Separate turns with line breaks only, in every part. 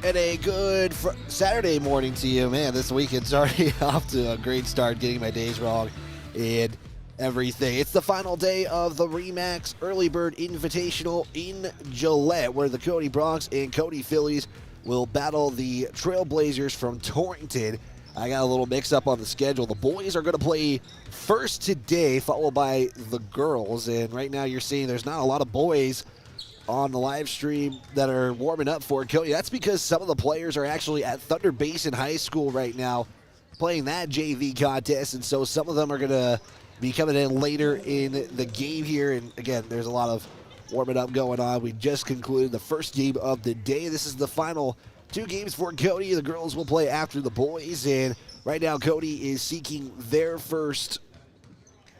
And a good Saturday morning to you. Man, this weekend's already off to a great start, getting my days wrong and everything. It's the final day of the REMAX Early Bird Invitational in Gillette, where the Cody Bronx and Cody Phillies will battle the Trailblazers from Torrington. I got a little mix-up on the schedule. The boys are going to play first today, followed by the girls. And right now you're seeing there's not a lot of boys on the live stream that are warming up for Cody. That's because some of the players are actually at Thunder Basin High School right now playing that JV contest, and so some of them are going to be coming in later in the game here. And again, there's a lot of warming up going on. We just concluded the first game of the day. This is the final two games for Cody. The girls will play after the boys, and right now Cody is seeking their first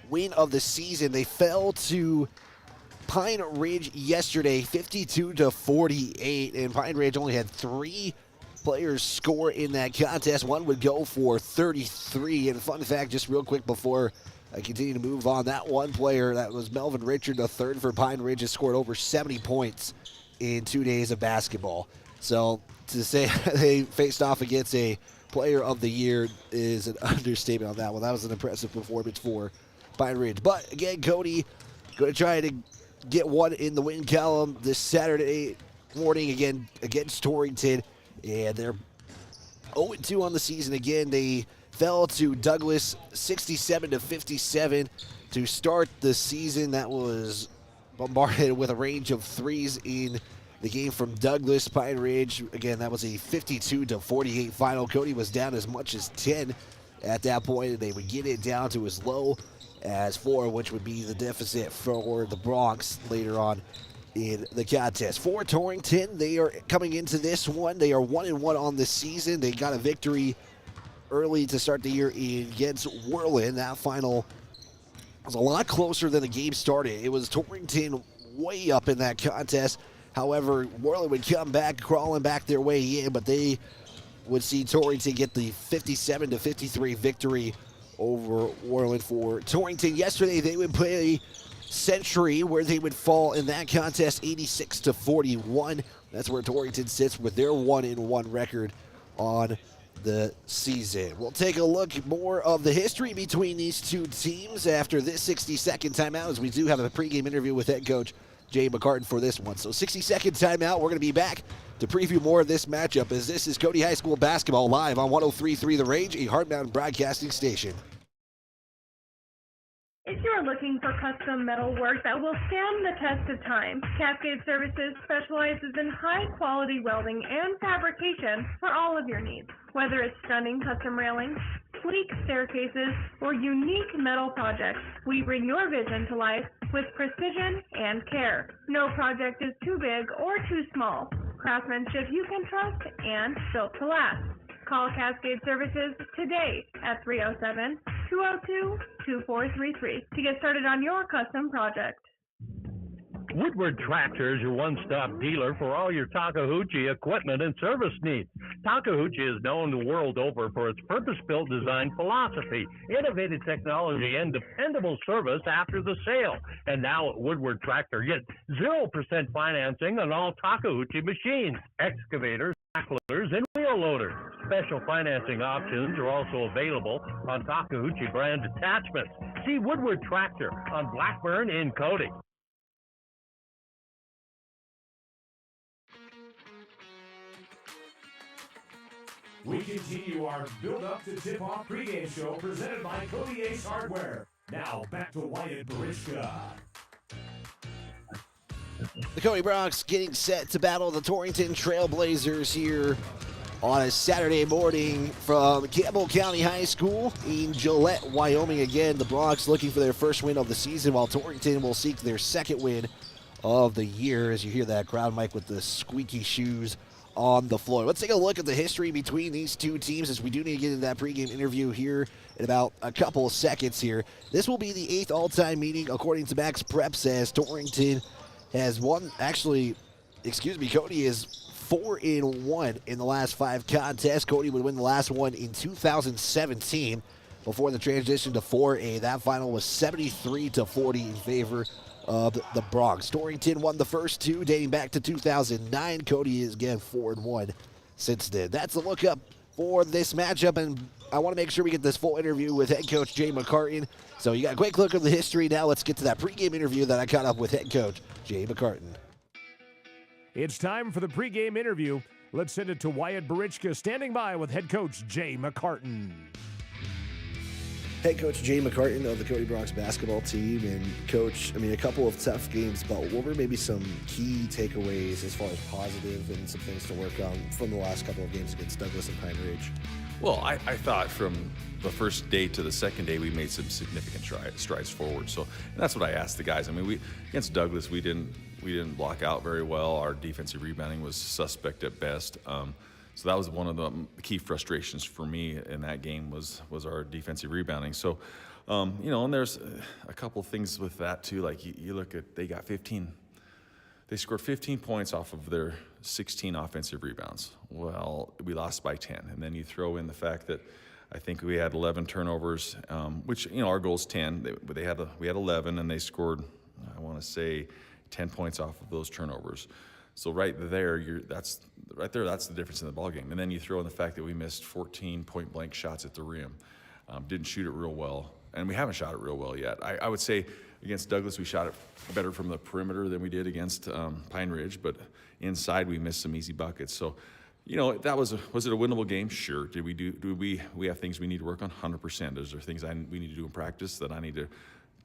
win of the season. They fell to Pine Ridge yesterday, 52-48, and Pine Ridge only had 3 players score in that contest. One would go for 33. And fun fact, just real quick before I continue to move on, that one player, that was Melvin Richard, the third for Pine Ridge, has scored over 70 points in 2 days of basketball. So to say they faced off against a player of the year is an understatement on that one. That was an impressive performance for Pine Ridge. But again, Cody going to try to get one in the win column this Saturday morning again against Torrington, and they're 0-2 on the season. Again, they fell to Douglas 67-57 to start the season. That was bombarded with a range of threes in the game from Douglas. Pine Ridge, again, that was a 52-48 final. Cody was down as much as 10 at that point, and they would get it down to as low as 4, which would be the deficit for the Bronx later on in the contest. For Torrington, they are coming into this one. They are 1-1 on the season. They got a victory early to start the year against Whirlin. That final was a lot closer than the game started. It was Torrington way up in that contest. However, Whirlin would come back, crawling back their way in, but they would see Torrington get the 57-53 victory over Whirlin for Torrington. Yesterday, they would play Century, where they would fall in that contest 86-41. That's where Torrington sits with their 1-1 record on the season. We'll take a look more of the history between these two teams after this 60-second timeout, as we do have a pregame interview with head coach Jay McCartan for this one. So 60-second timeout. We're going to be back to preview more of this matchup, as this is Cody High School basketball live on 103.3 The Range, a Hard Mountain broadcasting station.
If you're looking for custom metal work that will stand the test of time, Cascade Services specializes in high-quality welding and fabrication for all of your needs. Whether it's stunning custom railings, sleek staircases, or unique metal projects, we bring your vision to life with precision and care. No project is too big or too small. Craftsmanship you can trust and built to last. Call Cascade Services today at 307-202-2433 to get started on your custom project.
Woodward Tractor is your one-stop dealer for all your Takahouchi equipment and service needs. Takahouchi is known the world over for its purpose-built design philosophy, innovative technology, and dependable service after the sale. And now at Woodward Tractor, get 0% financing on all Takahouchi machines, excavators, backloaders, and wheel loaders. Special financing options are also available on Takahouchi brand attachments. See Woodward Tractor on Blackburn in Cody.
We continue our build-up to tip-off pregame show presented by Cody Ace Hardware. Now back to Wyatt Barishka.
The Cody Bronx getting set to battle the Torrington Trailblazers here on a Saturday morning from Campbell County High School in Gillette, Wyoming. Again, the Bronx looking for their first win of the season, while Torrington will seek their second win of the year, as you hear that crowd mic with the squeaky shoes on the floor. Let's take a look at the history between these two teams, as we do need to get into that pregame interview here in about a couple of seconds here. This will be the 8th all-time meeting, according to Max Prep, says Torrington has won, Cody is 4-1 in the last 5 contests. Cody would win the last one in 2017 before the transition to 4A. That final was 73-40 in favor of the Bronx. Torrington won the first 2 dating back to 2009. Cody is again 4-1 since then. That's a look up for this matchup, and I want to make sure we get this full interview with head coach Jay McCartan. So you got a quick look at the history. Now let's get to that pregame interview that I caught up with head coach Jay McCartan.
It's time for the pregame interview. Let's send it to Wyatt Barichka, standing by with head coach Jay McCartan.
Head coach Jay McCartan of the Cody Bronx basketball team. And coach, a couple of tough games, but what were maybe some key takeaways as far as positive and some things to work on from the last couple of games against Douglas and Pine Ridge?
Well, I thought from the first day to the second day we made some significant strides forward. So and that's what I asked the guys. We against Douglas we didn't block out very well. Our defensive rebounding was suspect at best. So that was one of the key frustrations for me in that game was our defensive rebounding. So, and there's a couple things with that too. Like you look at, they scored 15 points off of their 16 offensive rebounds. Well, we lost by 10. And then you throw in the fact that I think we had 11 turnovers, which, our goal is 10. We had 11, and they scored, I want to say, 10 points off of those turnovers. So right there, that's the difference in the ballgame. And then you throw in the fact that we missed 14 point-blank shots at the rim, didn't shoot it real well, and we haven't shot it real well yet. I would say against Douglas, we shot it better from the perimeter than we did against Pine Ridge, but inside we missed some easy buckets. So, that was it a winnable game? Sure. Did we have things we need to work on? 100%. Is there things we need to do in practice that I need to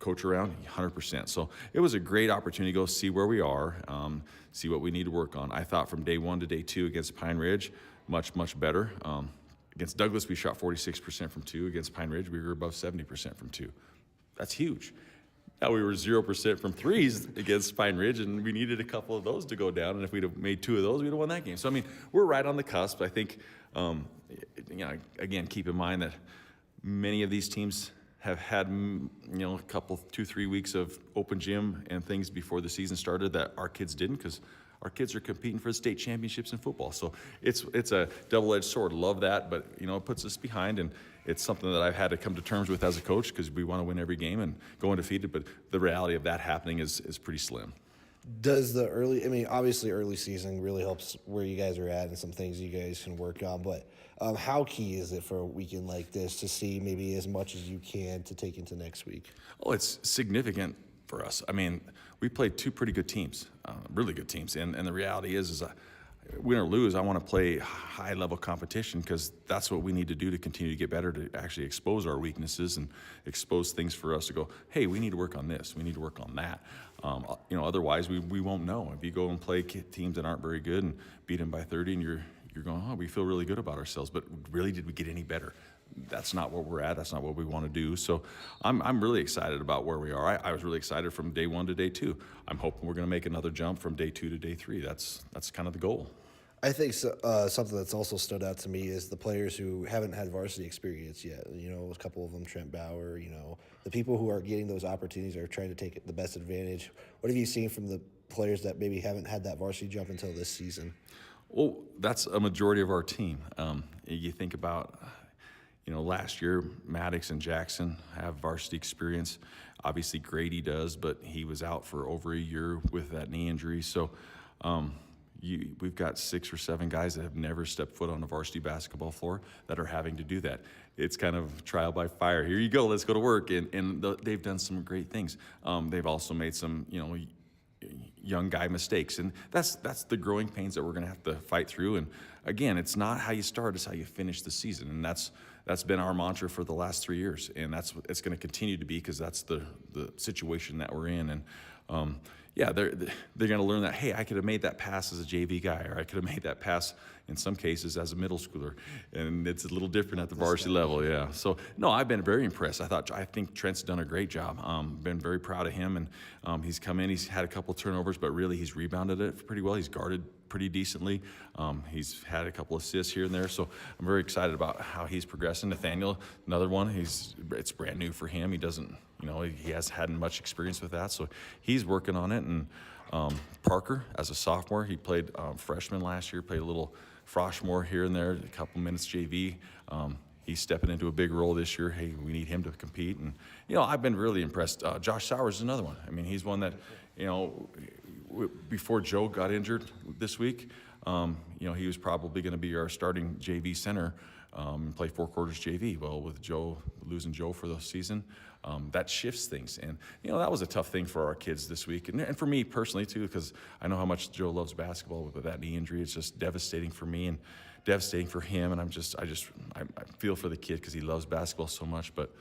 coach around? 100%. So it was a great opportunity to go see where we are, see what we need to work on. I thought from day 1 to day 2 against Pine Ridge, much, much better. Against Douglas, we shot 46% from 2. Against Pine Ridge, we were above 70% from 2. That's huge. Now we were 0% from threes against Pine Ridge, and we needed a couple of those to go down. And if we'd have made 2 of those, we'd have won that game. So, we're right on the cusp. I think, again, keep in mind that many of these teams have had, a couple, 2-3 weeks of open gym and things before the season started that our kids didn't, because our kids are competing for the state championships in football. So it's a double-edged sword. Love that, but, it puts us behind, and it's something that I've had to come to terms with as a coach because we want to win every game and go undefeated, but the reality of that happening is pretty slim.
Does the obviously early season really helps where you guys are at and some things you guys can work on, but how key is it for a weekend like this to see maybe as much as you can to take into next week? Oh,
it's significant for us. We played 2 pretty good teams, really good teams, and the reality is win or lose, I want to play high-level competition because that's what we need to do to continue to get better, to actually expose our weaknesses and expose things for us to go, hey, we need to work on this, we need to work on that. Otherwise we won't know. If you go and play teams that aren't very good and beat them by 30 and you're going, we feel really good about ourselves, but really did we get any better? That's not where we're at. That's not what we want to do. So I'm really excited about where we are. I was really excited from day 1 to day 2. I'm hoping we're going to make another jump from day 2 to day 3. That's kind of the goal.
I think something that's also stood out to me is the players who haven't had varsity experience yet. A couple of them, Trent Bauer, the people who are getting those opportunities are trying to take the best advantage. What have you seen from the players that maybe haven't had that varsity jump until this season?
Well, that's a majority of our team. You think about, last year, Maddox and Jackson have varsity experience. Obviously, Grady does, but he was out for over a year with that knee injury. So we've got 6 or 7 guys that have never stepped foot on a varsity basketball floor that are having to do that. It's kind of trial by fire. Here you go, let's go to work. And they've done some great things. They've also made some, young guy mistakes, and that's the growing pains that we're going to have to fight through. And again, it's not how you start, it's how you finish the season, and that's been our mantra for the last 3 years, and that's what it's going to continue to be because that's the situation that we're in. And they're going to learn that, hey, I could have made that pass as a JV guy, or I could have made that pass in some cases as a middle schooler, and it's a little different at the varsity level. Yeah. So no, I've been very impressed. I think Trent's done a great job. Been very proud of him, and he's come in. He's had a couple turnovers, but really he's rebounded it pretty well. He's guarded pretty decently. He's had a couple assists here and there, so I'm very excited about how he's progressing. Nathaniel, another one. It's brand new for him. He doesn't, he hasn't had much experience with that, so he's working on it. And Parker, as a sophomore, he played freshman last year, played a little Froshmore here and there, a couple minutes JV. He's stepping into a big role this year. Hey, we need him to compete. And, I've been really impressed. Josh Sowers is another one. He's one that, before Joe got injured this week, he was probably going to be our starting JV center and play 4 quarters JV. Well, with losing Joe for the season, that shifts things. And, that was a tough thing for our kids this week. And for me personally, too, because I know how much Joe loves basketball. With that knee injury, it's just devastating for me and devastating for him. And I feel for the kid because he loves basketball so much. But,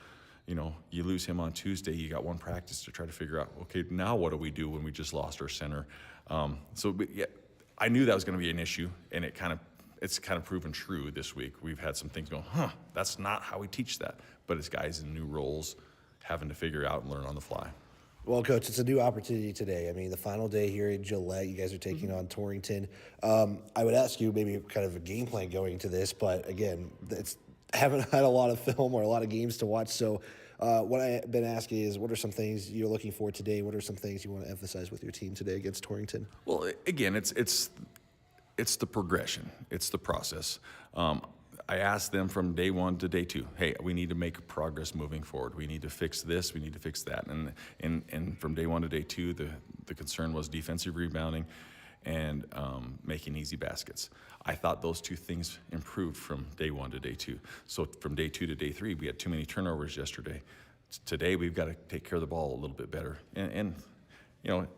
you lose him on Tuesday, you got one practice to try to figure out, okay, now what do we do when we just lost our center? I knew that was going to be an issue, and it's kind of proven true this week. We've had some things going, that's not how we teach that. But it's guys in new roles having to figure out and learn on the fly.
Well, Coach, it's a new opportunity today. I mean, the final day here in Gillette, you guys are taking on Torrington. I would ask you maybe kind of a game plan going into this, but again, haven't had a lot of film or a lot of games to watch. So what I've been asking is, what are some things you're looking for today? What are some things you want to emphasize with your team today against Torrington?
Well, again, it's the progression. It's the process. I asked them from day 1 to day 2, hey, we need to make progress moving forward. We need to fix this. We need to fix that. And from day 1 to day 2, the concern was defensive rebounding and making easy baskets. I thought those 2 things improved from day 1 to day 2. So from day 2 to day 3, we had too many turnovers yesterday. Today, we've got to take care of the ball a little bit better. And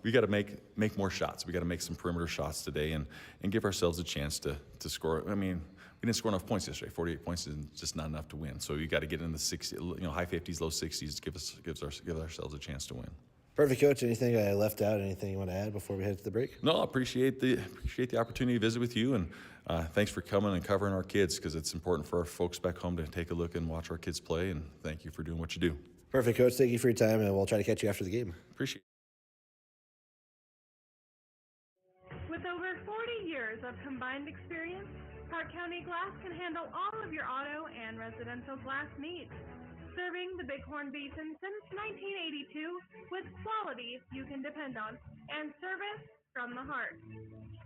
we got to make more shots. We got to make some perimeter shots today and give ourselves a chance to score. I mean, we didn't score enough points yesterday. 48 points is just not enough to win. So you got to get in the 60, high 50s, low 60s to give ourselves a chance to win.
Perfect, Coach. Anything I left out? Anything you want to add before we head to the break?
No, I appreciate the opportunity to visit with you, and thanks for coming and covering our kids, because it's important for our folks back home to take a look and watch our kids play. And thank you for doing what you do.
Perfect, Coach. Thank you for your time, and we'll try to catch you after the game.
Appreciate it.
With over 40 years of combined experience, Park County Glass can handle all of your auto and residential glass needs. Serving the Bighorn Basin since 1982 with quality you can depend on and service from the heart.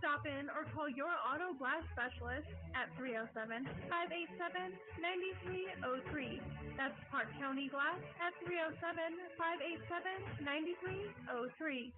Stop in or call your auto glass specialist at 307-587-9303. That's Park County Glass at 307-587-9303.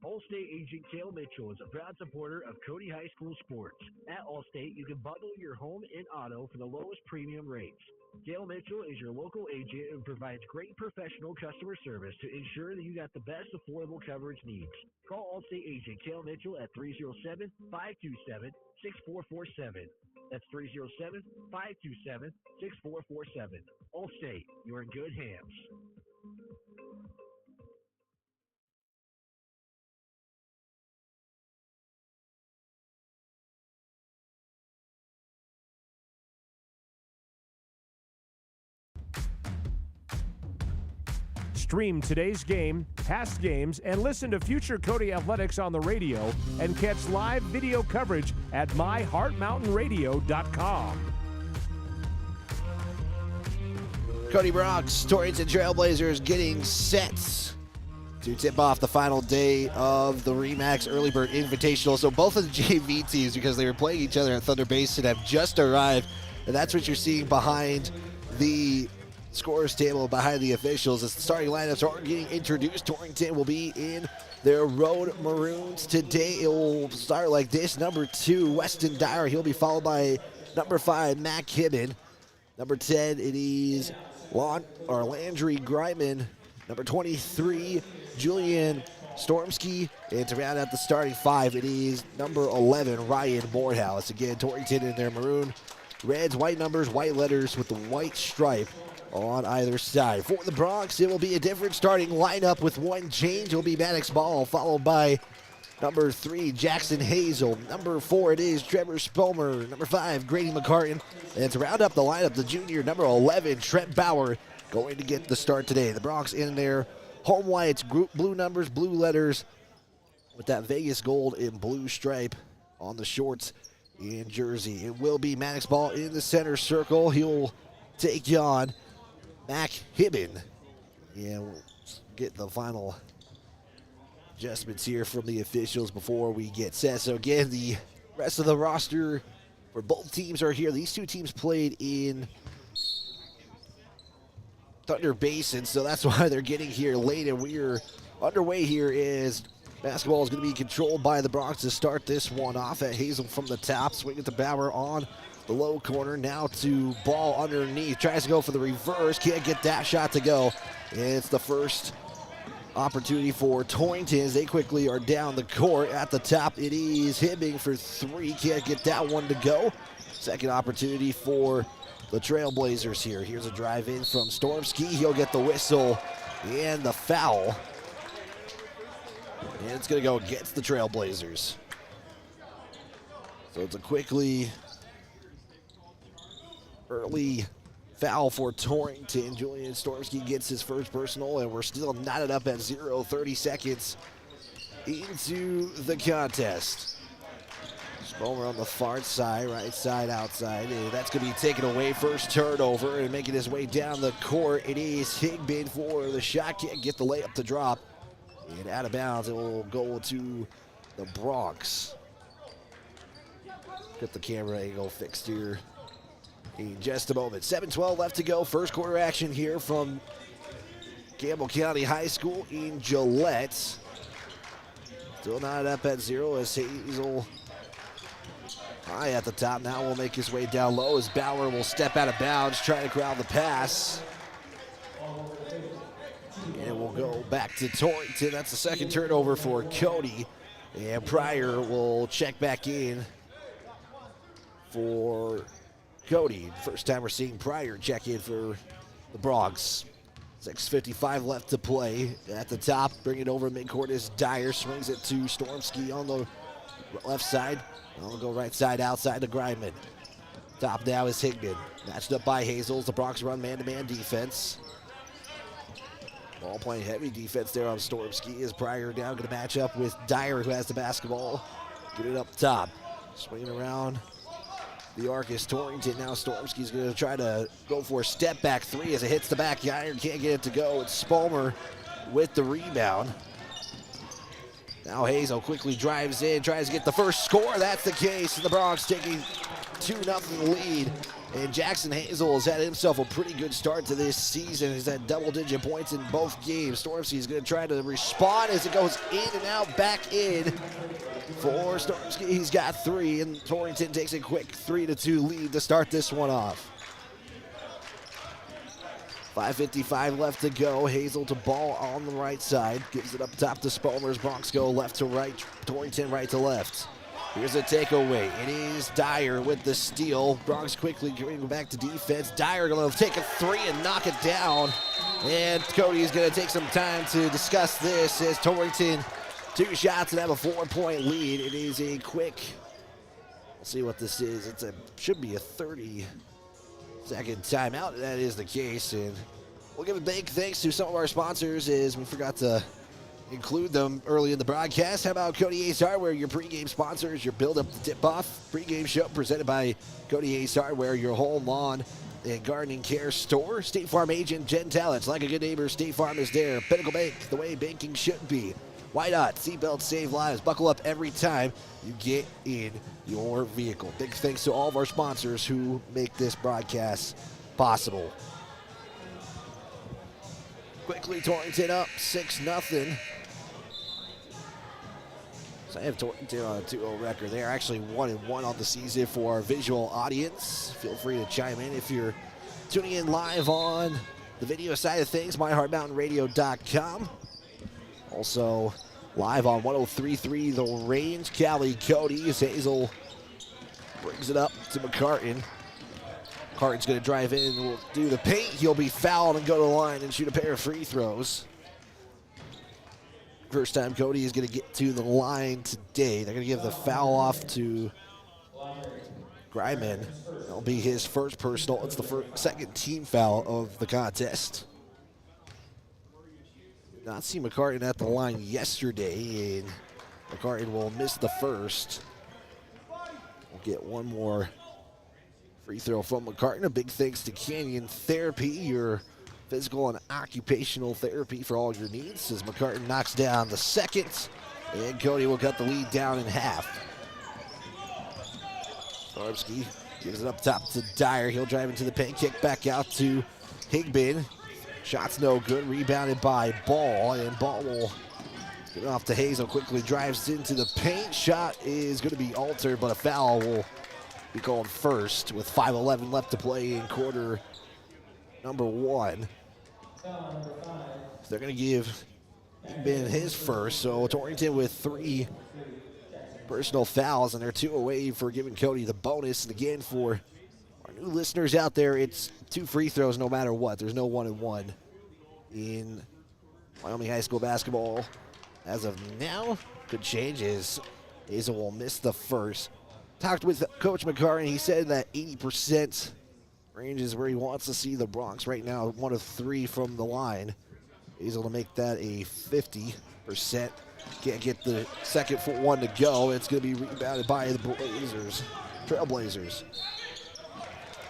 Allstate agent Cale Mitchell is a proud supporter of Cody High School sports. At Allstate, you can bundle your home and auto for the lowest premium rates. Cale Mitchell is your local agent and provides great professional customer service to ensure that you got the best affordable coverage needs. Call Allstate agent Cale Mitchell at 307-527-6447. That's 307-527-6447. Allstate, you're in good hands.
Stream today's game, past games, and listen to future Cody Athletics on the radio and catch live video coverage at myheartmountainradio.com.
Cody Bronx, Torrington Trailblazers getting set to tip off the final day of the REMAX Early Bird Invitational. So both of the JV teams, because they were playing each other at Thunder Basin, have just arrived. And that's what you're seeing behind the scorers table, behind the officials. As the starting lineups are getting introduced, Torrington will be in their road maroons today. It will start like this. Number 2, Weston Dyer. He'll be followed by number 5, Mac Hibben. Number 10, it is Landry Greiman. Number 23, Julian Stormsky. And to round out the starting 5, it is number 11, Ryan Morehouse. Again, Torrington in their maroon reds, white numbers, white letters with the white stripe on either side. For the Bronx, it will be a different starting lineup with one change. It will be Maddox Ball, followed by number 3, Jackson Hazel. Number 4, it is Trevor Spomer. Number 5, Grady McCartan. And to round up the lineup, the junior, number 11, Trent Bauer, going to get the start today. The Bronx in their home whites, blue numbers, blue letters, with that Vegas gold and blue stripe on the shorts in jersey. It will be Maddox Ball in the center circle. He'll take on Mac Hibben. Yeah, we'll get the final adjustments here from the officials before we get set. So again, the rest of the roster for both teams are here. These two teams played in Thunder Basin, so that's why they're getting here late, and we're underway here is basketball is going to be controlled by the Bronx to start this one off. At Hazel from the top, swing it to Bauer on the low corner. Now to Ball underneath. Tries to go for the reverse. Can't get that shot to go. And it's the first opportunity for Torrington as they quickly are down the court. At the top, it is Hibbing for three. Can't get that one to go. Second opportunity for the Trailblazers here. Here's a drive in from Stormsky. He'll get the whistle and the foul. And it's going to go against the Trailblazers. So it's a quickly early foul for Torrington. Julian Stormsky gets his first personal, and we're still knotted up at 0, 30 seconds into the contest. Spomer on the far side, right side, outside. And that's going to be taken away. First turnover, and making his way down the court. It is Higbin for the shot. Can't get the layup to drop. And out of bounds, it will go to the Bronx. Get the camera angle fixed here in just a moment. 7:12 left to go. First quarter action here from Campbell County High School in Gillette. Still not up at 0 as Hazel high at the top. Now will make his way down low as Bauer will step out of bounds, trying to corral the pass. And we'll go back to Torrington. That's the second turnover for Cody. And Pryor will check back in for Cody. First time we're seeing Pryor check in for the Bronx. 6:55 left to play. At the top, bring it over midcourt is Dyer. Swings it to Stormsky on the left side. I'll go right side outside to Griman. Top now is Higman. Matched up by Hazels. The Bronx run man-to-man defense. Ball playing heavy defense there on Stormsky as Pryor now going to match up with Dyer, who has the basketball. Get it up top. Swinging around the arc is Torrington. Now Stormsky's going to try to go for a step back three as it hits the back iron. Can't get it to go. It's Spalmer with the rebound. Now Hazel quickly drives in, tries to get the first score. That's the case. The Bronx taking 2-0 lead. And Jackson Hazel has had himself a pretty good start to this season. He's had double-digit points in both games. Stormsky is going to try to respond as it goes in and out, back in. For Stormsky, he's got three, and Torrington takes a quick 3-2 lead to start this one off. 5:55 left to go. Hazel to Ball on the right side. Gives it up top to Spalmer's. Bronx go left to right. Torrington right to left. Here's a takeaway. It is Dyer with the steal. Bronx quickly going back to defense. Dyer going to take a three and knock it down. And Cody is going to take some time to discuss this as Torrington 2 shots and have a 4-point lead. It is a quick, we'll see what this is. Should be a 30-second timeout. That is the case. And we'll give a big thanks to some of our sponsors as we forgot to include them early in the broadcast. How about Cody Ace Hardware, your pregame sponsors, your build-up to tip-off pregame show presented by Cody Ace Hardware, your home lawn and gardening care store. State Farm agent Jen Tallents. Like a good neighbor, State Farm is there. Pinnacle Bank, the way banking should be. Why not? Seatbelts save lives. Buckle up every time you get in your vehicle. Big thanks to all of our sponsors who make this broadcast possible. Quickly, Torrington up 6-0. So I have Torrington on a 2-0 record. They are actually 1-1 on the season for our visual audience. Feel free to chime in if you're tuning in live on the video side of things, myheartmountainradio.com. Also live on 103.3 The Range. Callie Cody as Hazel brings it up to McCartan. McCartan's going to drive in and will do the paint. He'll be fouled and go to the line and shoot a pair of free throws. First time Cody is going to get to the line today. They're going to give the foul off to Griman. That'll be his first personal. It's the second team foul of the contest. Did not see McCartan at the line yesterday, and McCartan will miss the first. We'll get one more free throw from McCartan. A big thanks to Canyon Therapy, your physical and occupational therapy for all your needs, as McCartan knocks down the second, and Cody will cut the lead down in half. Stormsky gives it up top to Dyer. He'll drive into the paint, kick back out to Higbin. Shot's no good, rebounded by Ball, and Ball will Get off to Hazel, quickly drives into the paint. Shot is going to be altered, but a foul will be called first with 5:11 left to play in quarter number 1. They're going to give Ben his first, so Torrington with 3 personal fouls, and they're 2 away for giving Cody the bonus. And again, for our new listeners out there, it's 2 free throws no matter what. There's no 1-and-1 in Wyoming high school basketball. As of now, could change as Hazel will miss the first. Talked with Coach McCarran. He said that 80% range is where he wants to see the Bronx. Right now, 1 of 3 from the line. Hazel to make that a 50%. Can't get the second one to go. It's going to be rebounded by the Blazers, Trailblazers.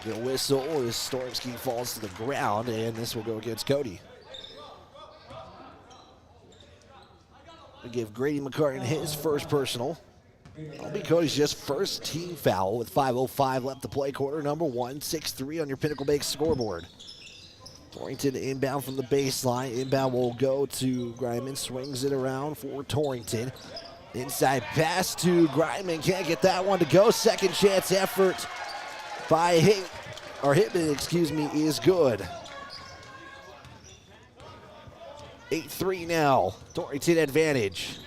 Get a whistle as Stormsky falls to the ground, and this will go against Cody. We give Grady McCartan his first personal. That'll be Cody's just first team foul with 5:05 left to play, quarter number 1, 6-3 on your Pinnacle Bank scoreboard. Torrington inbound from the baseline. Inbound will go to Griman, swings it around for Torrington. Inside pass to Griman, can't get that one to go. Second chance effort by Hitman, is good. 8-3 now, Torrington advantage.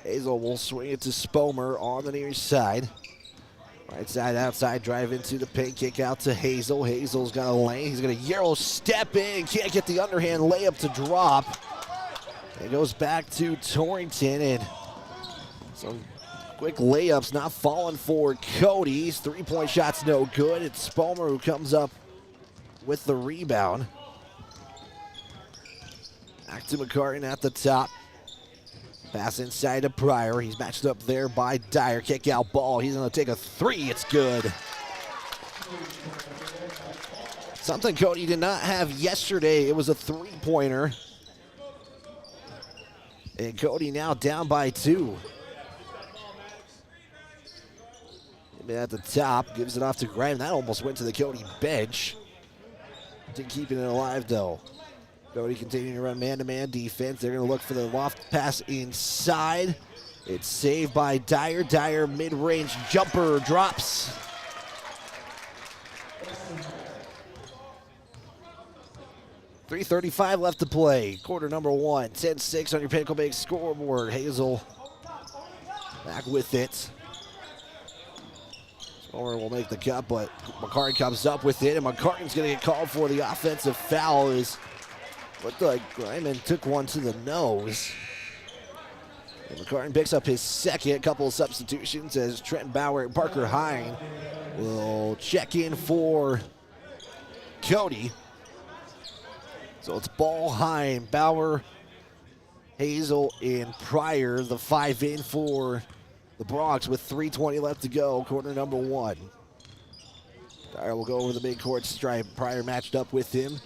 Hazel will swing it to Spomer on the near side. Right side, outside, drive into the paint, kick out to Hazel. Hazel's got a lane. He's going to Euro step in. Can't get the underhand layup to drop. It goes back to Torrington, and some quick layups not falling for Cody's. 3-point shot's no good. It's Spomer who comes up with the rebound. Back to McCartan at the top. Pass inside to Pryor. He's matched up there by Dyer. Kick out ball. He's going to take a 3. It's good. Something Cody did not have yesterday. It was a 3-pointer. And Cody now down by 2. At the top, gives it off to Griman. That almost went to the Cody bench. Keeping it alive though. Cody continuing to run man-to-man defense. They're going to look for the loft pass inside. It's saved by Dyer. Dyer mid-range jumper drops. .335 left to play. Quarter number 1. 10-6 on your Pinnacle Bank scoreboard. Hazel back with it. Spomer will make the cut, but McCartan comes up with it, and McCartan's going to get called for the offensive foul. Looked like Griman took one to the nose. And McCartan picks up his second. Couple of substitutions as Trent Bauer and Parker Hine will check in for Cody. So it's Ball, Hine, Bauer, Hazel, and Pryor. The 5 in for the Bronx with 3:20 left to go. Quarter number 1. Dyer will go over the midcourt stripe. Pryor matched up with him.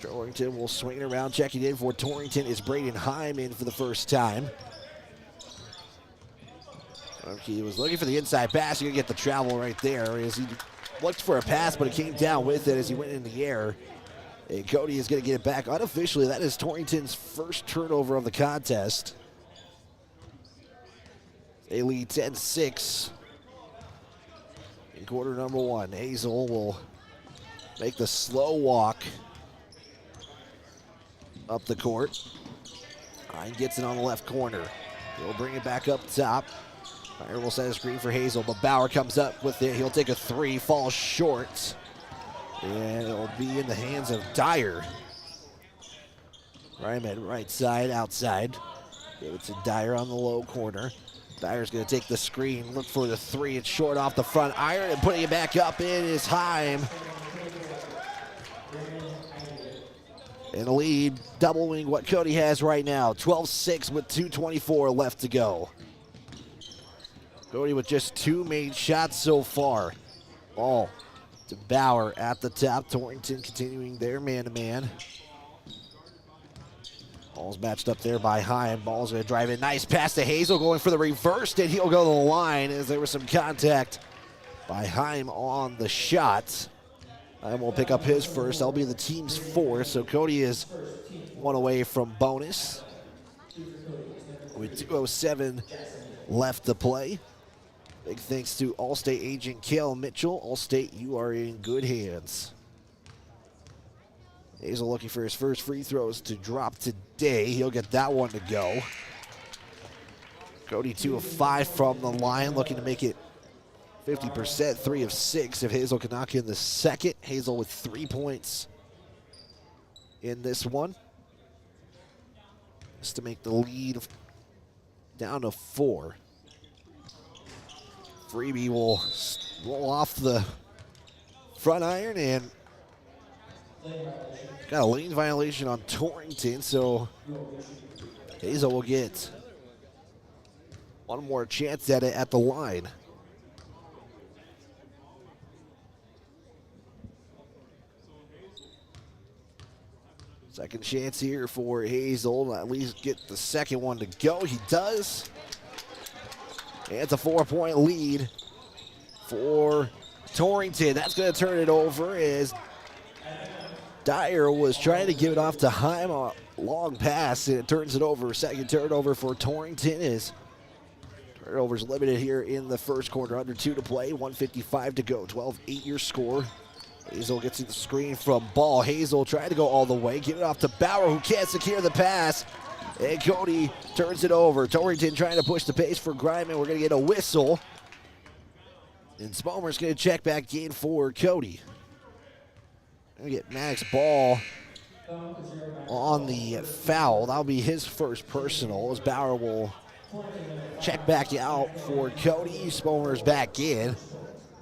Torrington will swing around, checking in for Torrington is Braden Heim in for the first time. He was looking for the inside pass. You're going to get the travel right there as he looked for a pass, but it came down with it as he went in the air. And Cody is going to get it back unofficially. That is Torrington's first turnover of the contest. They lead 10-6 in quarter number 1. Hazel will make the slow walk up the court. Hine gets it on the left corner. He'll bring it back up top. Pryor will set a screen for Hazel, but Bauer comes up with it. He'll take a 3, falls short. And it'll be in the hands of Dyer. Ryman right side, outside. Give it to Dyer on the low corner. Dyer's going to take the screen, look for the 3. It's short off the front iron, and putting it back up in is Heim. And the lead doubling what Cody has right now. 12-6 with 2:24 left to go. Cody with just 2 made shots so far. Ball to Bauer at the top. Torrington continuing their man-to-man. Ball's matched up there by Heim. Ball's going to drive in. Nice pass to Hazel going for the reverse, and he'll go to the line as there was some contact by Heim on the shot. Heim will pick up his first. That'll be the team's 4th, so Cody is 1 away from bonus. with 2:07 left to play. Big thanks to Allstate agent Cale Mitchell. Allstate, you are in good hands. Hazel looking for his first free throws to drop today. He'll get that one to go. Cody 2 of 5 from the line, looking to make it 50%, 3 of 6. If Hazel can knock in the second, Hazel with 3 points in this one. Just to make the lead down to 4. Freebie will roll off the front iron and got a lane violation on Torrington, so Hazel will get one more chance at it at the line. Second chance here for Hazel, at least get the second one to go. He does. And it's a 4-point lead for Torrington. That's going to turn it over as Dyer was trying to give it off to Heim, a long pass, and it turns it over. Second turnover for Torrington is turnovers limited here in the first quarter. Under 2 to play, 1:55 to go. 12-8 your score. Hazel gets to the screen from Ball. Hazel trying to go all the way, give it off to Bauer, who can't secure the pass. And Cody turns it over. Torrington trying to push the pace for Griman. We're going to get a whistle. And Spomer's going to check back in for Cody. Going to get Max Ball on the foul. That'll be his first personal as Bauer will check back out for Cody. Spomer's back in.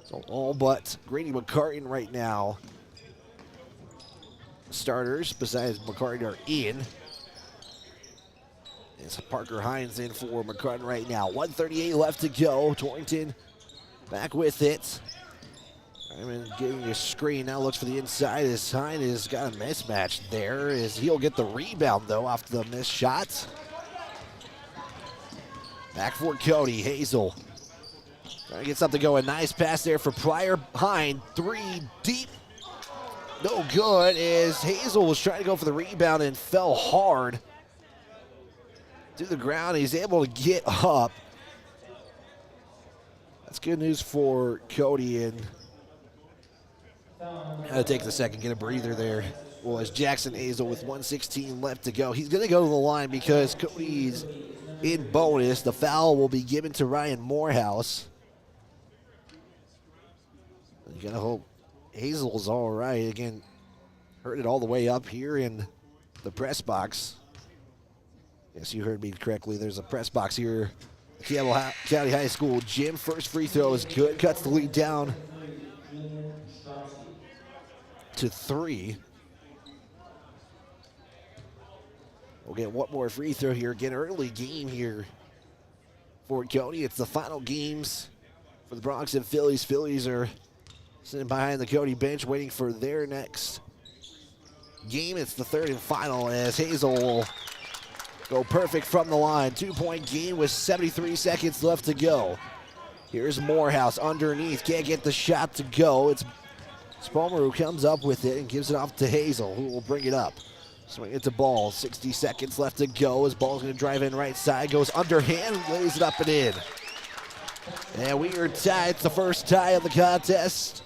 So all but Grady McCartan right now. Starters besides McCartan are in. It's Parker Hines in for McCartan right now. 1:38 left to go. Torrington back with it. Ryman getting a screen. Now looks for the inside as Hines has got a mismatch there. As he'll get the rebound though off the missed shot. Back for Cody. Hazel trying to get something going. Nice pass there for Pryor. Hine, 3 deep. No good as Hazel was trying to go for the rebound and fell hard to the ground. He's able to get up. That's good news for Cody, and had to take the second, get a breather there. Was Jackson Hazel with 1:16 left to go. He's going to go to the line because Cody's in bonus. The foul will be given to Ryan Morehouse. You got to hope Hazel's all right. Again, heard it all the way up here in the press box. Yes, you heard me correctly. There's a press box here. Campbell County High School gym. First free throw is good. Cuts the lead down to 3. We'll get one more free throw here. Again, early game here for Cody. It's the final games for the Bronx and Phillies. Phillies are sitting behind the Cody bench waiting for their next game. It's the third and final as Hazel will go perfect from the line. 2-point game with 73 seconds left to go. Here's Morehouse underneath. Can't get the shot to go. It's Spomer who comes up with it and gives it off to Hazel, who will bring it up. Swing it to Ball. 60 seconds left to go as Ball's going to drive in right side. Goes underhand, lays it up and in. And we are tied. It's the first tie of the contest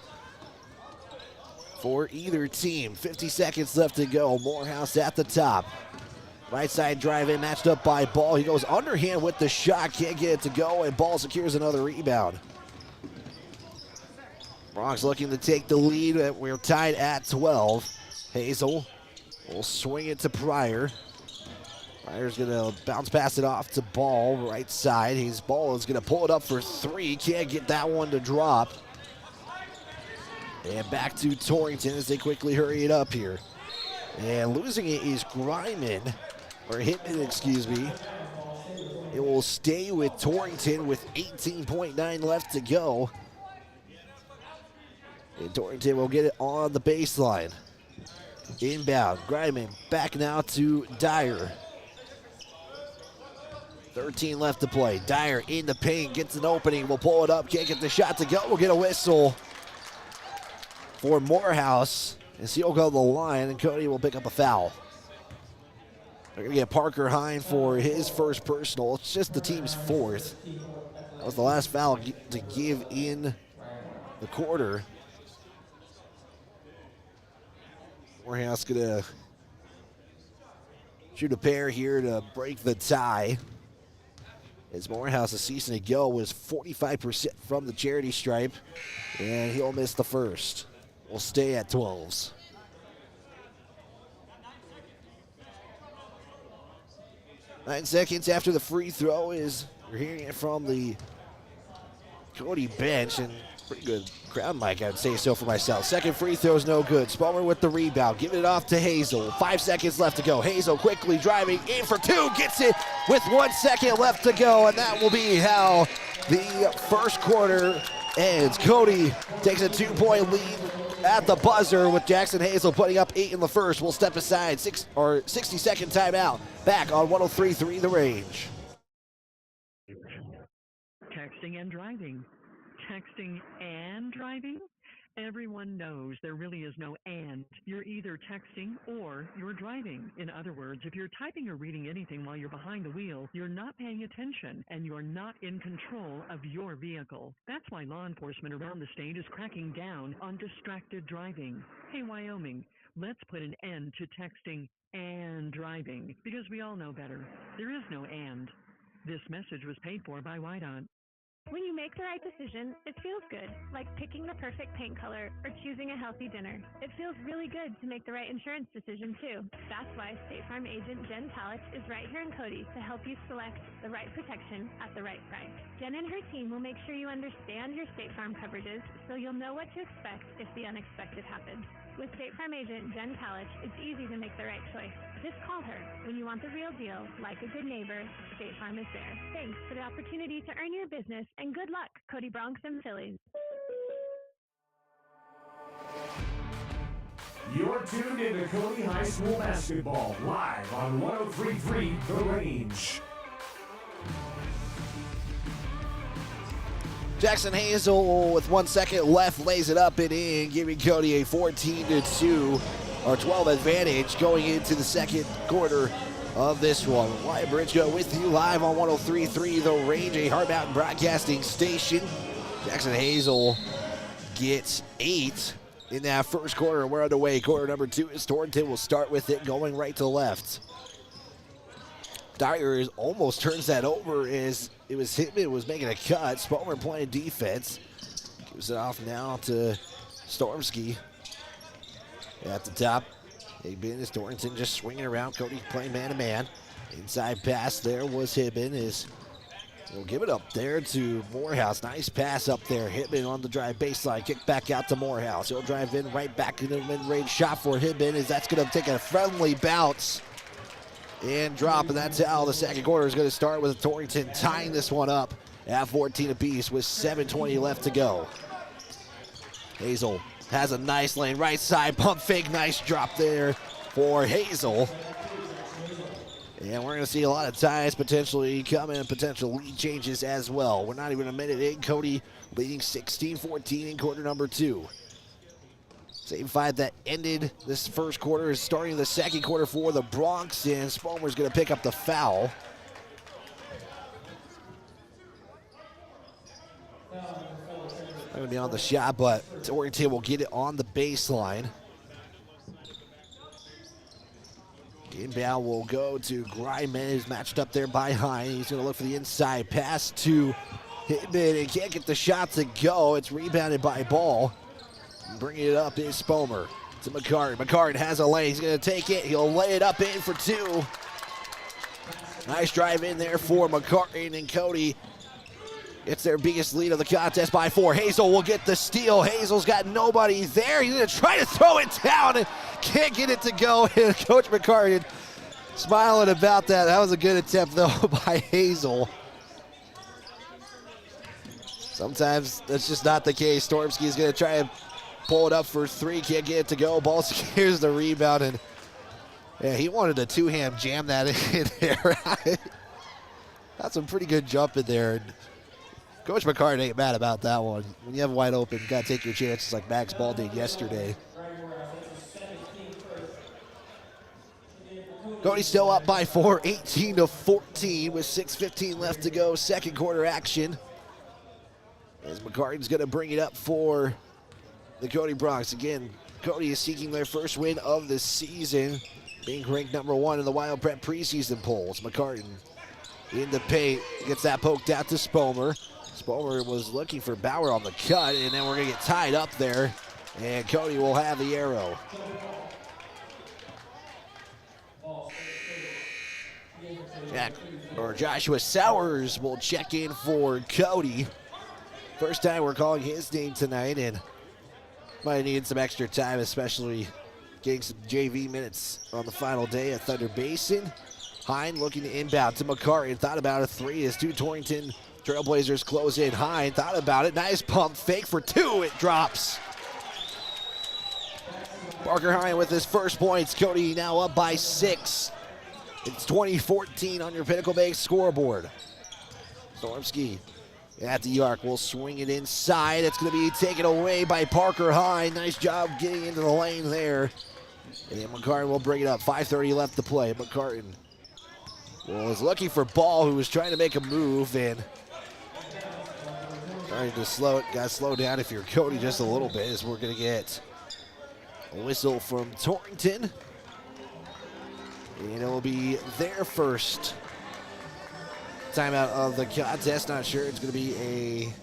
for either team. 50 seconds left to go. Morehouse at the top. Right side drive in, matched up by Ball. He goes underhand with the shot, can't get it to go, and Ball secures another rebound. Bronx looking to take the lead. We're tied at 12. Hazel will swing it to Pryor. Pryor's going to bounce pass it off to Ball, right side. Ball is going to pull it up for 3. Can't get that one to drop. And back to Torrington as they quickly hurry it up here. And losing it is Griman. Or Hitman, excuse me. It will stay with Torrington with 18.9 left to go. And Torrington will get it on the baseline. Inbound, Griman back now to Dyer. 13 left to play. Dyer in the paint, gets an opening, will pull it up, can't get the shot to go. We'll get a whistle for Morehouse. And he'll go to the line, and Cody will pick up a foul. They're going to get Parker Hine for his first personal. It's just the team's fourth. That was the last foul to give in the quarter. Morehouse going to shoot a pair here to break the tie. As Morehouse a season ago was 45% from the charity stripe, and he'll miss the first. We'll stay at 12s. Nine seconds after the free throw is, you're hearing it from the Cody bench, and pretty good crowd mic, I'd say so for myself. Second free throw is no good. Spalmer with the rebound, giving it off to Hazel. 5 seconds left to go. Hazel quickly driving in for two, gets it with 1 second left to go, and that will be how the first quarter ends. Cody takes a 2-point lead at the buzzer with Jackson Hazel putting up 8 in the first. We'll step aside, 60-second timeout. Back on 103.3 The Range.
Texting and driving. Texting and driving? Everyone knows there really is no and. You're either texting or you're driving. In other words, if you're typing or reading anything while you're behind the wheel, you're not paying attention and you're not in control of your vehicle. That's why law enforcement around the state is cracking down on distracted driving. Hey, Wyoming, let's put an end to texting and driving because we all know better. There is no and. This message was paid for by WYDOT.
When you make the right decision, it feels good, like picking the perfect paint color or choosing a healthy dinner. It feels really good to make the right insurance decision, too. That's why State Farm agent Jen Talich is right here in Cody to help you select the right protection at the right price. Jen and her team will make sure you understand your State Farm coverages so you'll know what to expect if the unexpected happens. With State Farm agent Jen Talich, it's easy to make the right choice. Just call her. When you want the real deal, like a good neighbor, State Farm is there. Thanks for the opportunity to earn your business, and good luck, Cody Bronx and Phillies.
You're tuned into Cody High School basketball live on 103.3 The Range.
Jackson Hazel with 1 second left lays it up and in, giving Cody a 14-2 or 12 advantage going into the second quarter of this one. Wyatt Bridgego with you live on 103.3 The Range, a Hard Mountain broadcasting station. Jackson Hazel gets 8 in that first quarter. We're underway. Quarter number 2 is Torrington will start with it going right to left. Dyer almost turns that over as it was Hitman was making a cut. Spalmer playing defense. Gives it off now to Stormsky at the top. Hibben is Torrington just swinging around. Cody playing man-to-man. Inside pass there was Hibben. We'll give it up there to Morehouse. Nice pass up there. Hibben on the drive baseline. Kick back out to Morehouse. He'll drive in right back into the mid-range shot for Hibben as that's going to take a friendly bounce and drop, and that's how the second quarter is going to start with Torrington tying this one up at 14 apiece with 7:20 left to go. Hazel has a nice lane, right side, pump fake, nice drop there for Hazel. And we're going to see a lot of ties potentially coming, potential lead changes as well. We're not even a minute in. Cody leading 16-14 in quarter number 2. Same 5 that ended this first quarter is starting the second quarter for the Bronx, and Spalmer's going to pick up the foul. Not going to be on the shot, but Torrington will get it on the baseline. Inbound will go to Greiman, who's matched up there by Hine. He's going to look for the inside pass to Hibben and can't get the shot to go. It's rebounded by Ball. Bringing it up is Spalmer to McCartan. McCartan has a lane. He's going to take it. He'll lay it up in for 2. Nice drive in there for McCartan, and Cody gets their biggest lead of the contest by 4. Hazel will get the steal. Hazel's got nobody there. He's going to try to throw it down and can't get it to go. And Coach McCartan smiling about that. That was a good attempt, though, by Hazel. Sometimes that's just not the case. Stormsky is going to try and pull it up for 3, can't get it to go. Ball secures the rebound, and yeah, he wanted to two-hand jam that in there. That's some pretty good jump in there. And Coach McCartan ain't mad about that one. When you have wide open, you got to take your chances like Max Ball did yesterday. Cody still up by 4, 18-14 with 6:15 left to go. Second quarter action. As McCartan's going to bring it up for the Cody Broncs. Again, Cody is seeking their first win of the season, being ranked number 1 in the Wild Prep preseason polls. McCartan in the paint, gets that poked out to Spomer. Spomer was looking for Bauer on the cut, and then we're going to get tied up there, and Cody will have the arrow. Joshua Sowers will check in for Cody. First time we're calling his name tonight, and might need some extra time, especially getting some JV minutes on the final day at Thunder Basin. Hine looking to inbound to McCartan. Thought about a three as two Torrington Trailblazers close in. Hine thought about it. Nice pump fake for two. It drops. Parker Hine with his first points. Cody now up by 6. It's 20-14 on your Pinnacle Bank scoreboard. Stormski at the arc will swing it inside. It's going to be taken away by Parker Hine. Nice job getting into the lane there. And McCartan will bring it up. 5:30 left to play. McCartan was looking for Ball, who was trying to make a move, and trying to got to slow down if you're Cody just a little bit, as we're going to get a whistle from Torrington. And it will be their first timeout of the contest. Not sure it's going to be a...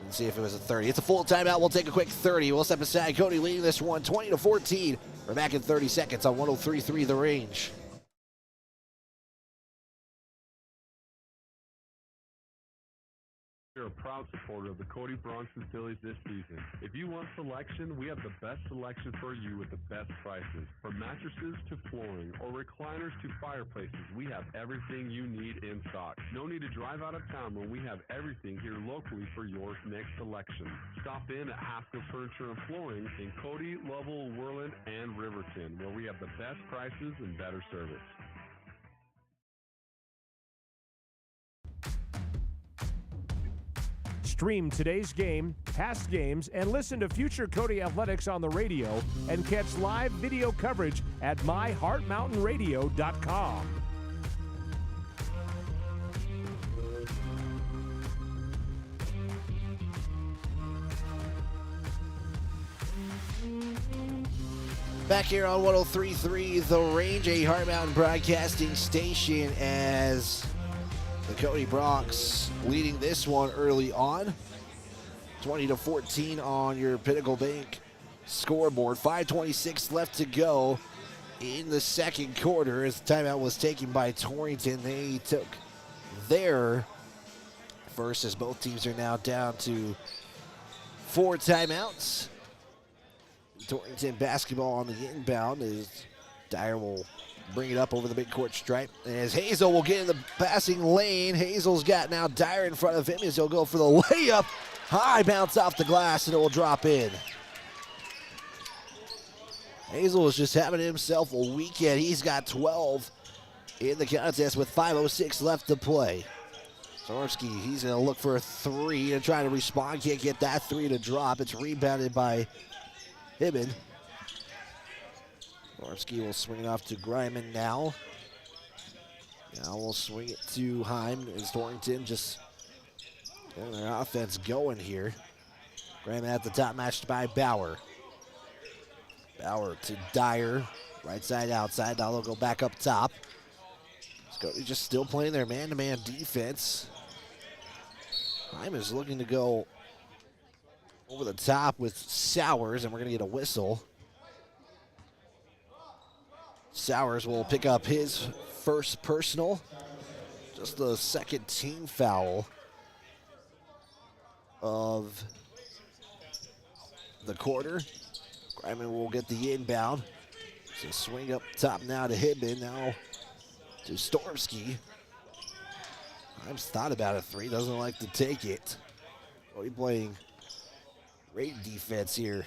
Let's see if it was a 30. It's a full timeout. We'll take a quick 30. We'll step aside. Cody leading this one 20-14. We're back in 30 seconds on 103.3 The Range.
We're a proud supporter of the Cody Broncs and Phillies this season. If you want selection, we have the best selection for you with the best prices. From mattresses to flooring or recliners to fireplaces, we have everything you need in stock. No need to drive out of town when we have everything here locally for your next selection. Stop in at Haskell Furniture and Flooring in Cody, Lovell, Worland, and Riverton, where we have the best prices and better service.
Stream today's game, past games, and listen to future Cody Athletics on the radio and catch live video coverage at myheartmountainradio.com.
Back here on 103.3 The Range, a Heart Mountain broadcasting station, as the Cody Broncs leading this one early on. 20-14 on your Pinnacle Bank scoreboard. 5:26 left to go in the second quarter as the timeout was taken by Torrington. They took their first, as both teams are now down to 4 timeouts. Torrington basketball on the inbound as Dyer will bring it up over the midcourt stripe. And as Hazel will get in the passing lane, Hazel's got now Dyer in front of him as he'll go for the layup. High bounce off the glass and it will drop in. Hazel is just having himself a weekend. He's got 12 in the contest with 5:06 left to play. Zorski, he's going to look for a three and try to respond. Can't get that three to drop. It's rebounded by Hibben. Zorski will swing it off to Griman now. Now we'll swing it to Heim as Torrington just getting their offense going here. Griman at the top, matched by Bauer. Bauer to Dyer, right side, outside. Now they'll go back up top. Cody just still playing their man-to-man defense. Heim is looking to go over the top with Sowers, and we're going to get a whistle. Sowers will pick up his first personal. Just the second team foul of the quarter. Griman will get the inbound. So swing up top now to Hibben. Now to Stormski. I've thought about a three. Doesn't like to take it. Cody playing great defense here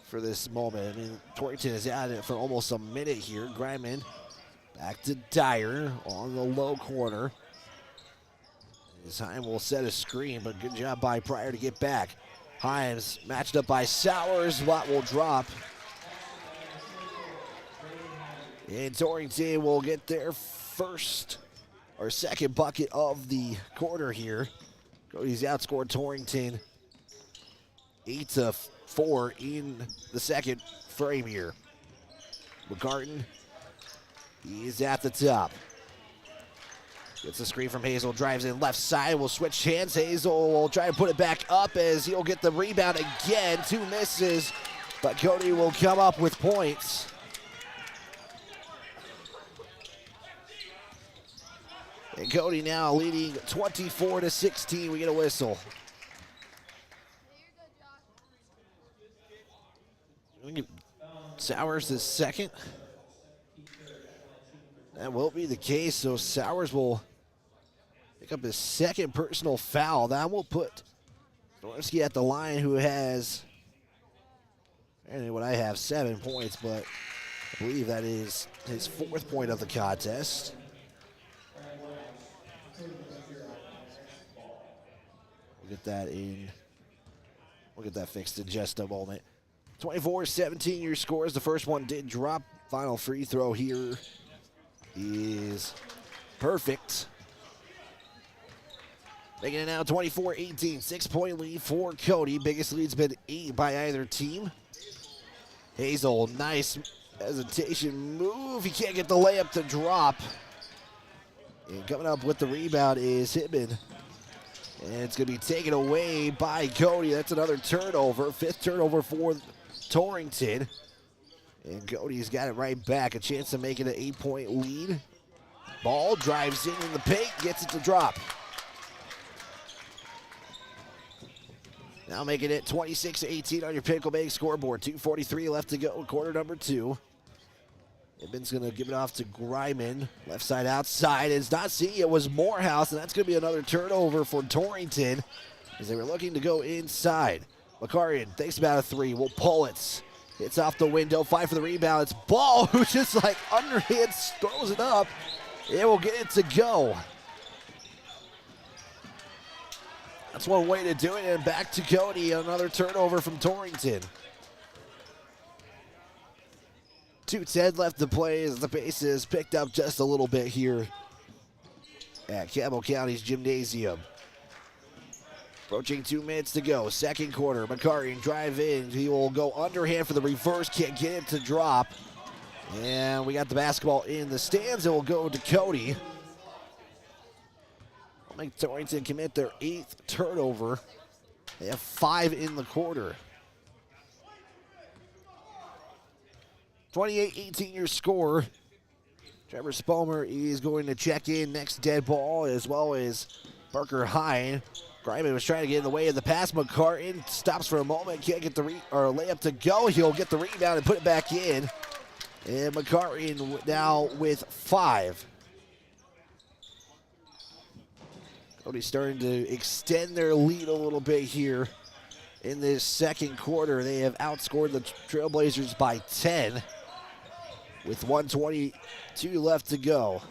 for this moment. I mean, Torrington is at it for almost a minute here. Griman back to Dyer on the low corner. His Heim will set a screen, but good job by Pryor to get back. Himes matched up by Sowers. Watt will drop. And Torrington will get their second bucket of the quarter here. Cody's outscored Torrington 8-4 in the second frame here. McCartan, he's at the top. Gets the screen from Hazel, drives in left side, will switch hands. Hazel will try to put it back up as he'll get the rebound again. 2 misses, but Cody will come up with points. And Cody now leading 24-16. We get a whistle. Sowers is second. That will be the case, so Sowers will pick up his second personal foul. That will put Norski at the line, who has, apparently what I have, 7 points, but I believe that is his 4th point of the contest. We'll get that in. We'll get that fixed in just a moment. 24-17 your scores. The first one did drop. Final free throw here is perfect. Making it now 24-18. 6-point lead for Cody. Biggest lead's been 8 by either team. Hazel, nice hesitation move. He can't get the layup to drop. And coming up with the rebound is Hibben. And it's going to be taken away by Cody. That's another turnover. 5th turnover for Torrington. And Cody's got it right back. A chance to make it an 8-point lead. Ball drives in the paint, gets it to drop. Now making it 26-18 on your Pinnacle Bank scoreboard. 2:43 left to go, quarter number 2. Ibben's going to give it off to Greiman. Left side outside. It's not seeing it was Morehouse, and that's going to be another turnover for Torrington as they were looking to go inside. Makarian thinks about a 3. Will pull it. It's off the window. Fight for the rebound. It's Ball, who just like underhand throws it up. It will get it to go. That's one way to do it. And back to Cody. Another turnover from Torrington. 2:10 left to play as the pace is picked up just a little bit here at Campbell County's gymnasium. Approaching 2 minutes to go. Second quarter. Makarian drive in. He will go underhand for the reverse. Can't get it to drop. And we got the basketball in the stands. It will go to Cody. I'll make Torrington commit their 8th turnover. They have 5 in the quarter. 28-18 your score. Trevor Spomer is going to check in next dead ball, as well as Parker Hine. Greiman was trying to get in the way of the pass. McCartan stops for a moment, can't get the layup to go. He'll get the rebound and put it back in. And McCartan now with 5. Cody's starting to extend their lead a little bit here in this second quarter. They have outscored the Trailblazers by 10 with 1:22 left to go.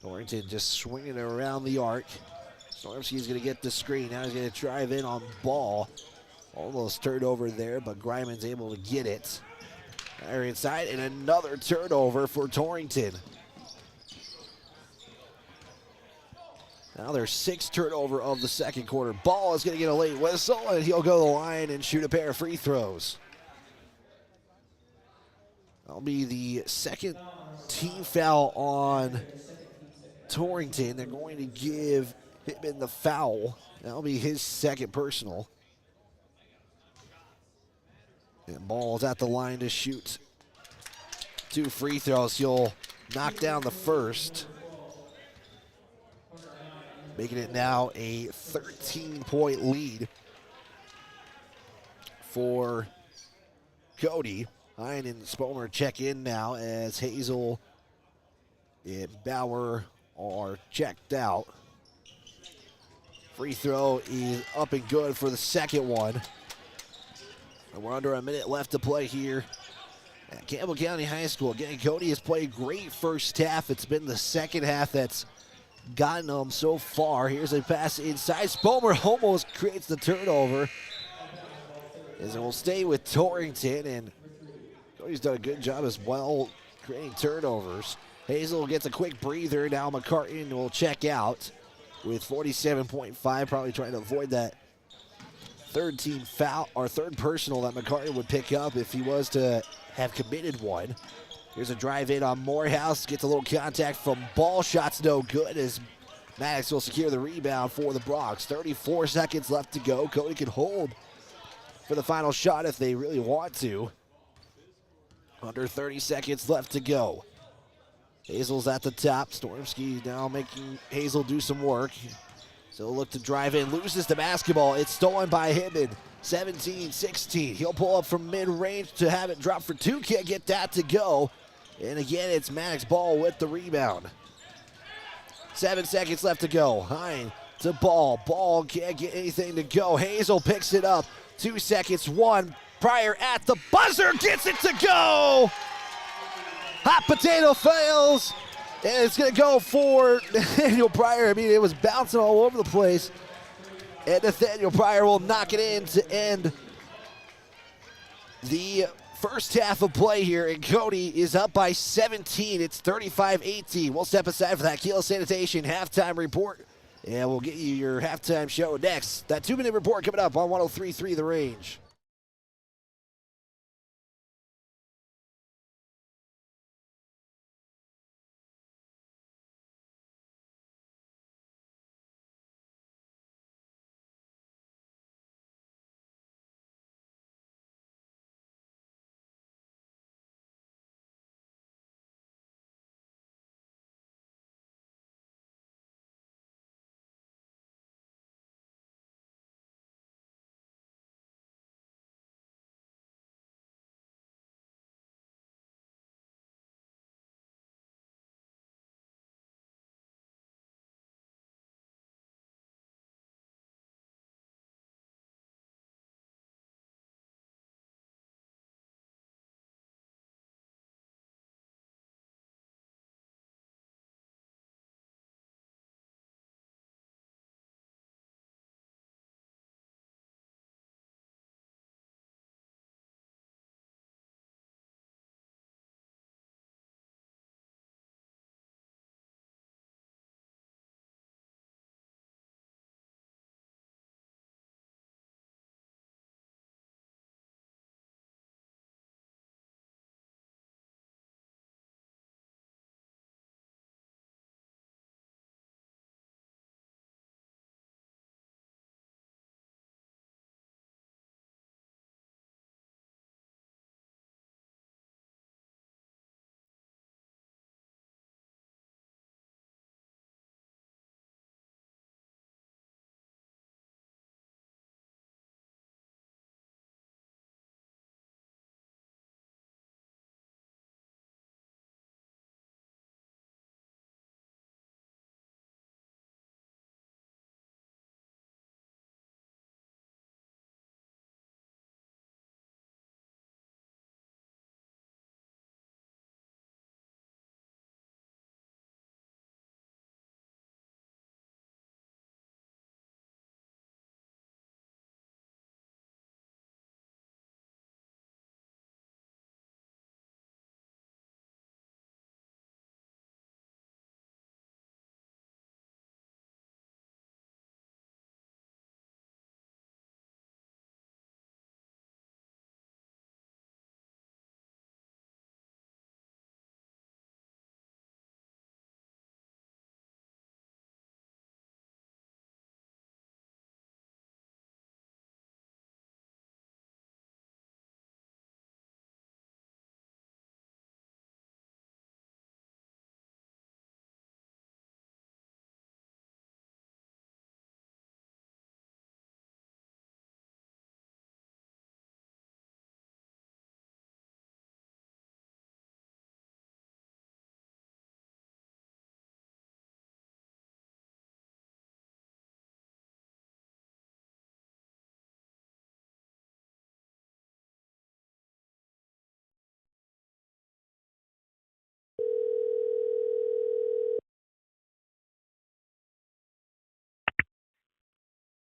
Torrington just swinging it around the arc. Stormsky's going to get the screen. Now he's going to drive in on Ball. Almost turned over there, but Greiman's able to get it. There inside, and another turnover for Torrington. Now their 6th turnover of the second quarter. Ball is going to get a late whistle, and he'll go to the line and shoot a pair of free throws. That'll be the second team foul on Torrington. They're going to give Pittman the foul. That'll be his second personal. And Ball's at the line to shoot 2 free throws. He'll knock down the first. Making it now a 13-point lead for Cody. Hine and Spomer check in now as Hazel and Bauer are checked out. Free throw is up and good for the second one. And we're under a minute left to play here at Campbell County High School. Again, Cody has played great first half. It's been the second half that's gotten them so far. Here's a pass inside. Spomer almost creates the turnover. As it will stay with Torrington, and Cody's done a good job as well creating turnovers. Hazel gets a quick breather. Now McCartan will check out with 47.5, probably trying to avoid that third team foul or third personal that McCartan would pick up if he was to have committed one. Here's a drive in on Morehouse. Gets a little contact from Ball. Shot's no good as Maddox will secure the rebound for the Bronx. 34 seconds left to go. Cody can hold for the final shot if they really want to. Under 30 seconds left to go. Hazel's at the top. Stormsky now making Hazel do some work. So look to drive in. Loses the basketball. It's stolen by Hinton. 17-16. He'll pull up from mid-range to have it drop for two. Can't get that to go. And again, it's Maddox Ball with the rebound. 7 seconds left to go. Hine to Ball. Ball can't get anything to go. Hazel picks it up. 2 seconds. One. Pryor at the buzzer. Gets it to go. Hot potato fails. And it's going to go for Nathaniel Pryor. I mean, it was bouncing all over the place. And Nathaniel Pryor will knock it in to end the first half of play here. And Cody is up by 17. It's 35-18. We'll step aside for that Keeler Sanitation halftime report. And we'll get you your halftime show next. That 2-minute report coming up on 103.3 The Range.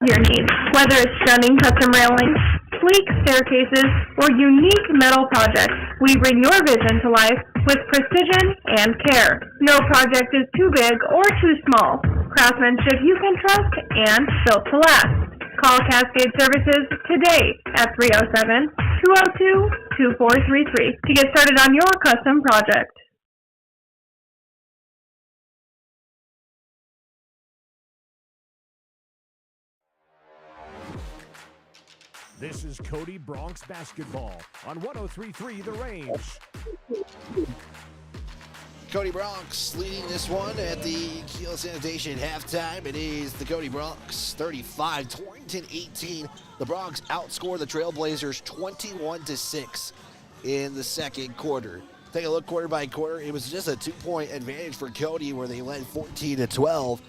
Your needs, whether it's stunning custom railings, sleek staircases, or unique metal projects, we bring your vision to life with precision and care. No project is too big or too small. Craftsmanship you can trust and built to last. Call Cascade Services today at 307-202-2433 to get started on your custom project.
This is Cody Bronx basketball on 103.3 The Range.
Cody Bronx leading this one at the Kiel Sanitation halftime. It is the Cody Bronx 35, Torrington 18. The Bronx outscore the Trailblazers 21-6 in the second quarter. Take a look quarter by quarter. It was just a 2-point advantage for Cody where they led 14-12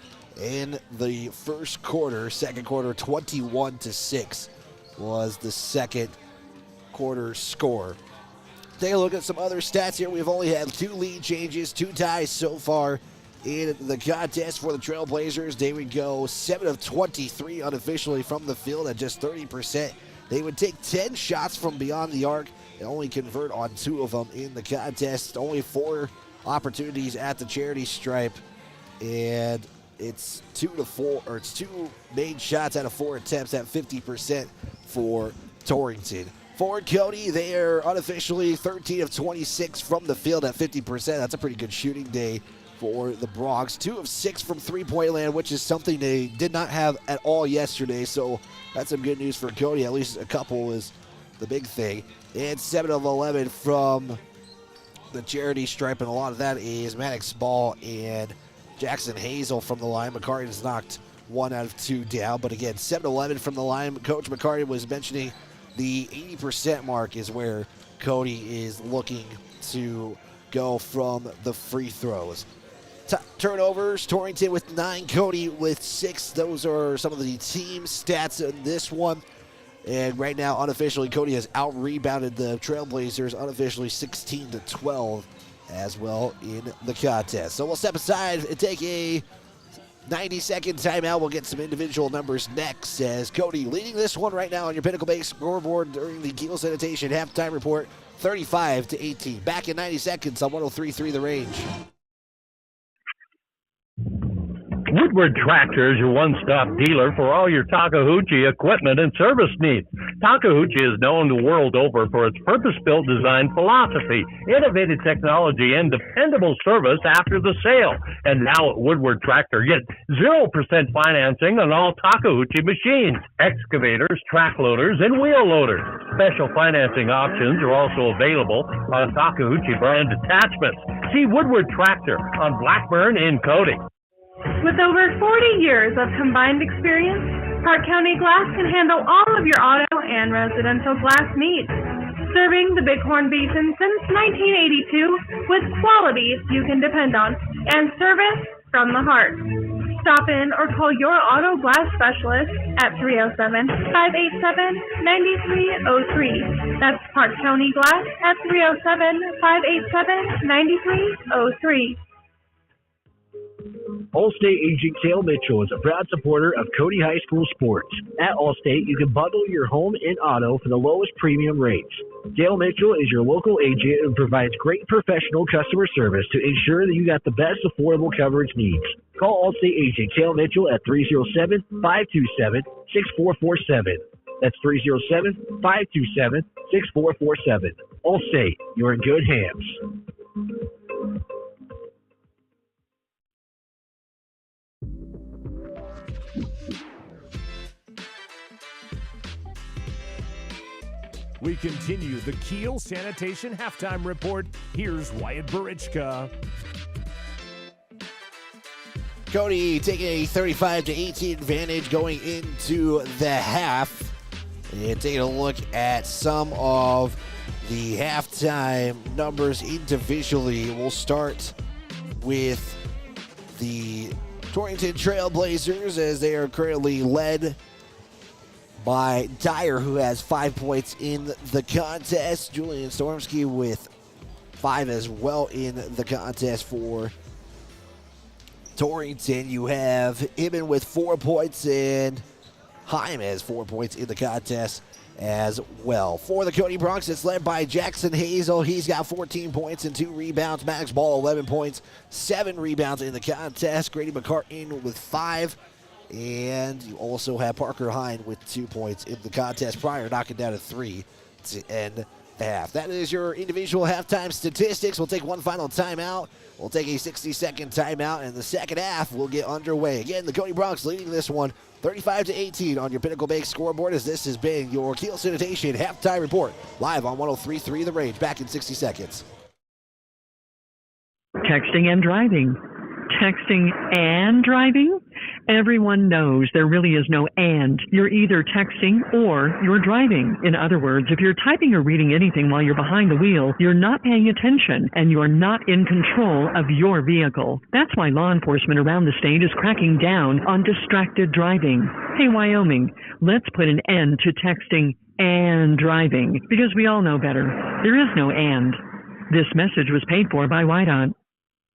in the first quarter. Second quarter 21-6 was the second quarter score. Take a look at some other stats here. We've only had 2 lead changes, 2 ties so far in the contest for the Trailblazers. They would go 7 of 23 unofficially from the field at just 30%. They would take 10 shots from beyond the arc and only convert on 2 of them in the contest. Only 4 opportunities at the charity stripe, and it's 2 made shots out of 4 attempts at 50% for Torrington. For Cody, they are unofficially 13 of 26 from the field at 50%. That's a pretty good shooting day for the Bronx. 2 of 6 from three-point land, which is something they did not have at all yesterday. So that's some good news for Cody. At least a couple is the big thing. And 7 of 11 from the charity stripe, and a lot of that is Maddox Ball and Jackson Hazel from the line. McCarty has knocked 1 out of 2 down. But again, 7-11 from the line. Coach McCarty was mentioning the 80% mark is where Cody is looking to go from the free throws. Turnovers, Torrington with 9, Cody with 6. Those are some of the team stats in this one. And right now, unofficially, Cody has out-rebounded the Trailblazers, unofficially 16-12 as well in the contest. So we'll step aside and take a 90-second timeout. We'll get some individual numbers next as Cody leading this one right now on your Pinnacle Bank scoreboard during the Kiel Sanitation halftime report, 35-18. Back in 90 seconds on 103.3 The Range.
Woodward Tractor is your one-stop dealer for all your Takahouchi equipment and service needs. Takahouchi is known the world over for its purpose-built design philosophy, innovative technology, and dependable service after the sale. And now at Woodward Tractor, get 0% financing on all Takahouchi machines, excavators, track loaders, and wheel loaders. Special financing options are also available on Takahouchi brand attachments. See Woodward Tractor on Blackburn in Cody.
With over 40 years of combined experience, Park County Glass can handle all of your auto and residential glass needs. Serving the Bighorn Basin since 1982 with quality you can depend on and service from the heart. Stop in or call your auto glass specialist at 307-587-9303. That's Park County Glass at 307-587-9303.
Allstate agent Gail Mitchell is a proud supporter of Cody High School sports. At Allstate, you can bundle your home and auto for the lowest premium rates. Gail Mitchell is your local agent and provides great professional customer service to ensure that you got the best affordable coverage needs. Call Allstate agent Gail Mitchell at 307-527-6447. That's 307-527-6447. Allstate, you're in good hands.
We continue the Kiel Sanitation halftime report. Here's Wyatt Barichka.
Cody taking a 35-18 advantage going into the half. And taking a look at some of the halftime numbers individually. We'll start with the Torrington Trailblazers as they are currently led by Dyer, who has 5 points in the contest. Julian Stormsky with 5 as well in the contest for Torrington. You have Ibn with 4 points, and Haim has 4 points in the contest as well. For the Cody Bronx, it's led by Jackson Hazel. He's got 14 points and 2 rebounds. Max Ball, 11 points, 7 rebounds in the contest. Grady McCartan with 5. And you also have Parker Hine with 2 points in the contest prior, knocking down a 3 to end the half. That is your individual halftime statistics. We'll take one final timeout. We'll take a 60-second timeout, and the second half will get underway. Again, the Cody Bronx leading this one 35-18 on your Pinnacle Bank scoreboard, as this has been your Kiel Sanitation halftime report live on 103.3 The Range. Back in 60 seconds.
Texting and driving. Texting and driving? Everyone knows there really is no and. You're either texting or you're driving. In other words, if you're typing or reading anything while you're behind the wheel, you're not paying attention and you're not in control of your vehicle. That's why law enforcement around the state is cracking down on distracted driving. Hey, Wyoming, let's put an end to texting and driving, because we all know better. There is no and. This message was paid for by Whiteout.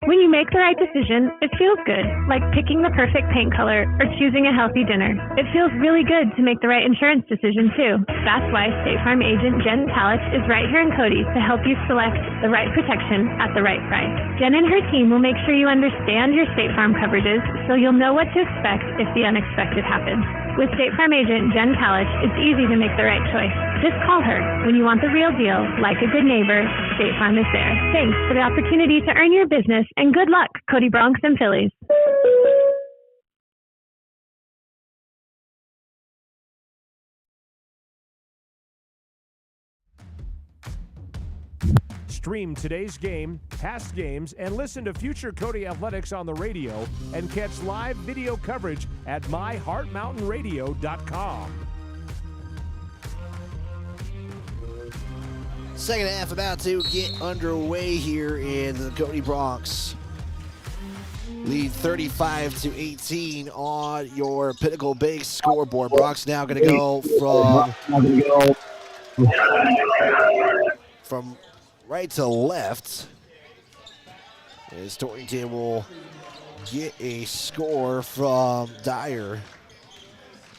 When you make the right decision, it feels good, like picking the perfect paint color or choosing a healthy dinner. It feels really good to make the right insurance decision, too. That's why State Farm agent Jen Talich is right here in Cody to help you select the right protection at the right price. Jen and her team will make sure you understand your State Farm coverages so you'll know what to expect if the unexpected happens. With State Farm agent Jen Talich, it's easy to make the right choice. Just call her. When you want the real deal, like a good neighbor, State Farm is there. Thanks for the opportunity to earn your business, and good luck, Cody Bronx and Phillies.
Stream today's game, past games, and listen to future Cody Athletics on the radio, and catch live video coverage at myheartmountainradio.com.
Second half about to get underway here in the Cody Bronx. Lead 35-18 on your Pinnacle Bank scoreboard. Bronx now going to go from right to left, as Torrington will get a score from Dyer.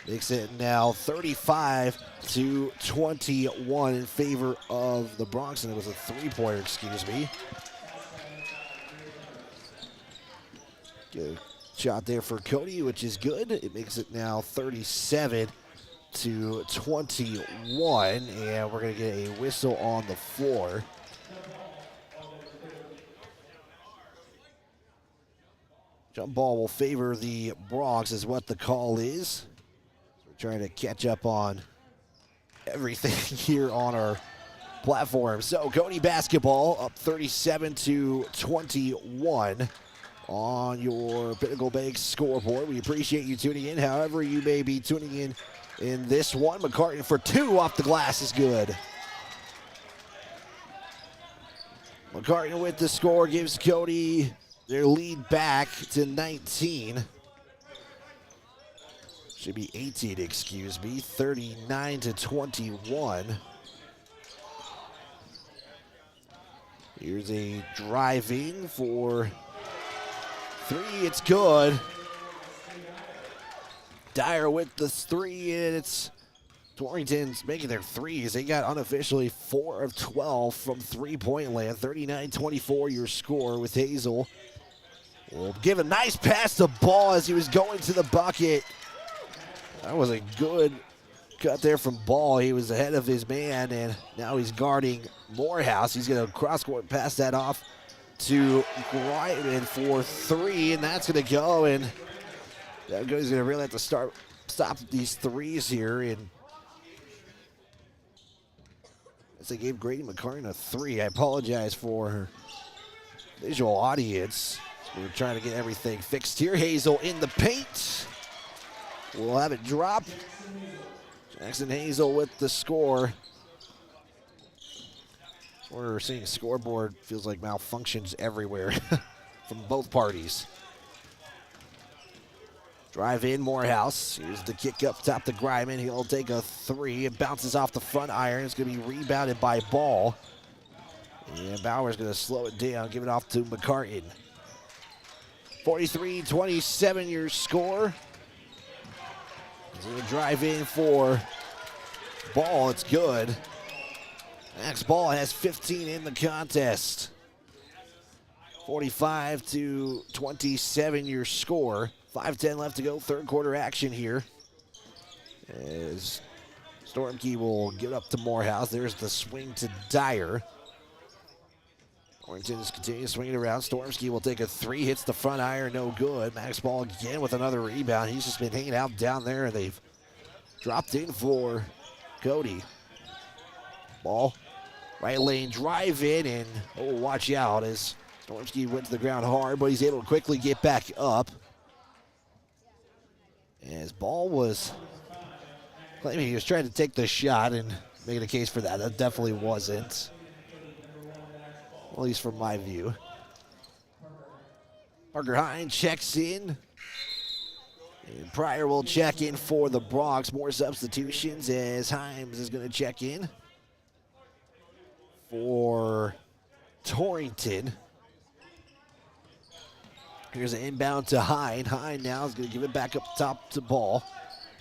Makes it now 35-21 in favor of the Bronx, and it was a three-pointer, excuse me. Get a shot there for Cody, which is good. It makes it now 37-21, and we're going to get a whistle on the floor. Jump ball will favor the Bronx is what the call is. Trying to catch up on everything here on our platform. So Cody basketball up 37-21 on your Pinnacle Bank scoreboard. We appreciate you tuning in, however you may be tuning in this one. McCartan for 2 off the glass is good. McCartan with the score gives Cody their lead back to 19. Should be 18, excuse me, 39-21. Here's a driving for 3, it's good. Dyer with the 3, and it's Torrington's making their threes. They got unofficially 4 of 12 from three-point land. 39-24 your score with Hazel. Will give a nice pass to Ball as he was going to the bucket. That was a good cut there from Ball. He was ahead of his man, and now he's guarding Morehouse. He's going to cross-court pass that off to Griman for 3, and that's going to go. And that guy's going to really have to stop these threes here. And as they gave Grady McCartan a 3, I apologize for her visual audience. We're trying to get everything fixed here. Hazel in the paint. We'll have it drop. Jackson Hazel with the score. We're seeing scoreboard feels like malfunctions everywhere from both parties. Drive in Morehouse. Here's the kick up top to Griman. He'll take a 3. It bounces off the front iron. It's going to be rebounded by Ball. And Bauer's going to slow it down, give it off to McCartan. 43-27 your score. He's going to drive in for ball. It's good. Max Ball has 15 in the contest. 45-27 your score. 5:10 left to go. Third quarter action here. As Stormkey will get up to Morehouse. There's the swing to Dyer. Torrington is continuing swinging around. Stormsky will take a three, hits the front iron, no good. Max Ball again with another rebound. He's just been hanging out down there, and they've dropped in for Cody. Ball, right lane, drive in, and oh, watch out as Stormsky went to the ground hard, but he's able to quickly get back up. As Ball was claiming he was trying to take the shot and making a case for that. That definitely wasn't. At least from my view. Parker Hines checks in. And Pryor will check in for the Bronx. More substitutions as Himes is going to check in for Torrington. Here's an inbound to Hine. Hine now is going to give it back up top to Ball.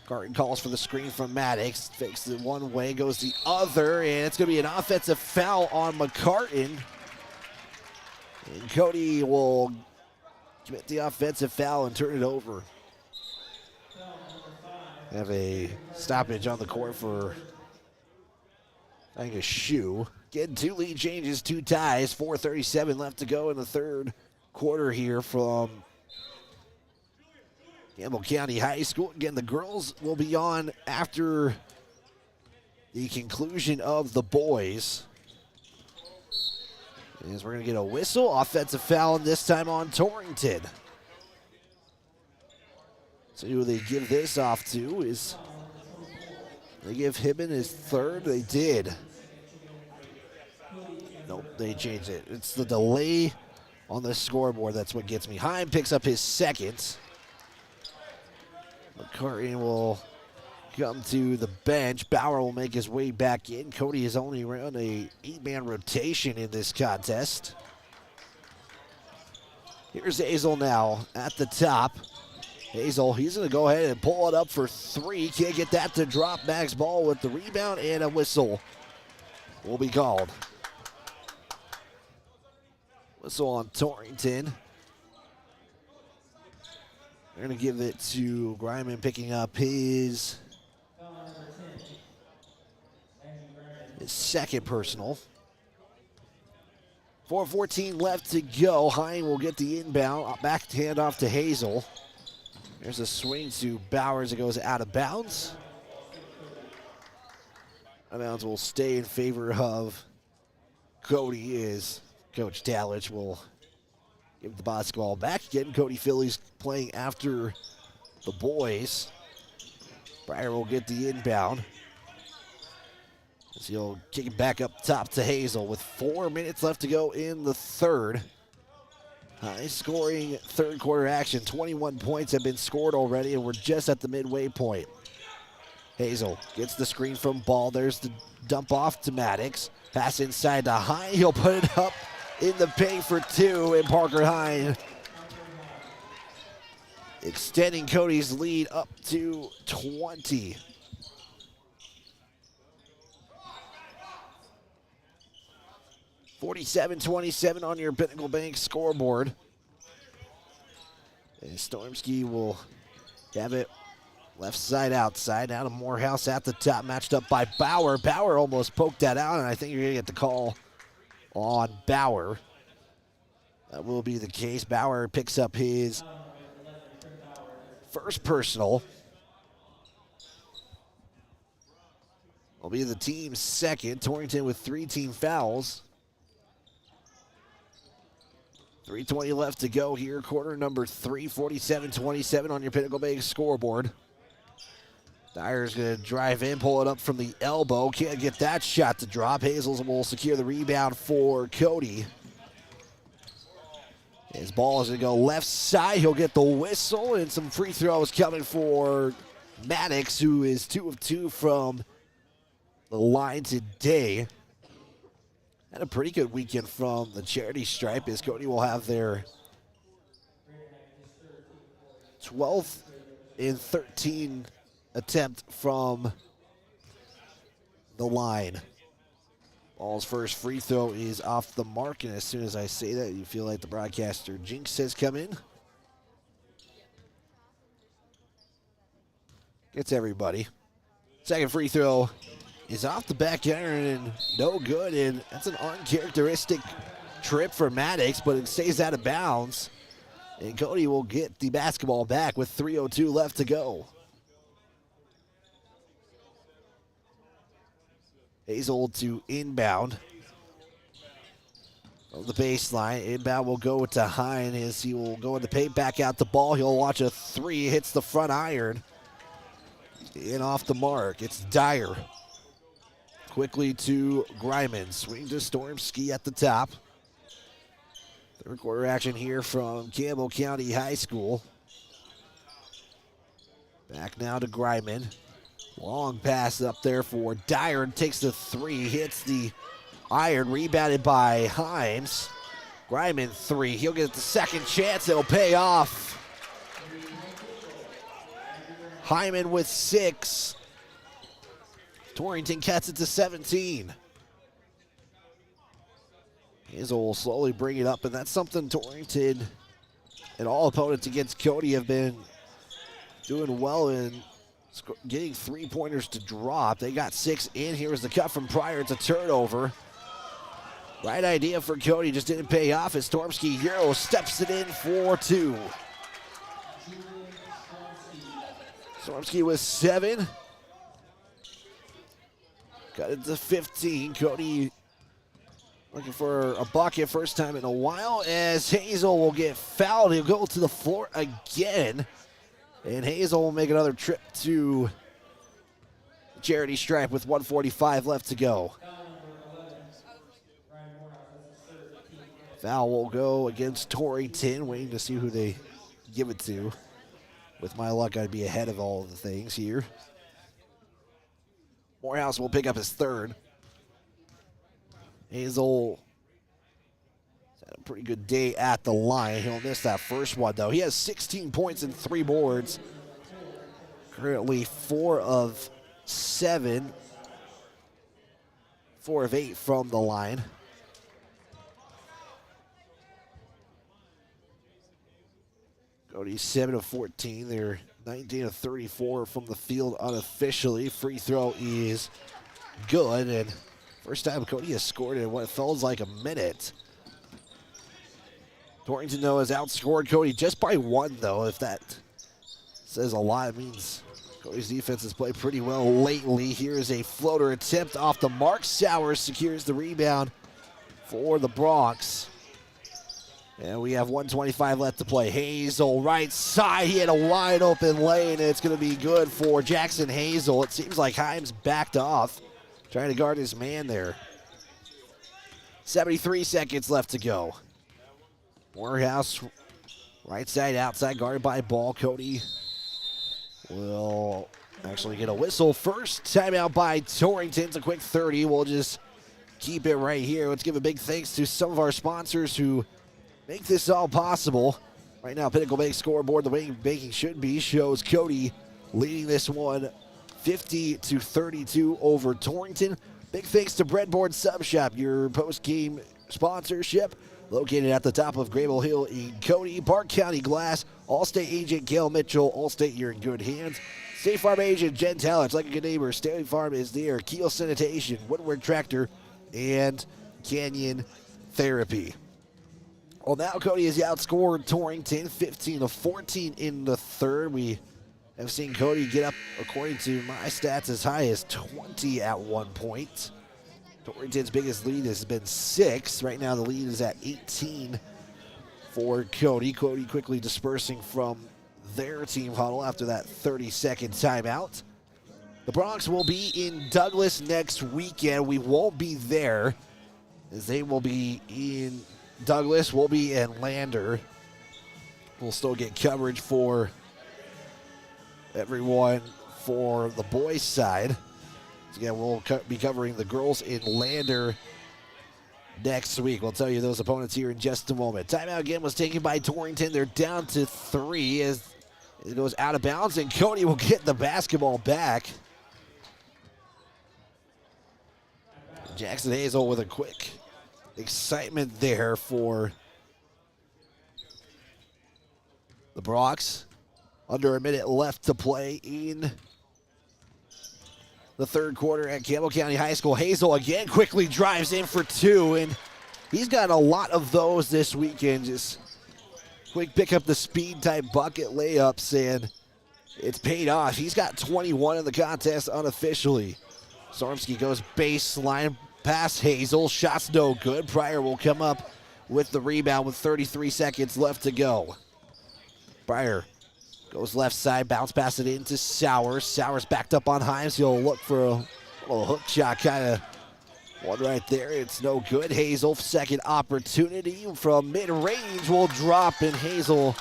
Carton calls for the screen from Maddox. Fakes it one way, goes the other, and it's going to be an offensive foul on McCartan. And Cody will commit the offensive foul and turn it over. Have a stoppage on the court for, I think, a shoe. Getting two lead changes, two ties. 4:37 left to go in the third quarter here from Campbell County High School. Again, the girls will be on after the conclusion of the boys. As we're going to get a whistle. Offensive foul, and this time on Torrington. So who they give this off to is, they give Hibben his third. They did. Nope, they changed it. It's the delay on the scoreboard. That's what gets me. Heim picks up his second. McCartan will come to the bench. Bauer will make his way back in. Cody has only run a 8-man rotation in this contest. Here's Hazel now at the top. Hazel, he's going to go ahead and pull it up for three. Can't get that to drop. Max Ball with the rebound, and a whistle will be called. Whistle on Torrington. They're going to give it to Griman, picking up his second personal. 4:14 left to go. Hine will get the inbound. Back hand off to Hazel. There's a swing to Bowers. It goes out of bounds. Out of bounds will stay in favor of Cody as Coach Talich will give the basketball back. Again, Cody Phillies playing after the boys. Pryor will get the inbound. As he'll kick it back up top to Hazel with 4 minutes left to go in the third. High scoring third quarter action. 21 points have been scored already, and we're just at the midway point. Hazel gets the screen from Ball. There's the dump off to Maddox. Pass inside to Hine. He'll put it up in the paint for two, and Parker Hine extending Cody's lead up to 20. (47-27) on your Pinnacle Bank scoreboard. And Stormsky will have it left side outside. Now to Morehouse at the top, matched up by Bauer. Bauer almost poked that out, and I think you're going to get the call on Bauer. That will be the case. Bauer picks up his first personal. Will be the team's second. Torrington with 3 team fouls. 3:20 left to go here. Quarter number 3, 47-27 on your Pinnacle Bank scoreboard. Dyer's going to drive in, pull it up from the elbow. Can't get that shot to drop. Hazels will secure the rebound for Cody. His ball is going to go left side. He'll get the whistle, and some free throws coming for Maddox, who is 2 of 2 from the line today. Had a pretty good weekend from the charity stripe, as Cody will have their 12th and 13 attempt from the line. Ball's first free throw is off the mark, and as soon as I say that, you feel like the broadcaster jinx has come in. Gets everybody. Second free throw is off the back iron and no good, and that's an uncharacteristic trip for Maddox, but it stays out of bounds. And Cody will get the basketball back with 3:02 left to go. Hazel to inbound. On the baseline, inbound will go to Hine as he will go in the paint, back out the ball. He'll watch a three, hits the front iron. And off the mark, it's Dyer. Quickly to Griman, swing to Stormski at the top. Third quarter action here from Campbell County High School. Back now to Griman. Long pass up there for Dyer, takes the three, hits the iron, rebounded by Himes. Griman three, he'll get the second chance, it'll pay off. Hyman with 6. Torrington cuts it to 17. Hazel will slowly bring it up, and that's something Torrington and all opponents against Cody have been doing well in, getting three-pointers to drop. They got 6 in. Here's the cut from Pryor. It's a turnover. Right idea for Cody, just didn't pay off as Stormski Euro steps it in for 2. Stormski with 7. Got it to 15. Cody looking for a bucket, first time in a while, as Hazel will get fouled. He'll go to the floor again. And Hazel will make another trip to charity stripe with 1:45 left to go. Foul will go against Torrington, waiting to see who they give it to. With my luck, I'd be ahead of all of the things here. Morehouse will pick up his third. Hazel had a pretty good day at the line. He'll miss that first one, though. He has 16 points and 3 boards. Currently 4 of 7. 4 of 8 from the line. Cody's 7 of 14. They're 19 of 34 from the field unofficially. Free throw is good, and first time Cody has scored in what feels like a minute. Torrington, though, has outscored Cody just by 1, though. If that says a lot, it means Cody's defense has played pretty well lately. Here's a floater attempt off the mark. Sowers secures the rebound for the Bronx. And we have 1:25 left to play. Hazel, right side. He had a wide open lane, and it's going to be good for Jackson Hazel. It seems like Himes backed off, trying to guard his man there. 73 seconds left to go. Morehouse, right side, outside, guarded by Ball. Cody will actually get a whistle first. Timeout by Torrington. It's a quick 30. We'll just keep it right here. Let's give a big thanks to some of our sponsors who make this all possible. Right now, Pinnacle Bank scoreboard, the way banking should be, shows Cody leading this one 50-32 over Torrington. Big thanks to Breadboard Sub Shop, your post-game sponsorship, located at the top of Grable Hill in Cody. Park County Glass, Allstate agent Gail Mitchell. Allstate, you're in good hands. State Farm agent Jen Taylor. It's like a good neighbor. State Farm is there. Keel Sanitation, Woodward Tractor, and Canyon Therapy. Well, now Cody has outscored Torrington 15-14 in the third. We have seen Cody get up, according to my stats, as high as 20 at one point. Torrington's biggest lead has been 6. Right now the lead is at 18 for Cody. Cody quickly dispersing from their team huddle after that 30-second timeout. The Bronx will be in Douglas next weekend. We won't be there, as they will be in Douglas. Will be in Lander. We'll still get coverage for everyone for the boys' side. So again, we'll be covering the girls in Lander next week. We'll tell you those opponents here in just a moment. Timeout again was taken by Torrington. They're down to 3 as it goes out of bounds, and Cody will get the basketball back. Jackson Hazel with a quick excitement there for the Bronx. Under a minute left to play in the third quarter at Campbell County High School. Hazel again quickly drives in for two, and he's got a lot of those this weekend. Just quick pick up the speed type bucket layups, and it's paid off. He's got 21 in the contest unofficially. Stormsky goes baseline past Hazel. Shot's no good. Pryor will come up with the rebound with 33 seconds left to go. Pryor goes left side, bounce pass it into Sowers. Sowers backed up on Himes. He'll look for a little hook shot, kind of one right there. It's no good. Hazel, second opportunity from mid-range will drop, and Hazel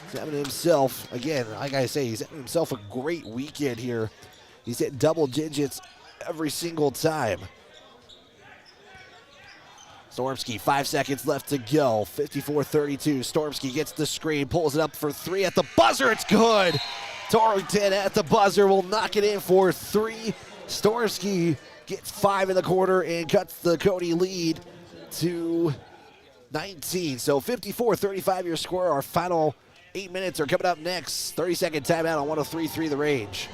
is having himself, again, like I say, he's having himself a great weekend here. He's hit double digits every single time. Stormsky, 5 seconds left to go. 54-32. Stormsky gets the screen, pulls it up for three at the buzzer. It's good. Torrington at the buzzer will knock it in for three. Stormsky gets 5 in the quarter and cuts the Cody lead to 19. So 54-35 your score. Our final 8 minutes are coming up next. 30-second timeout on 103.3 The Range.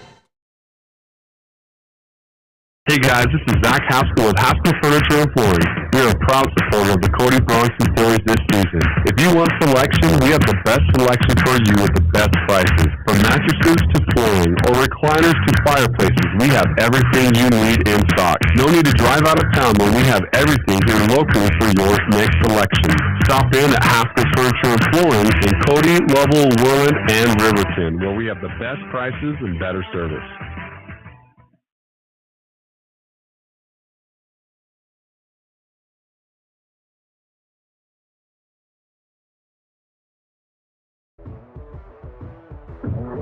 Hey guys, this is Zach Haskell with Haskell Furniture and Flooring. We are a proud supporter of the Cody Bronx Distilleries this season. If you want selection, we have the best selection for you at the best prices. From mattresses to flooring or recliners to fireplaces, we have everything you need in stock. No need to drive out of town when we have everything here locally for your next selection. Stop in at Haskell Furniture and Flooring in Cody, Lovell, Worland, and Riverton, where we have the best prices and better service.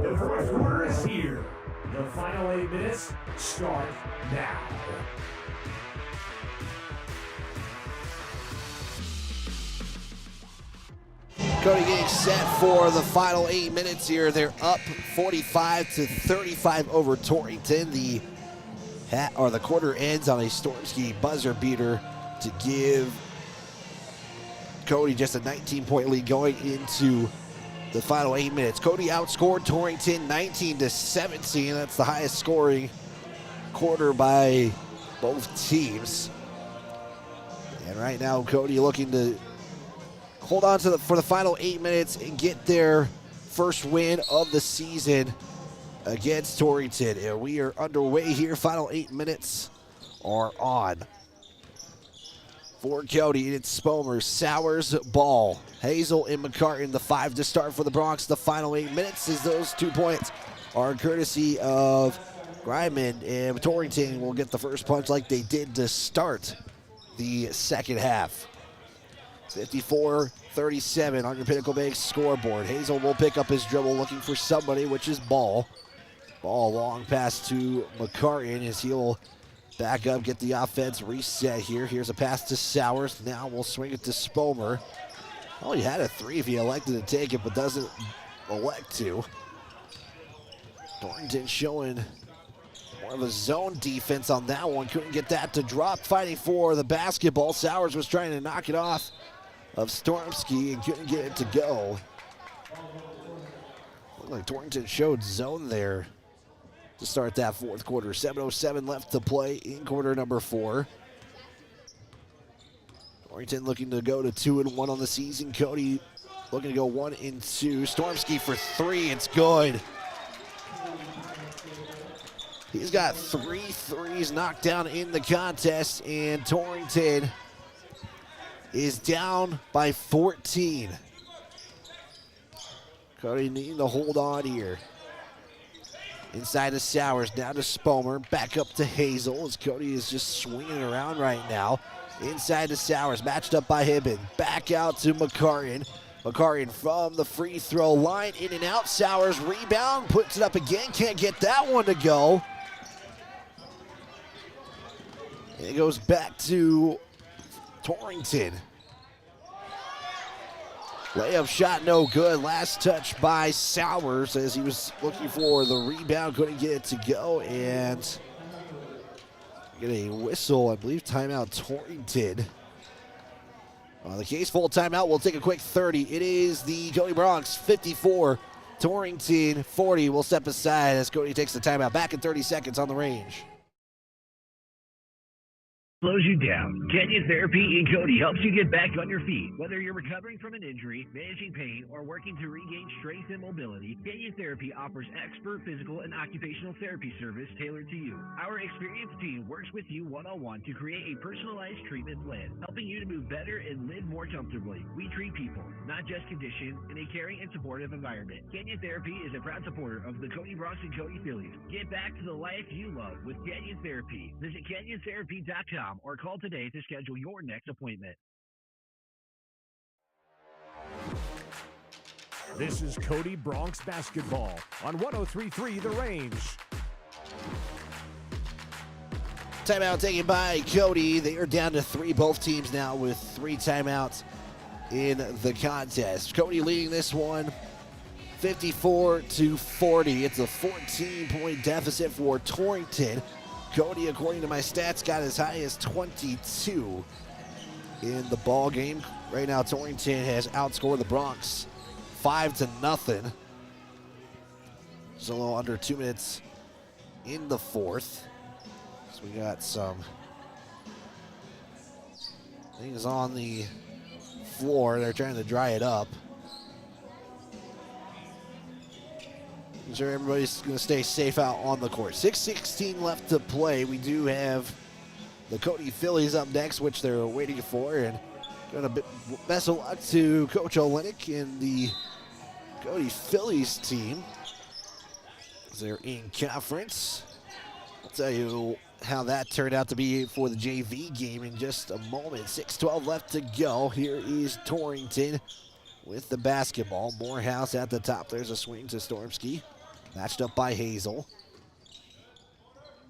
The fourth quarter is here. The final 8 minutes start now.
Cody getting set for the final 8 minutes here. They're up 45-35 over Torrington. The quarter ends on a Stormsky buzzer beater to give Cody just a 19-point lead going into the final 8 minutes. Cody outscored Torrington 19-17. That's the highest scoring quarter by both teams. And right now, Cody looking to hold on to for the final 8 minutes and get their first win of the season against Torrington. And we are underway here. Final 8 minutes are on. For Cody, it's Spomer, Sowers, Ball, Hazel, and McCartan. The 5 to start for the Bronx. The final 8 minutes as those 2 points are courtesy of Griman, and Torrington will get the first punch like they did to start the second half. 54-37 on your Pinnacle Bank scoreboard. Hazel will pick up his dribble looking for somebody, which is Ball. Ball long pass to McCartan as he'll back up, get the offense reset here. Here's a pass to Sowers. Now we'll swing it to Spomer. Oh, he had a 3 if he elected to take it, but doesn't elect to. Torrington showing more of a zone defense on that one. Couldn't get that to drop. Fighting for the basketball. Sowers was trying to knock it off of Stormsky and couldn't get it to go. Looked like Torrington showed zone there to start that fourth quarter. 7:07 left to play in quarter number 4. Torrington looking to go to 2-1 on the season. Cody looking to go 1-2. Stormsky for 3. It's good. He's got 3 threes knocked down in the contest, and Torrington is down by 14. Cody needing to hold on here. Inside to Sowers, down to Spomer, back up to Hazel as Cody is just swinging around right now. Inside to Sowers, matched up by Hibben. Back out to McCartan. McCartan from the free throw line, in and out. Sowers rebound, puts it up again, can't get that one to go. And it goes back to Torrington. Layup shot no good. Last touch by Sowers as he was looking for the rebound. Couldn't get it to go. And Get a whistle, I believe timeout Torrington. The case full timeout. We'll take a quick 30. It is the Cody Bronx 54, Torrington 40. We'll step aside as Cody takes the timeout. Back in 30 seconds on the range.
Slows you down. Canyon Therapy in Cody helps you get back on your feet. Whether you're recovering from an injury, managing pain, or working to regain strength and mobility, Canyon Therapy offers expert physical and occupational therapy service tailored to you. Our experienced team works with you one-on-one to create a personalized treatment plan, helping you to move better and live more comfortably. We treat people, not just condition, in a caring and supportive environment. Canyon Therapy is a proud supporter of the Cody Bronx and Cody Phillies. Get back to the life you love with Canyon Therapy. Visit canyontherapy.com or call today to schedule your next appointment.
This is Cody Bronx basketball on 103.3 The Range.
Timeout taken by Cody. They are down to 3, both teams now with 3 timeouts in the contest. Cody leading this one 54-40. It's a 14-point deficit for Torrington. Cody, according to my stats, got as high as 22 in the ball game. Right now, Torrington has outscored the Bronx 5-0. Just a little under 2 minutes in the fourth. So we got some things on the floor. They're trying to dry it up. I'm sure everybody's going to stay safe out on the court. 6:16 left to play. We do have the Cody Phillies up next, which they're waiting for. And best of luck to Coach Olenek and the Cody Phillies team. They're in conference. I'll tell you how that turned out to be for the JV game in just a moment. 6:12 left to go. Here is Torrington with the basketball. Morehouse at the top. There's a swing to Stormsky. Matched up by Hazel.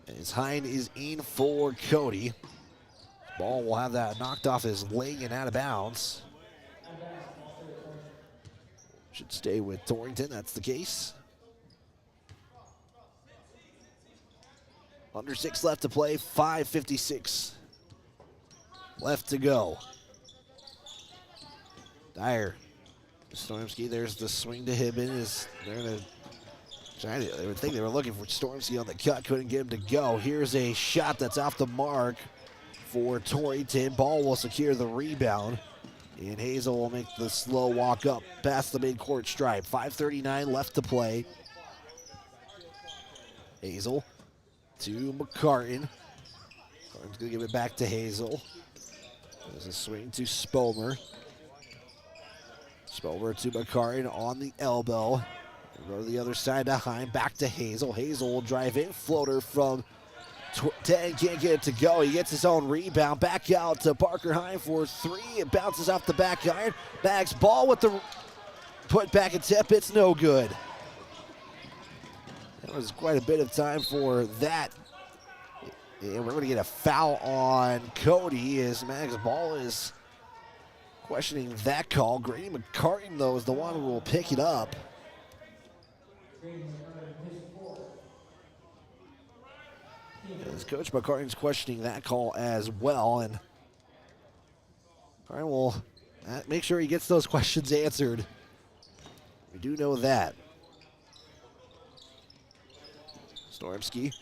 As Hine is in for Cody. Ball will have that knocked off his leg and out of bounds. Should stay with Torrington, that's the case. Under 6 left to play, 5:56 left to go. Dyer, Stormsky, there's the swing to Hibben. They would think they were looking for Stormsky on the cut, couldn't get him to go. Here's a shot that's off the mark for Torrington. Ball will secure the rebound, and Hazel will make the slow walk up past the midcourt stripe. 5:39 left to play. Hazel to McCartan. McCartan's gonna give it back to Hazel. There's a swing to Spolmer. Spolmer to McCartan on the elbow. Go to the other side to Hine, back to Hazel. Hazel will drive in, floater from 10, can't get it to go. He gets his own rebound, back out to Parker Hine for 3. It bounces off the back iron. Bags ball with the put back and tip, it's no good. That was quite a bit of time for that. And we're going to get a foul on Cody as Mag's ball is questioning that call. Grady McCartan, though, is the one who will pick it up. As Coach McCartan's questioning that call as well, and McCartan will make sure he gets those questions answered. We do know that. Stormsky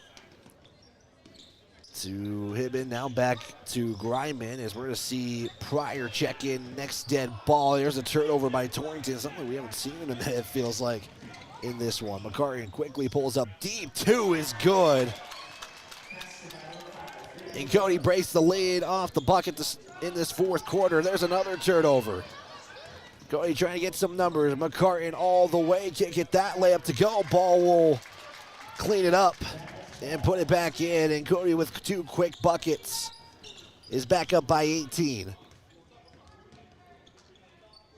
to Hibben, now back to Greiman as we're going to see Pryor check in next dead ball. There's a turnover by Torrington, something we haven't seen in a minute, it feels like, in this one. McCartan quickly pulls up deep. 2 is good. And Cody breaks the lid off the bucket in this fourth quarter. There's another turnover. Cody trying to get some numbers. McCartan all the way. Can't get that layup to go. Ball will clean it up and put it back in. And Cody with 2 quick buckets is back up by 18.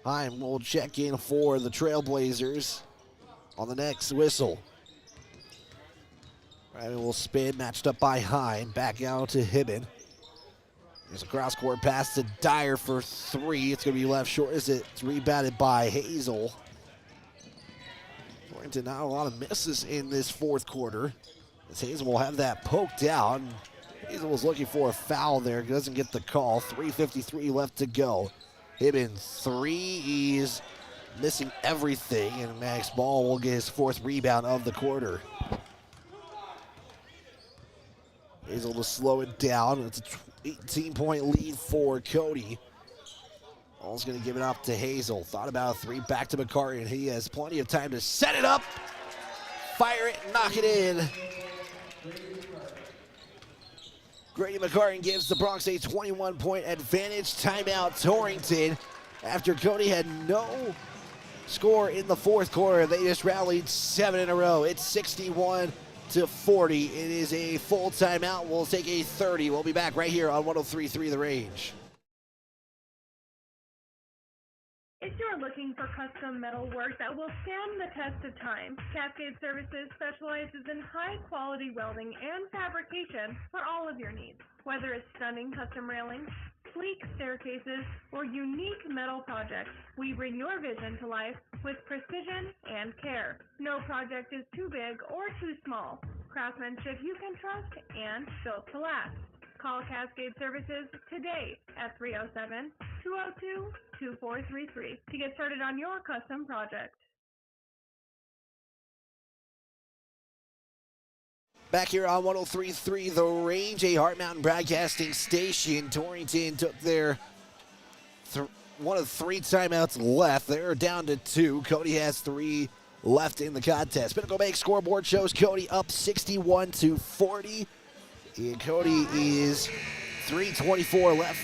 Hine will check in for the Trailblazers on the next whistle. Ryman will spin, matched up by Hine. Back out to Hibben. There's a cross-court pass to Dyer for 3. It's going to be left short as it's rebounded by Hazel. Torrington, not a lot of misses in this fourth quarter. As Hazel will have that poked out. Hazel was looking for a foul there. Doesn't get the call. 3:53 left to go. Hibbins, 3. He's missing everything, and Max Ball will get his 4th rebound of the quarter. Hazel to slow it down. It's a 18-point lead for Cody. Ball's going to give it up to Hazel. Thought about a 3, back to McCarty, and he has plenty of time to set it up, fire it, knock it in. Grady McCarty gives the Bronx a 21-point advantage. Timeout Torrington. After Cody had no score in the 4th quarter, they just rallied 7 in a row. It's 61-40. It is a full timeout. We'll take a 30. We'll be back right here on 103.3 The Range.
If you're looking for custom metal work that will stand the test of time, Cascade Services specializes in high-quality welding and fabrication for all of your needs. Whether it's stunning custom railings, sleek staircases, or unique metal projects, we bring your vision to life with precision and care. No project is too big or too small. Craftsmanship you can trust and built to last. Call Cascade Services today at 307-202-2433 to get started on your custom project.
Back here on 103.3 The Range, a Heart Mountain Broadcasting Station. Torrington took their one of 3 timeouts left. They're down to 2. Cody has 3 left in the contest. Pinnacle Bank scoreboard shows Cody up 61-40. And Cody is 3:24 left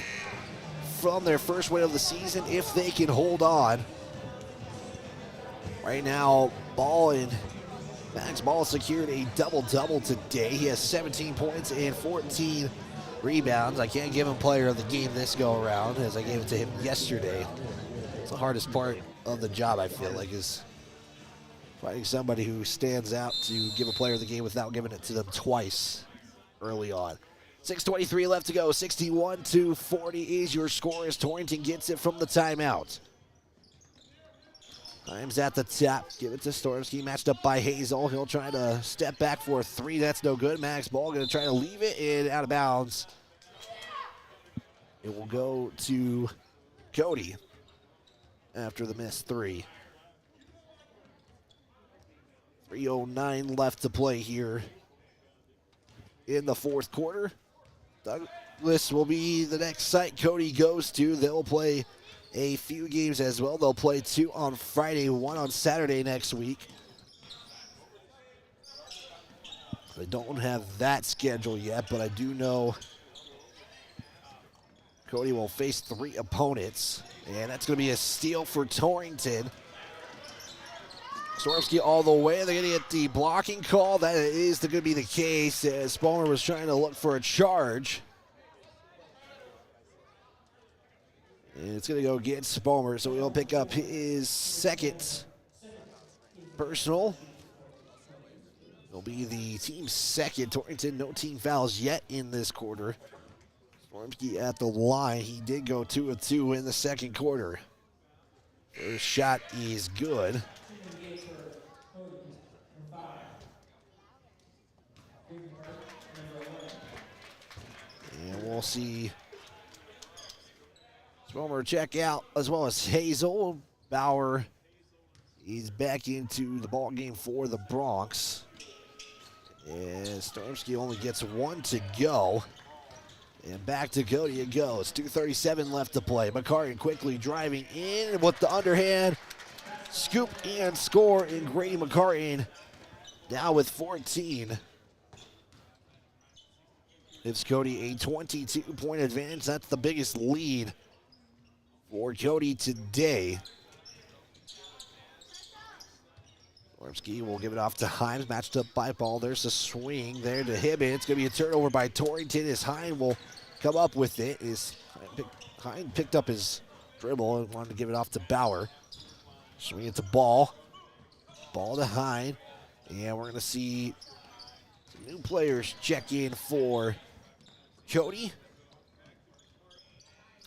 from their first win of the season if they can hold on. Right now, Max Ball secured a double-double today. He has 17 points and 14 rebounds. I can't give him player of the game this go-around as I gave it to him yesterday. It's the hardest part of the job, I feel like, is finding somebody who stands out to give a player of the game without giving it to them twice early on. 6:23 left to go. 61-40 is your score as Torrington gets it from the timeout. Time's at the top. Give it to Stormsky, matched up by Hazel. He'll try to step back for a 3. That's no good. Max Ball going to try to leave it in, out of bounds. It will go to Cody after the missed 3. 3:09 left to play here in the 4th quarter. Douglas will be the next site Cody goes to. They'll play a few games as well. They'll play 2 on Friday, 1 on Saturday next week. I don't have that schedule yet, but I do know Cody will face 3 opponents, and that's going to be a steal for Torrington. Swarovski all the way. They're going to get the blocking call. That is going to be the case as Spalmer was trying to look for a charge. And it's going to go against Spalmer, so he'll pick up his 2nd personal. It'll be the team's 2nd. Torrington, no team fouls yet in this quarter. Swarovski at the line. He did go 2 of 2 in the 2nd quarter. First shot is good. And we'll see Spalmer check out as well as Hazel. Bauer is back into the ball game for the Bronx. And Stormsky only gets 1 to go. And back to Cody it goes. 2:37 left to play. McCarty quickly driving in with the underhand. Scoop and score in Grady McCarty now with 14. Gives Cody a 22-point advantage. That's the biggest lead for Cody today. Ormsky will give it off to Hines, matched up by Ball. There's a swing there to Hibbins. It's going to be a turnover by Torrington as Hines will come up with it. Hines picked up his dribble and wanted to give it off to Bauer. Swing it to Ball. Ball to Hines. And we're going to see some new players check in for Cody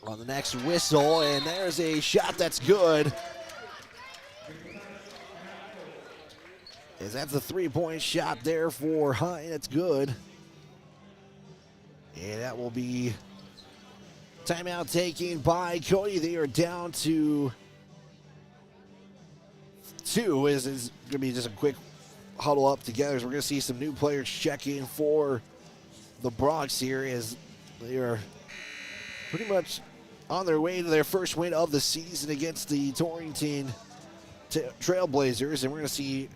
on the next whistle. And there's a shot that's good. That's a 3-point shot there for Hines. That's good. And that will be timeout taken by Cody. They are down to 2. Is going to be just a quick huddle up together. So we're going to see some new players check in for the Bronx here as they are pretty much on their way to their first win of the season against the Torrington Trailblazers. And we're going to see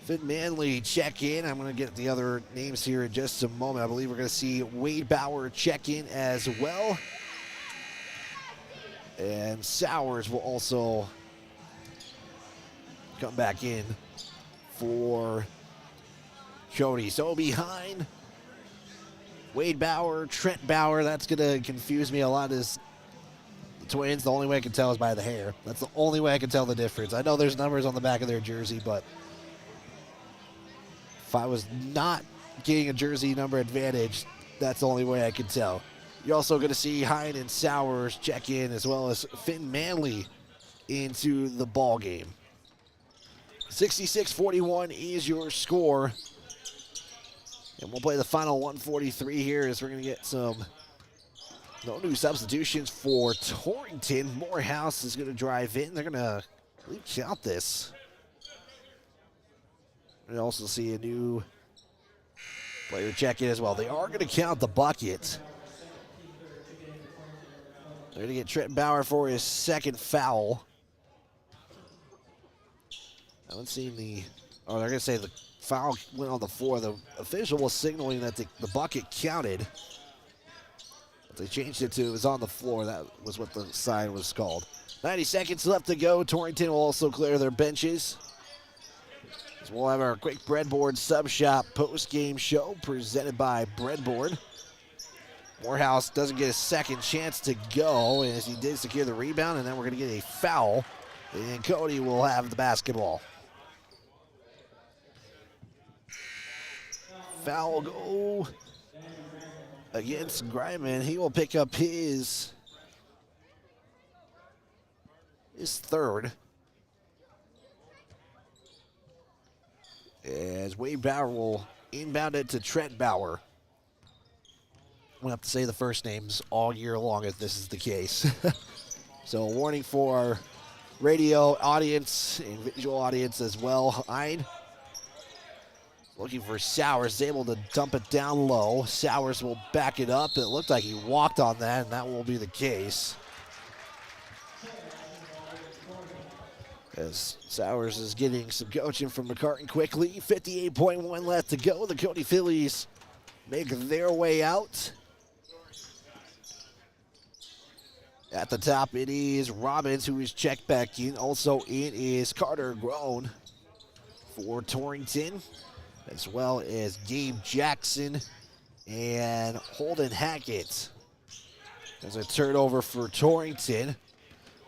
Finn Manley check in. I'm going to get the other names here in just a moment. I believe we're going to see Wade Bauer check in as well. And Sowers will also come back in for Cody. So behind Wade Bauer, Trent Bauer, that's going to confuse me a lot as the Twins. The only way I can tell is by the hair. That's the only way I can tell the difference. I know there's numbers on the back of their jersey, but if I was not getting a jersey number advantage, that's the only way I could tell. You're also going to see Hine and Sowers check in, as well as Finn Manley into the ball game. 66-41 is your score. And we'll play the final 143 here as we're going to get no new substitutions for Torrington. Morehouse is going to drive in. They're going to count this. And also see a new player check in as well. They are going to count the bucket. They're going to get Trent Bauer for his second foul. I haven't seen they're going to say the foul went on the floor. The official was signaling that the bucket counted. But they changed it to it was on the floor. That was what the sign was called. 90 seconds left to go. Torrington will also clear their benches. So we'll have our quick Breadboard Sub Shop post-game show presented by Breadboard. Morehouse doesn't get a second chance to go as he did secure the rebound, and then we're going to get a foul. And Cody will have the basketball. Foul go against Griman. He will pick up his third. As Wade Bauer will inbound it to Trent Bauer. We'll have to say the first names all year long if this is the case. So a warning for our radio audience and visual audience as well. Hine looking for Sowers, able to dump it down low. Sowers will back it up. It looked like he walked on that, and that will be the case. As Sowers is getting some coaching from McCartan quickly. 58.1 left to go. The Cody Phillies make their way out. At the top, it is Robbins who is checked back in. Also, it is Carter Grown for Torrington, as well as Gabe Jackson and Holden Hackett. There's a turnover for Torrington.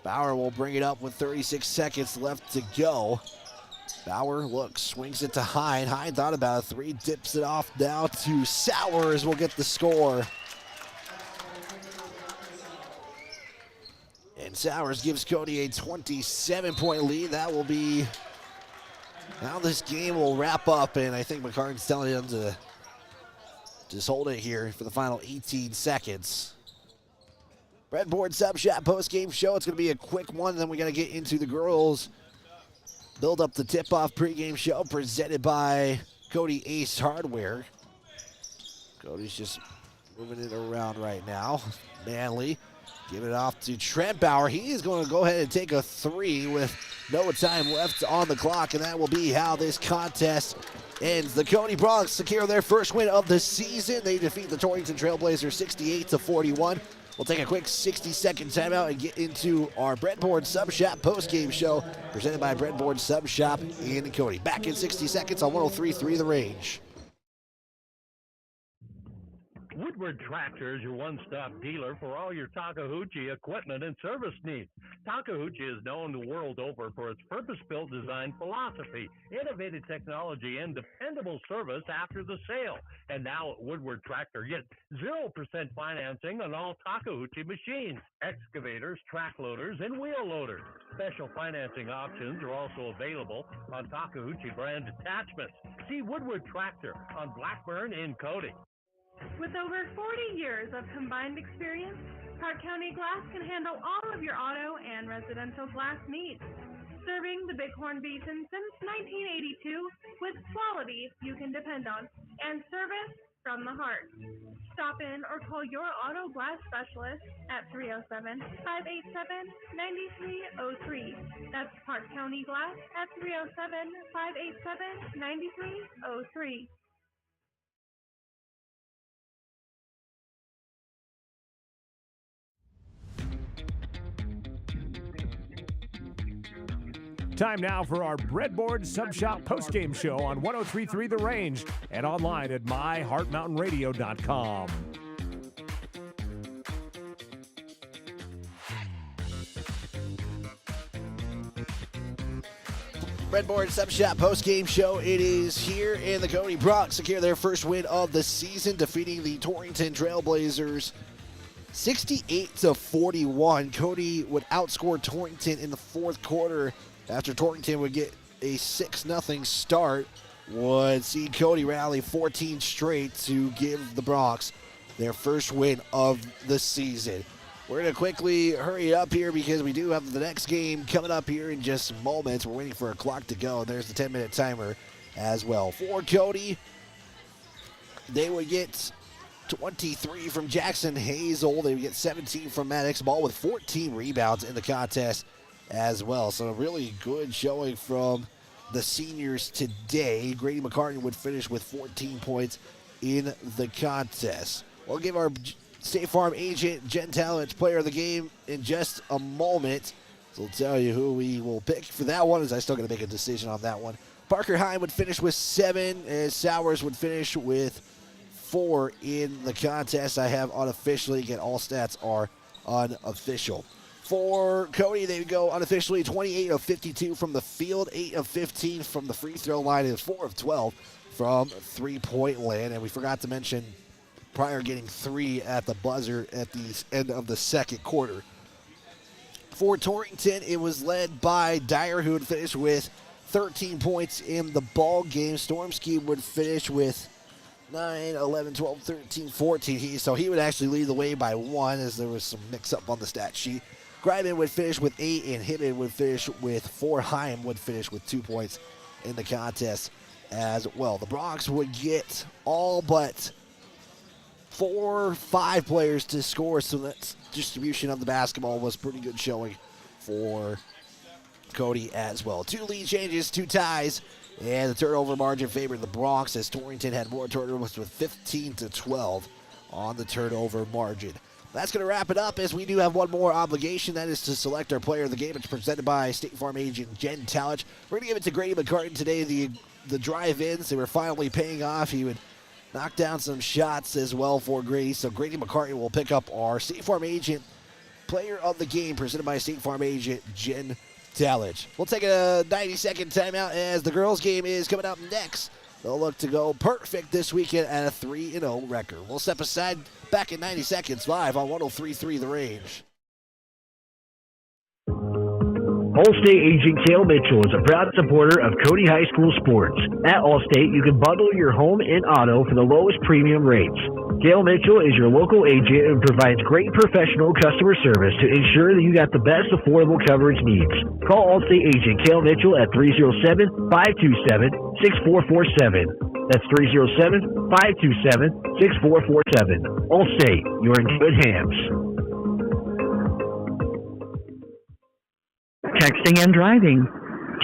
Bauer will bring it up with 36 seconds left to go. Bauer looks, swings it to Hine. Hine thought about a three, dips it off down to Sowers. Will get the score. And Sowers gives Cody a 27-point lead. That will be how this game will wrap up. And I think McCartan's telling him to just hold it here for the final 18 seconds. Breadboard Sub Shop post-game show. It's going to be a quick one. Then we got to get into the girls. Build up the tip-off pregame show presented by Cody Ace Hardware. Cody's just moving it around right now. Manley. Give it off to Trent Bauer. He is going to go ahead and take a three with no time left on the clock, and that will be how this contest ends. The Cody Bronx secure their first win of the season. They defeat the Torrington Trailblazers 68-41. We'll take a quick 60-second timeout and get into our Breadboard Sub Shop post-game show presented by Breadboard Sub Shop in Cody. Back in 60 seconds on 103.3 The Range.
Woodward Tractor is your one-stop dealer for all your Takahouchi equipment and service needs. Takahouchi is known the world over for its purpose-built design philosophy, innovative technology, and dependable service after the sale. And now at Woodward Tractor, get 0% financing on all Takahouchi machines, excavators, track loaders, and wheel loaders. Special financing options are also available on Takahouchi brand attachments. See Woodward Tractor on Blackburn in Cody.
With over 40 years of combined experience, Park County Glass can handle all of your auto and residential glass needs. Serving the Bighorn Basin since 1982 with quality you can depend on and service from the heart. Stop in or call your auto glass specialist at 307-587-9303. That's Park County Glass at 307-587-9303.
Time now for our Breadboard Sub Shop postgame show on 103.3 The Range and online at myheartmountainradio.com.
Breadboard Sub Shop postgame show. It is here, in the Cody Bronx secure their first win of the season, defeating the Torrington Trailblazers 68-41. Cody would outscore Torrington in the fourth quarter after Torrington would get a 6-0 start, would see Cody rally 14 straight to give the Bronx their first win of the season. We're going to quickly hurry up here because we do have the next game coming up here in just moments. We're waiting for a clock to go, and there's the 10-minute timer as well. For Cody, they would get 23 from Jackson Hazel. They would get 17 from Maddox Ball with 14 rebounds in the contest as well. So a really good showing from the seniors today. Grady McCartney would finish with 14 points in the contest. We'll give our State Farm agent, Jen Talent, player of the game in just a moment. So we'll tell you who we will pick for that one, as I still got to make a decision on that one. Parker Heim would finish with 7, and Sowers would finish with 4 in the contest. I have unofficially. Again, all stats are unofficial. For Cody, they would go unofficially 28 of 52 from the field, 8 of 15 from the free throw line, and 4 of 12 from three-point land. And we forgot to mention Pryor getting 3 at the buzzer at the end of the second quarter. For Torrington, it was led by Dyer, who would finish with 13 points in the ball game. Stormski would finish with 9, 11, 12, 13, 14. So he would actually lead the way by 1, as there was some mix-up on the stat sheet. Greiman would finish with 8, and Hibbett would finish with 4. Heim would finish with 2 points in the contest as well. The Bronx would get all but 4, 5 players to score, so that distribution of the basketball was pretty good showing for Cody as well. 2 lead changes, 2 ties, and the turnover margin favored the Bronx, as Torrington had more turnovers with 15-12 on the turnover margin. That's going to wrap it up, as we do have one more obligation. That is to select our player of the game. It's presented by State Farm agent Jen Talich. We're going to give it to Grady McCartney today. The drive-ins, they were finally paying off. He would knock down some shots as well for Grady. So Grady McCartney will pick up our State Farm agent player of the game, presented by State Farm agent Jen Talich. We'll take a 90-second timeout, as the girls' game is coming up next. They'll look to go perfect this weekend at a 3-0 record. We'll step aside, back in 90 seconds, live on 103.3 The Range.
Allstate agent Cale Mitchell is a proud supporter of Cody High School sports. At Allstate, you can bundle your home and auto for the lowest premium rates. Cale Mitchell is your local agent and provides great professional customer service to ensure that you got the best affordable coverage needs. Call Allstate agent Cale Mitchell at 307-527-6447. That's 307-527-6447. Allstate, you're in good hands.
Texting and driving.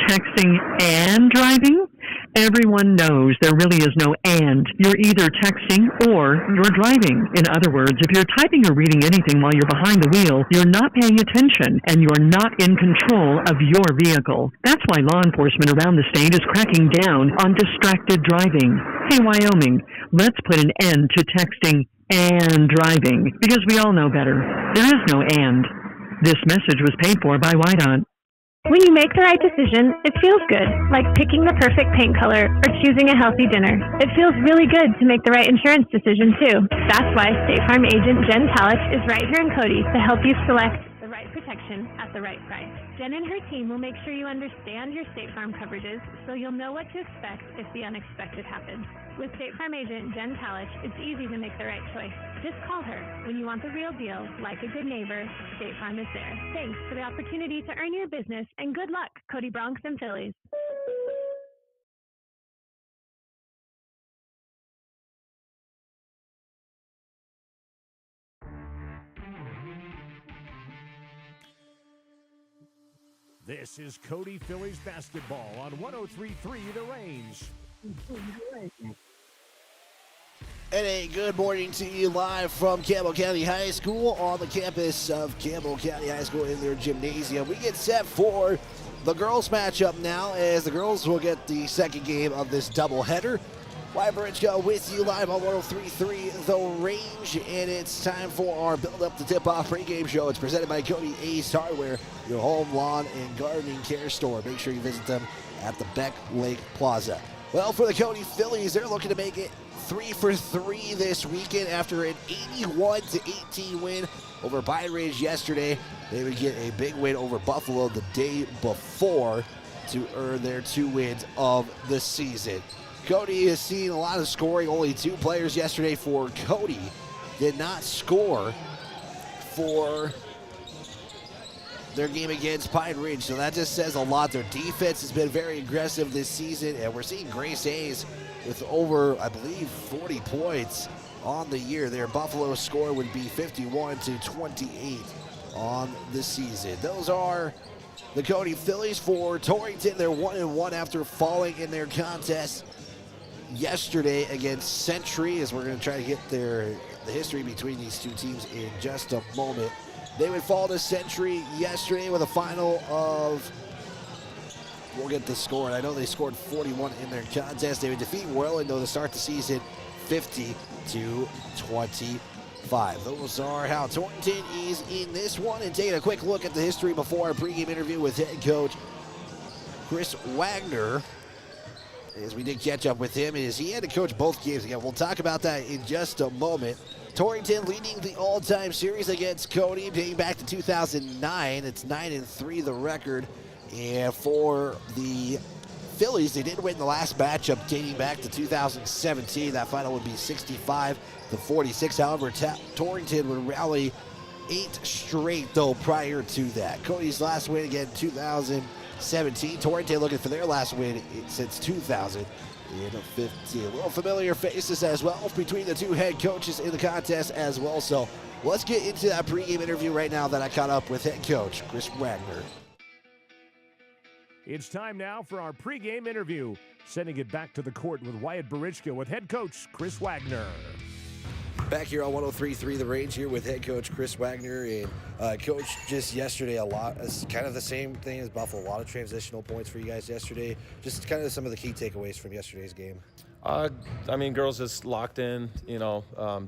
Texting and driving? Everyone knows there really is no and. You're either texting or you're driving. In other words, if you're typing or reading anything while you're behind the wheel, you're not paying attention and you're not in control of your vehicle. That's why law enforcement around the state is cracking down on distracted driving. Hey, Wyoming, let's put an end to texting and driving, because we all know better. There is no and. This message was paid for by White-On.
When you make the right decision, it feels good, like picking the perfect paint color or choosing a healthy dinner. It feels really good to make the right insurance decision, too. That's why State Farm agent Jen Talich is right here in Cody to help you select the right protection at the right price. Jen and her team will make sure you understand your State Farm coverages so you'll know what to expect if the unexpected happens. With State Farm agent Jen Talich, it's easy to make the right choice. Just call her. When you want the real deal, like a good neighbor, State Farm is there. Thanks for the opportunity to earn your business, and good luck, Cody, Bronx, and Phillies.
This is Cody Phillies basketball on 103.3 The Range.
And a good morning to you live from Campbell County High School on the campus of Campbell County High School in their gymnasium. We get set for the girls matchup now, as the girls will get the second game of this doubleheader. Wyatt Barichka with you live on 103.3 The Range, and it's time for our Build Up to Tip-Off pregame show. It's presented by Cody Ace Hardware, your home, lawn, and gardening care store. Make sure you visit them at the Beck Lake Plaza. Well, for the Cody Phillies, they're looking to make it 3 for 3 this weekend after an 81-18 win over Pine Ridge yesterday. They would get a big win over Buffalo the day before to earn their 2 wins of the season. Cody has seen a lot of scoring. Only 2 players yesterday for Cody did not score for their game against Pine Ridge, so that just says a lot. Their defense has been very aggressive this season, and we're seeing Grace Hayes with over, I believe, 40 points on the year. Their Buffalo score would be 51-28 on the season. Those are the Cody Phillies. For Torrington, they're 1-1 after falling in their contest yesterday against Century, as we're going to try to get the history between these two teams in just a moment. They would fall to Century yesterday with a final of, we'll get the score, and I know they scored 41 in their contest. They would defeat Whirling, though, to start the season 50-25. Those are how Torrington is in this one. And taking a quick look at the history before our pregame interview with head coach Chris Wagner, as we did catch up with him, is he had to coach both games again. We'll talk about that in just a moment. Torrington leading the all-time series against Cody, dating back to 2009. It's 9-3 the record. And for the Phillies, they did win the last matchup dating back to 2017. That final would be 65-46. However, Torrington would rally 8 straight, though, prior to that. Cody's last win again, 2017. Torrington looking for their last win since 2015. A little familiar faces as well between the two head coaches in the contest as well. So let's get into that pregame interview right now that I caught up with head coach Chris Wagner.
It's time now for our pregame interview. Sending it back to the court with Wyatt Barichka with head coach Chris Wagner.
Back here on 103.3 The Range here with head coach Chris Wagner. And coach, just yesterday it's kind of the same thing as Buffalo. A lot of transitional points for you guys yesterday. Just kind of some of the key takeaways from yesterday's game.
I mean, girls just locked in,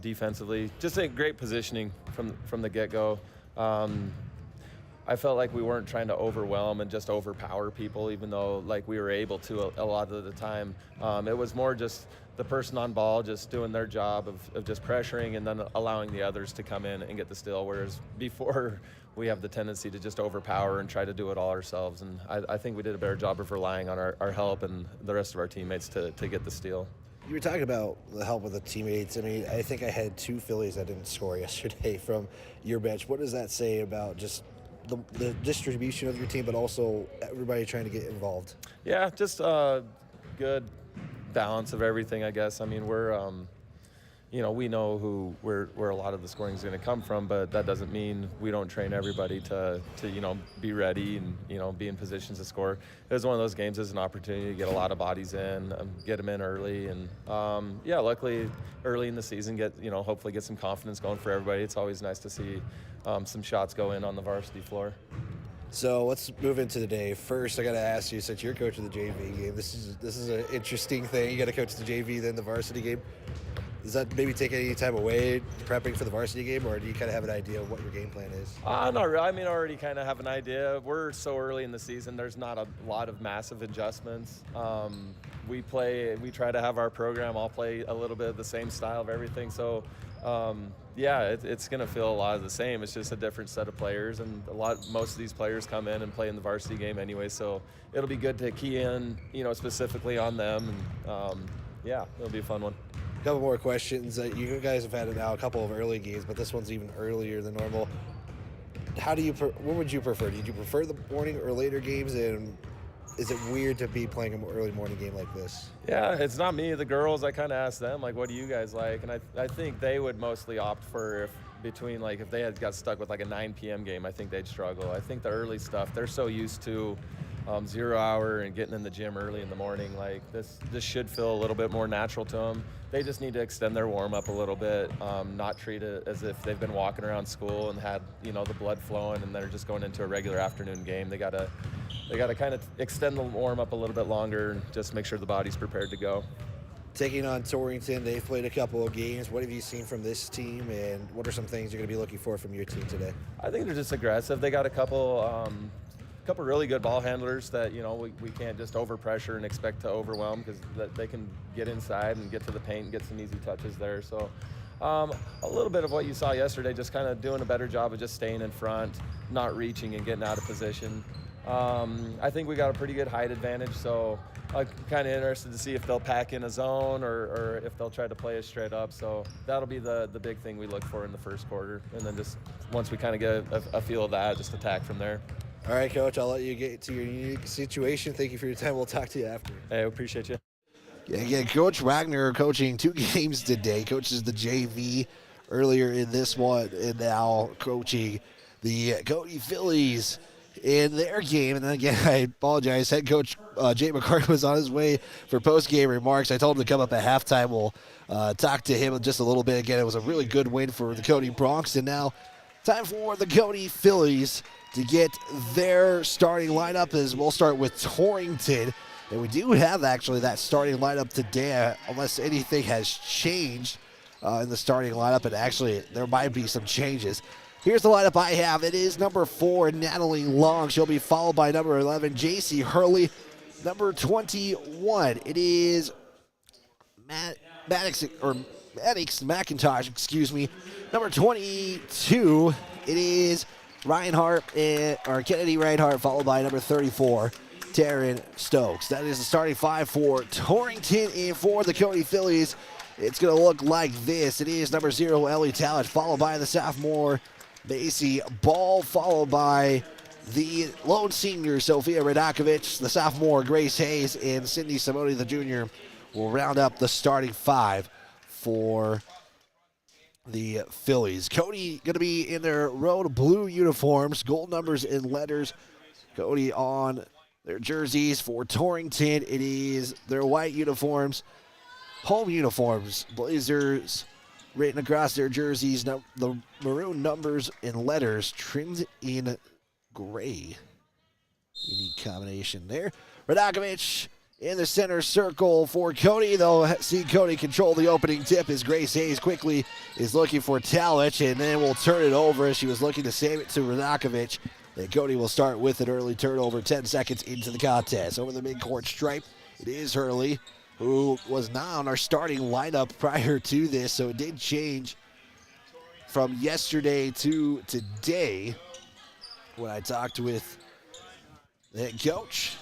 defensively. Just a great positioning from the get-go. I felt like we weren't trying to overwhelm and just overpower people, even though like we were able to a lot of the time. It was more just the person on ball just doing their job of just pressuring and then allowing the others to come in and get the steal, whereas before we have the tendency to just overpower and try to do it all ourselves. And I think we did a better job of relying on our help and the rest of our teammates to get the steal.
You were talking about the help of the teammates. I mean, I think I had 2 Phillies that didn't score yesterday from your bench. What does that say about just the distribution of your team, but also everybody trying to get involved?
Yeah, just a good balance of everything, I guess. I mean, we're, we know where a lot of the scoring is going to come from, but that doesn't mean we don't train everybody to be ready and, be in positions to score. It was one of those games as an opportunity to get a lot of bodies in, get them in early. And, luckily early in the season, hopefully get some confidence going for everybody. It's always nice to see some shots go in on the varsity floor.
So let's move into the day. First, I got to ask you, since you're coach of the JV game, this is an interesting thing. You got to coach the JV, then the varsity game. Does that maybe take any time away prepping for the varsity game, or do you kind of have an idea of what your game plan is?
Not really. I mean, I already kind of have an idea. We're so early in the season, there's not a lot of massive adjustments. We try to have our program all play a little bit of the same style of everything. So, it's going to feel a lot of the same. It's just a different set of players, and most of these players come in and play in the varsity game anyway. So it'll be good to key in, specifically on them, and yeah, it'll be a fun one.
A couple more questions. You guys have had now a couple of early games, but this one's even earlier than normal. How do you? What would you prefer? Did you prefer the morning or later games? And is it weird to be playing an early morning game like this?
Yeah, it's not me. The girls, I kind of asked them, like, what do you guys like? And I think they would mostly opt for if they had got stuck with like a 9 p.m. game, I think they'd struggle. I think the early stuff, they're so used to 0 hour and getting in the gym early in the morning. Like this should feel a little bit more natural to them. They just need to extend their warm up a little bit, not treat it as if they've been walking around school and had the blood flowing and they're just going into a regular afternoon game. They gotta kind of extend the warm up a little bit longer and just make sure the body's prepared to go.
Taking on Torrington, they've played a couple of games. What have you seen from this team, and what are some things you're going to be looking for from your team today?
I think they're just aggressive. They got a couple really good ball handlers that we can't just overpressure and expect to overwhelm, because they can get inside and get to the paint and get some easy touches there. So a little bit of what you saw yesterday, just kind of doing a better job of just staying in front, not reaching and getting out of position. I think we got a pretty good height advantage, so I'm kind of interested to see if they'll pack in a zone or if they'll try to play us straight up. So that'll be the big thing we look for in the first quarter. And then just once we kind of get a feel of that, just attack from there.
All right, Coach, I'll let you get to your unique situation. Thank you for your time. We'll talk to you after.
Hey, I appreciate you.
Yeah, again, Coach Wagner coaching 2 games today. Coaches the JV earlier in this one, and now coaching the Cody Phillies in their game. And then again, I apologize, head coach Jay McCarthy was on his way for post-game remarks. I told him to come up at halftime. We'll talk to him just a little bit. Again, it was a really good win for the Cody Bronx. And now time for the Cody Phillies to get their starting lineup. As we'll start with Torrington. And we do have actually that starting lineup today, unless anything has changed in the starting lineup. And actually, there might be some changes. Here's the lineup I have. It is number 4, Natalie Long. She'll be followed by number 11, JC Hurley. Number 21, it is Maddox McIntosh, excuse me. Number 22, it is Kennedy Reinhardt, followed by number 34, Taryn Stokes. That is the starting 5 for Torrington, and for the Cody Phillies, it's going to look like this. It is number 0, Ellie Tallich, followed by the sophomore, Macy Ball, followed by the lone senior, Sophia Radakovich, the sophomore, Grace Hayes, and Cindy Simone, the junior, will round up the starting 5 for the Phillies. Cody going to be in their road blue uniforms, gold numbers and letters. Cody on their jerseys. For Torrington, it is their white uniforms, home uniforms, Blazers written across their jerseys, the maroon numbers and letters trimmed in gray. Unique combination there. Radakovich in the center circle for Cody. They'll see Cody control the opening tip as Grace Hayes quickly is looking for Tallich, and then will turn it over as she was looking to save it to Radakovich. And Cody will start with an early turnover 10 seconds into the contest. Over the midcourt stripe, it is Hurley, who was not on our starting lineup prior to this, so it did change from yesterday to today when I talked with the head coach.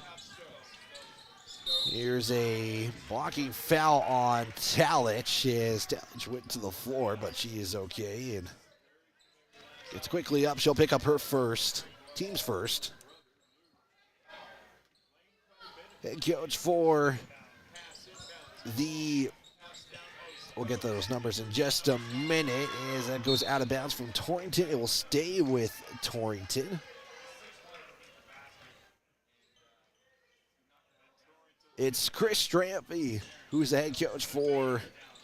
Here's a blocking foul on Tallich as Tallich went to the floor, but she is okay and gets quickly up. She'll pick up her first, team's first. Head coach for we'll get those numbers in just a minute as that goes out of bounds from Torrington. It will stay with Torrington. It's Chris Strampy, who's the head coach for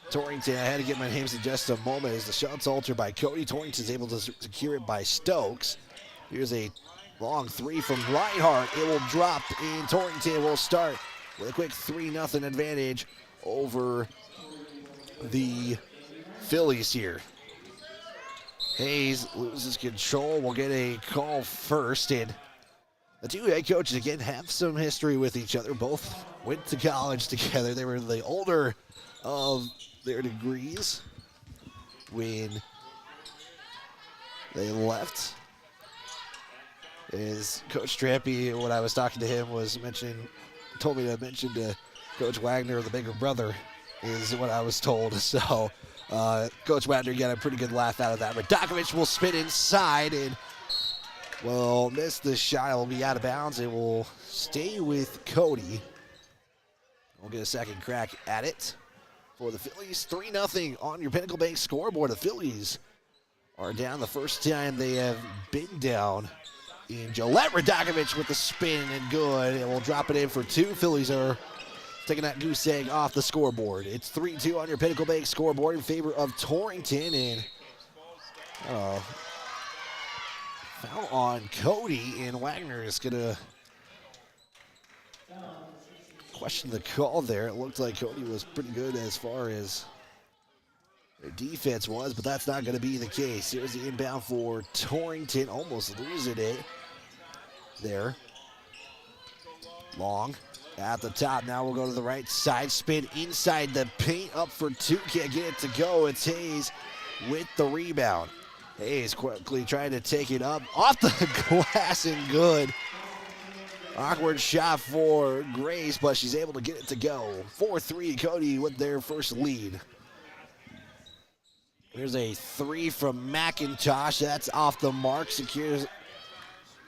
Torrington. I had to get my names in just a moment as the shot's altered by Cody. Torrington's able to secure it by Stokes. Here's a long 3 from Reinhardt. It will drop, and Torrington will start with a quick 3-0 advantage over the Phillies here. Hayes loses control. We'll get a call first, and the two head coaches again have some history with each other. Both went to college together. They were the older of their degrees when they left. As Coach Strampy, when I was talking to him, was told me to mention to Coach Wagner, the bigger brother, is what I was told. So Coach Wagner got a pretty good laugh out of that. Radakovich will spin inside and will miss the shot. It will be out of bounds. It will stay with Cody. We'll get a second crack at it for the Phillies. 3-0 on your Pinnacle Bank scoreboard. The Phillies are down the first time they have been down in Gillette. Radakovich with the spin and good. It will drop it in for 2. Phillies are taking that goose egg off the scoreboard. It's 3-2 on your Pinnacle Bank scoreboard in favor of Torrington. And foul on Cody, and Wagner is going to question the call there. It looked like Cody was pretty good as far as their defense was, but that's not going to be the case. Here's the inbound for Torrington, almost losing it there. Long at the top. Now we'll go to the right side. Spin inside the paint, up for 2. Can't get it to go. It's Hayes with the rebound. Hayes quickly trying to take it up off the glass and good. Awkward shot for Grace, but she's able to get it to go. 4-3, Cody with their first lead. Here's a 3 from McIntosh. That's off the mark. Secures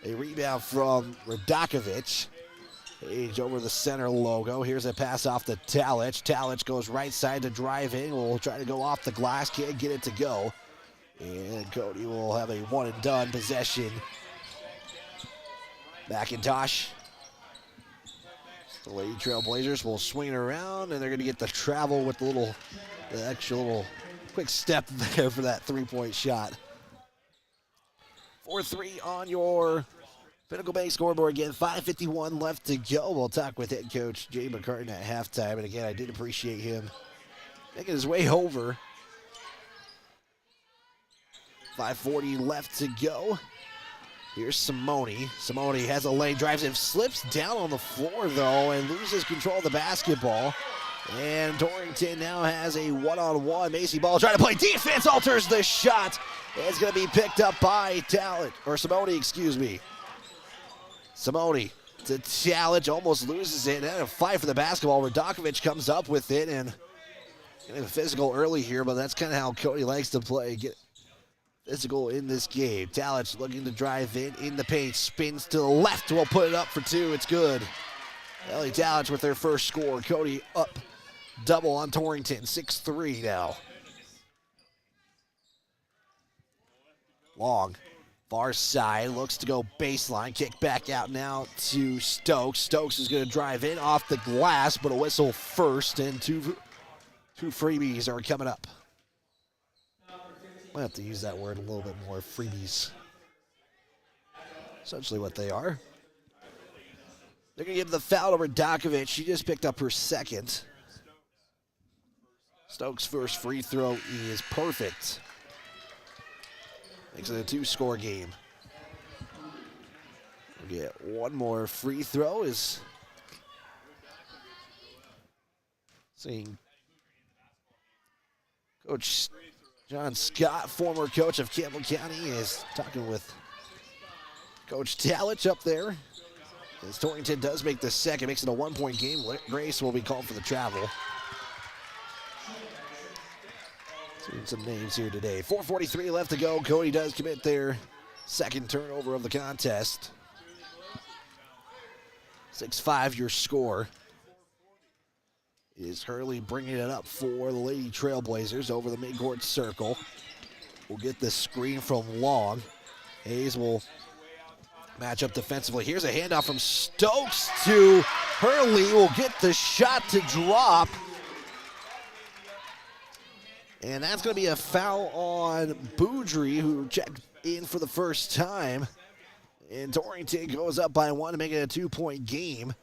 a rebound from Radakovich. Page over the center logo. Here's a pass off to Talich. Talich goes right side to drive in. Will try to go off the glass. Can't get it to go. And Cody will have a one-and-done possession. McIntosh. The Lady Trailblazers will swing around, and they're going to get the travel with the extra little quick step there for that three-point shot. 4-3 on your Pinnacle Bank scoreboard again. 5:51 left to go. We'll talk with head coach Jay McCartan at halftime. And again, I did appreciate him making his way over. 5:40 left to go. Here's Simone. Simone has a lane, drives and slips down on the floor, though, and loses control of the basketball. And Torrington now has a one-on-one. Macy Ball trying to play defense, alters the shot. It's going to be picked up by Simone, excuse me. Simone to Talich, almost loses it. And a fight for the basketball. Radakovich comes up with it, and getting physical early here, but that's kind of how Cody likes to play. Get physical in this game. Talich looking to drive in the paint. Spins to the left. Will put it up for 2. It's good. Ellie Talich with their first score. Cody up double on Torrington. 6-3 now. Long. Far side. Looks to go baseline. Kick back out now to Stokes. Stokes is going to drive in off the glass, but a whistle first, and two freebies are coming up. Might have to use that word a little bit more. Freebies. Essentially what they are. They're going to give the foul to Radakovich. She just picked up her second. Stokes' first free throw is perfect. Makes it a 2-score game. We'll get one more free throw. Is seeing Coach John Scott, former coach of Campbell County, is talking with Coach Talich up there. As Torrington does make the second, makes it a 1-point game. Grace will be called for the travel. Seeing some names here today. 4:43 left to go. Cody does commit their second turnover of the contest. 6-5 your score. Is Hurley bringing it up for the Lady Trailblazers over the midcourt circle. We'll get the screen from Long. Hayes will match up defensively. Here's a handoff from Stokes to Hurley. Will get the shot to drop. And that's going to be a foul on Boudry, who checked in for the first time. And Torrington goes up by 1 to make it a 2-point game.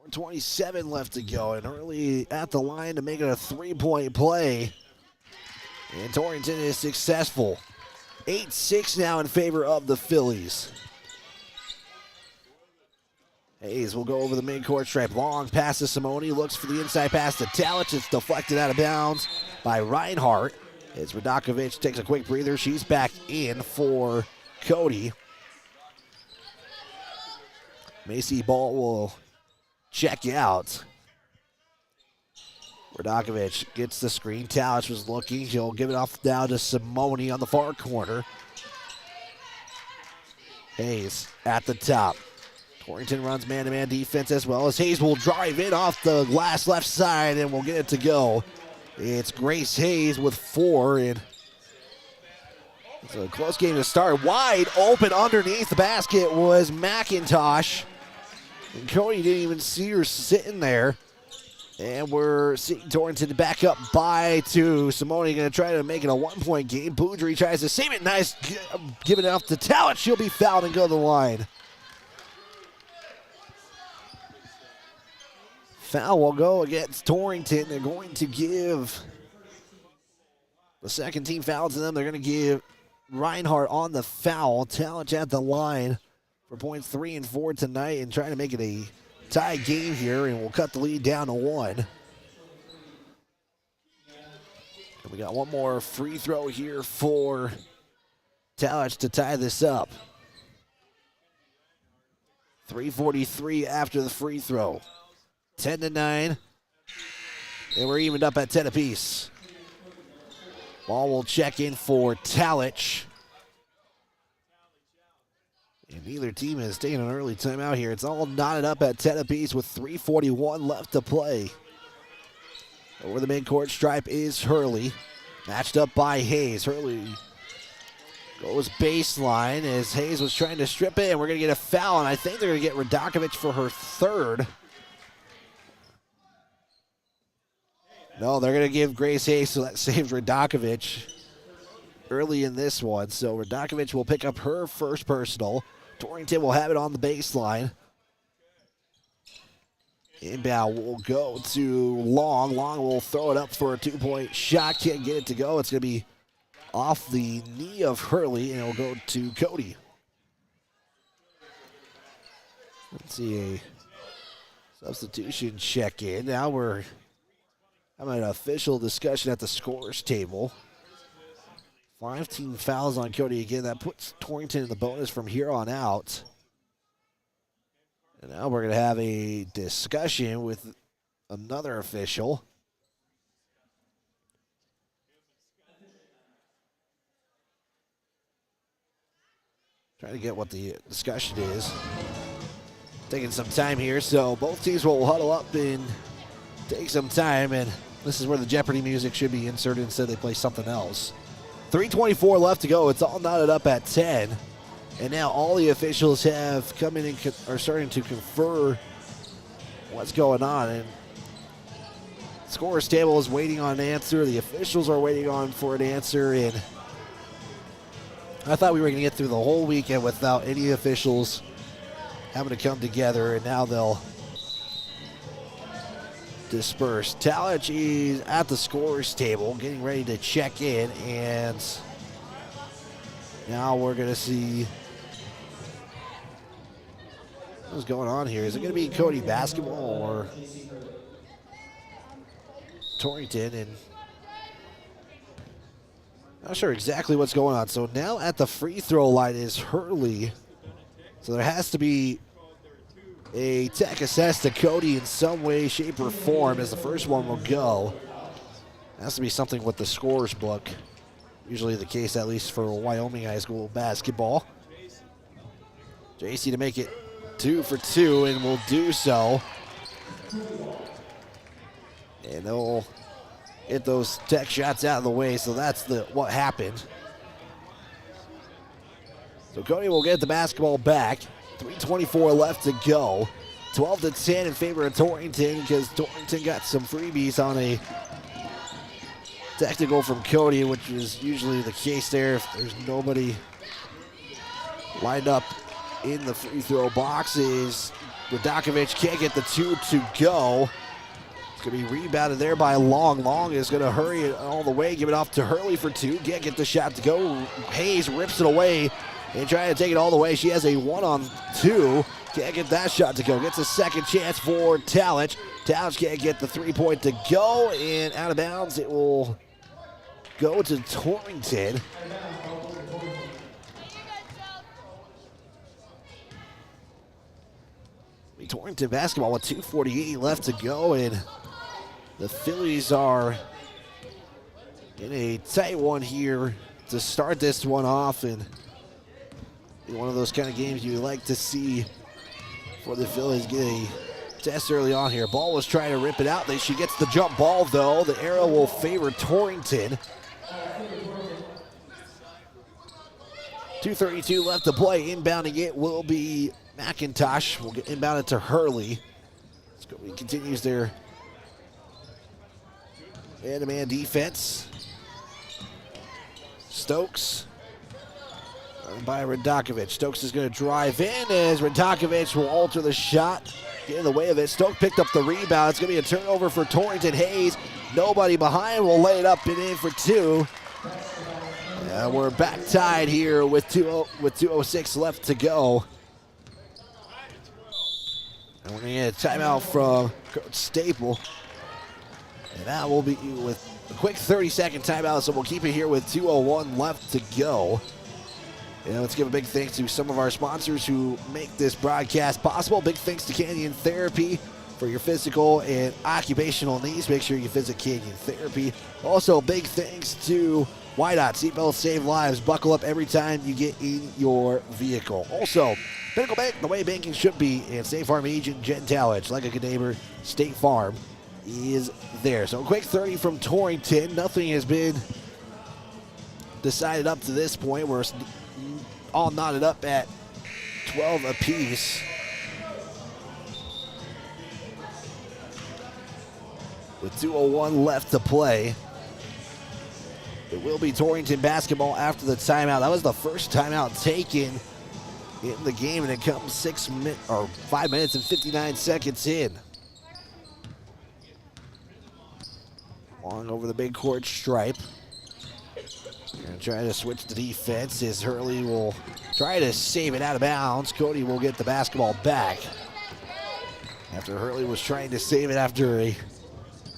4:27 left to go, and Hurley at the line to make it a 3-point play. And Torrington is successful. 8-6 now in favor of the Phillies. Hayes will go over the midcourt stripe. Long pass to Simone. Looks for the inside pass to Talich. It's deflected out of bounds by Reinhardt. As Radakovich takes a quick breather. She's back in for Cody. Macy Ball will check out. Radakovic gets the screen. Talich was looking. He'll give it off now to Simone on the far corner. Hayes at the top. Torrington runs man-to-man defense as well as Hayes will drive in off the glass left side and will get it to go. It's Grace Hayes with 4, and it's a close game to start. Wide open underneath the basket was McIntosh. And Cody didn't even see her sitting there. And we're seeing Torrington back up by 2. Simone going to try to make it a 1-point game. Boudry tries to save it. Nice. Giving it off to Talich. She'll be fouled and go to the line. Foul will go against Torrington. They're going to give the second team foul to them. They're going to give Reinhardt on the foul. Talich at the line for points 3 and 4 tonight and trying to make it a tie game here, and we'll cut the lead down to 1. And we got one more free throw here for Talich to tie this up. 3:43 after the free throw. 10-9, and we're evened up at 10 apiece. Ball will check in for Talich. And neither team is taking an early timeout here. It's all knotted up at 10 apiece with 3:41 left to play. Over the midcourt stripe is Hurley. Matched up by Hayes. Hurley goes baseline as Hayes was trying to strip it, and we're going to get a foul, and I think they're going to get Radakovic for her 3rd. No, they're going to give Grace Hayes, so that saves Radakovic early in this one. So Radakovic will pick up her first personal. Torrington will have it on the baseline. Inbound will go to Long. Long will throw it up for a 2-point shot. Can't get it to go. It's going to be off the knee of Hurley, and it'll go to Cody. Let's see a substitution check in. Now we're having an official discussion at the scorers table. 5 team fouls on Cody again. That puts Torrington in the bonus from here on out. And now we're going to have a discussion with another official. Trying to get what the discussion is. Taking some time here, so both teams will huddle up and take some time, and this is where the Jeopardy music should be inserted instead they play something else. 3:24 left to go. It's all knotted up at 10. And now all the officials have come in and are starting to confer what's going on. And the scorer's table is waiting on an answer. The officials are waiting on for an answer. And I thought we were going to get through the whole weekend without any officials having to come together. And now they'll disperse. Talich is at the scorer's table getting ready to check in, and now we're going to see what's going on here. Is it going to be Cody basketball or Torrington? And not sure exactly what's going on. So now at the free throw line is Hurley. So there has to be a tech assess to Cody in some way, shape, or form as the first one will go. It has to be something with the scorer's book. Usually the case, at least for Wyoming High School basketball. JC to make it 2 for 2, and will do so. And they'll get those tech shots out of the way, so that's what happened. So Cody will get the basketball back. 3:24 left to go. 12-10 in favor of Torrington because Torrington got some freebies on a technical from Cody, which is usually the case there if there's nobody lined up in the free throw boxes. Radakovic can't get the 2 to go. It's going to be rebounded there by Long. Long is going to hurry it all the way, give it off to Hurley for 2. Can't get the shot to go. Hayes rips it away and trying to take it all the way. She has a 1-on-2. Can't get that shot to go. Gets a second chance for Talich. Talich can't get the 3-point to go, and out of bounds it will go to Torrington. Torrington basketball with 2:48 left to go, and The Phillies are in a tight one here to start this one off, and one of those kind of games you like to see for the Phillies get a test early on here. Ball was trying to rip it out. She gets the jump ball, though. The arrow will favor Torrington. 2:32 left to play. Inbounding it will be McIntosh. We'll get inbounded to Hurley. He continues their man-to-man defense. Stokes by Radakovich. Stokes is going to drive in as Radakovich will alter the shot. Get in the way of it. Stokes picked up the rebound. It's going to be a turnover for Torrington. Hayes, nobody behind, will lay it up and in for two. And we're back tied here with 2:06 left to go. And we're going to get a timeout from Coach Staple. And that will be with a quick 30-second timeout, so we'll keep it here with 2:01 left to go. And let's give a big thanks to some of our sponsors who make this broadcast possible. Big thanks to Canyon Therapy for your physical and occupational needs. Make sure you visit Canyon Therapy. Also, big thanks to YDOT. Seatbelts save lives. Buckle up every time you get in your vehicle. Also, Pinnacle Bank, the way banking should be, and State Farm agent Jen Towich, like a good neighbor, State Farm is there. So a quick 30 from Torrington. Nothing has been decided up to this point. We're all knotted up at 12 apiece. With 2:01 left to play. It will be Torrington basketball after the timeout. That was the first timeout taken in the game, and it comes 5 minutes and 59 seconds in. Long over the big court stripe. Gonna try to switch the defense as Hurley will try to save it out of bounds. Cody will get the basketball back. After Hurley was trying to save it after a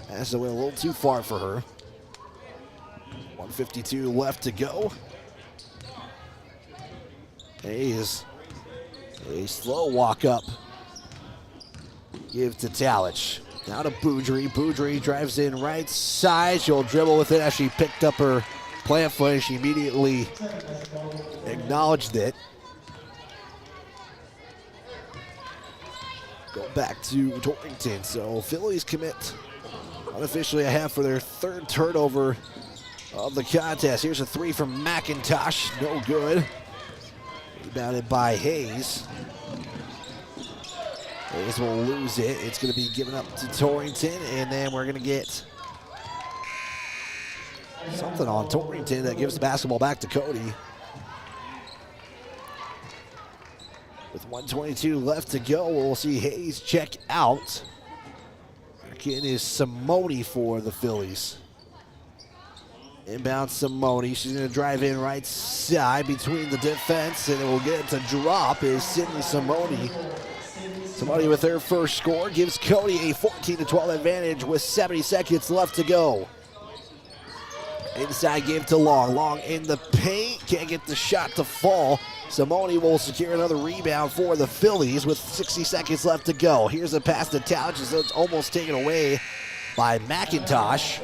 pass that went a little too far for her. 1:52 left to go. Hayes, a slow walk up. Give to Talich. Now to Boudry. Boudry drives in right side. She'll dribble with it as she picked up her plant foot. She immediately acknowledged it. Go back to Torrington. So Phillies commit unofficially a half for their third turnover of the contest. Here's a three from McIntosh. No good. Rebounded by Hayes. Hayes will lose it. It's going to be given up to Torrington, and then we're going to get something on Torrington that gives the basketball back to Cody. With 1:22 left to go, we'll see Hayes check out. Again is Simone for the Phillies. Inbound Simone. She's going to drive in right side between the defense, and it will get to drop is Sydney Simone. Simone with her first score gives Cody a 14-12 advantage with 70 seconds left to go. Inside give to Long. Long in the paint. Can't get the shot to fall. Simone will secure another rebound for the Phillies with 60 seconds left to go. Here's a pass to Talich, so it's almost taken away by McIntosh.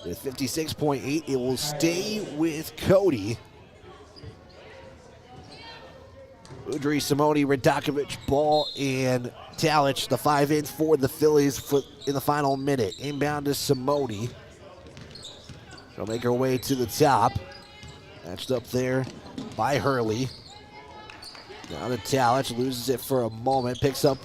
With 56.8, it will stay with Cody. Boudry, Simone, Radakovich, Ball, and Talich, the 5-in for the Phillies in the final minute. Inbound to Simone. She'll make her way to the top. Matched up there by Hurley. Now to Talich, loses it for a moment, picks up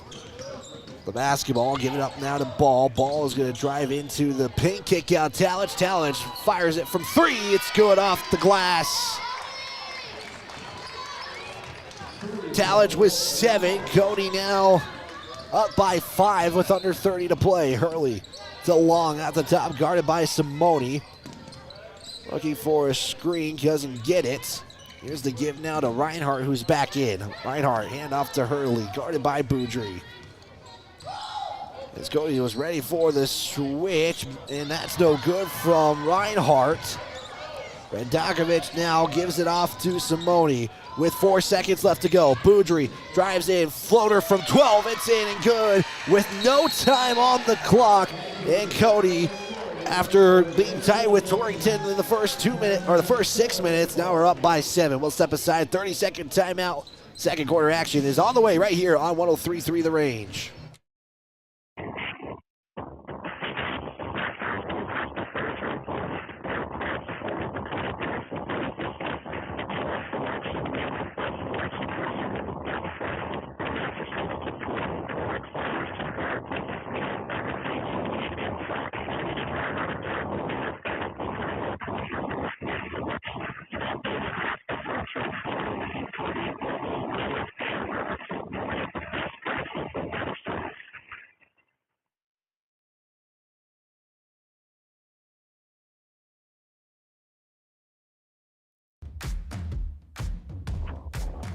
the basketball, give it up now to Ball. Ball is going to drive into the paint, kick out Talich. Talich fires it from three. It's good off the glass. Talich with 7. Cody now up by 5 with under 30 to play. Hurley to Long at the top, guarded by Simone. Looking for a screen, doesn't get it. Here's the give now to Reinhardt, who's back in. Reinhardt, hand off to Hurley, guarded by Boudry. As Cody was ready for the switch, and that's no good from Reinhardt. Radakovic now gives it off to Simone with 4 seconds left to go. Boudry drives in, floater from 12, it's in and good with no time on the clock. And Cody, after being tied with Torrington in the first 6 minutes, now we're up by 7. We'll step aside, 30-second timeout. Second quarter action is on the way right here on 103.3 The Range.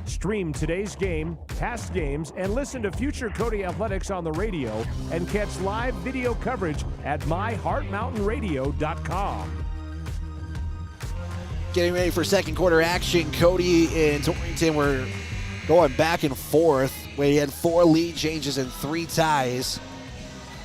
Stream today's game, past games, and listen to future Cody Athletics on the radio and catch live video coverage at myheartmountainradio.com.
Getting ready for second quarter action. Cody and Torrington were going back and forth. We had 4 lead changes and 3 ties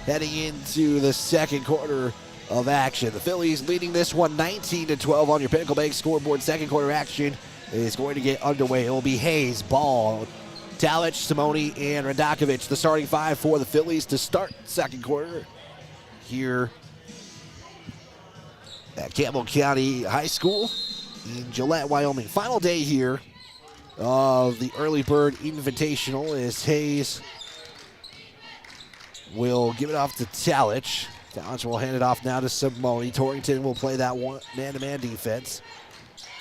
heading into the second quarter of action. The Phillies leading this one 19-12 on your Pinnacle Bank scoreboard. Second quarter action is going to get underway. It will be Hayes, Ball, Talich, Simone, and Radakovic, the starting 5 for the Phillies to start second quarter here at Campbell County High School in Gillette, Wyoming. Final day here of the Early Bird Invitational as Hayes will give it off to Talich. Talich will hand it off now to Simone. Torrington will play that one man-to-man defense.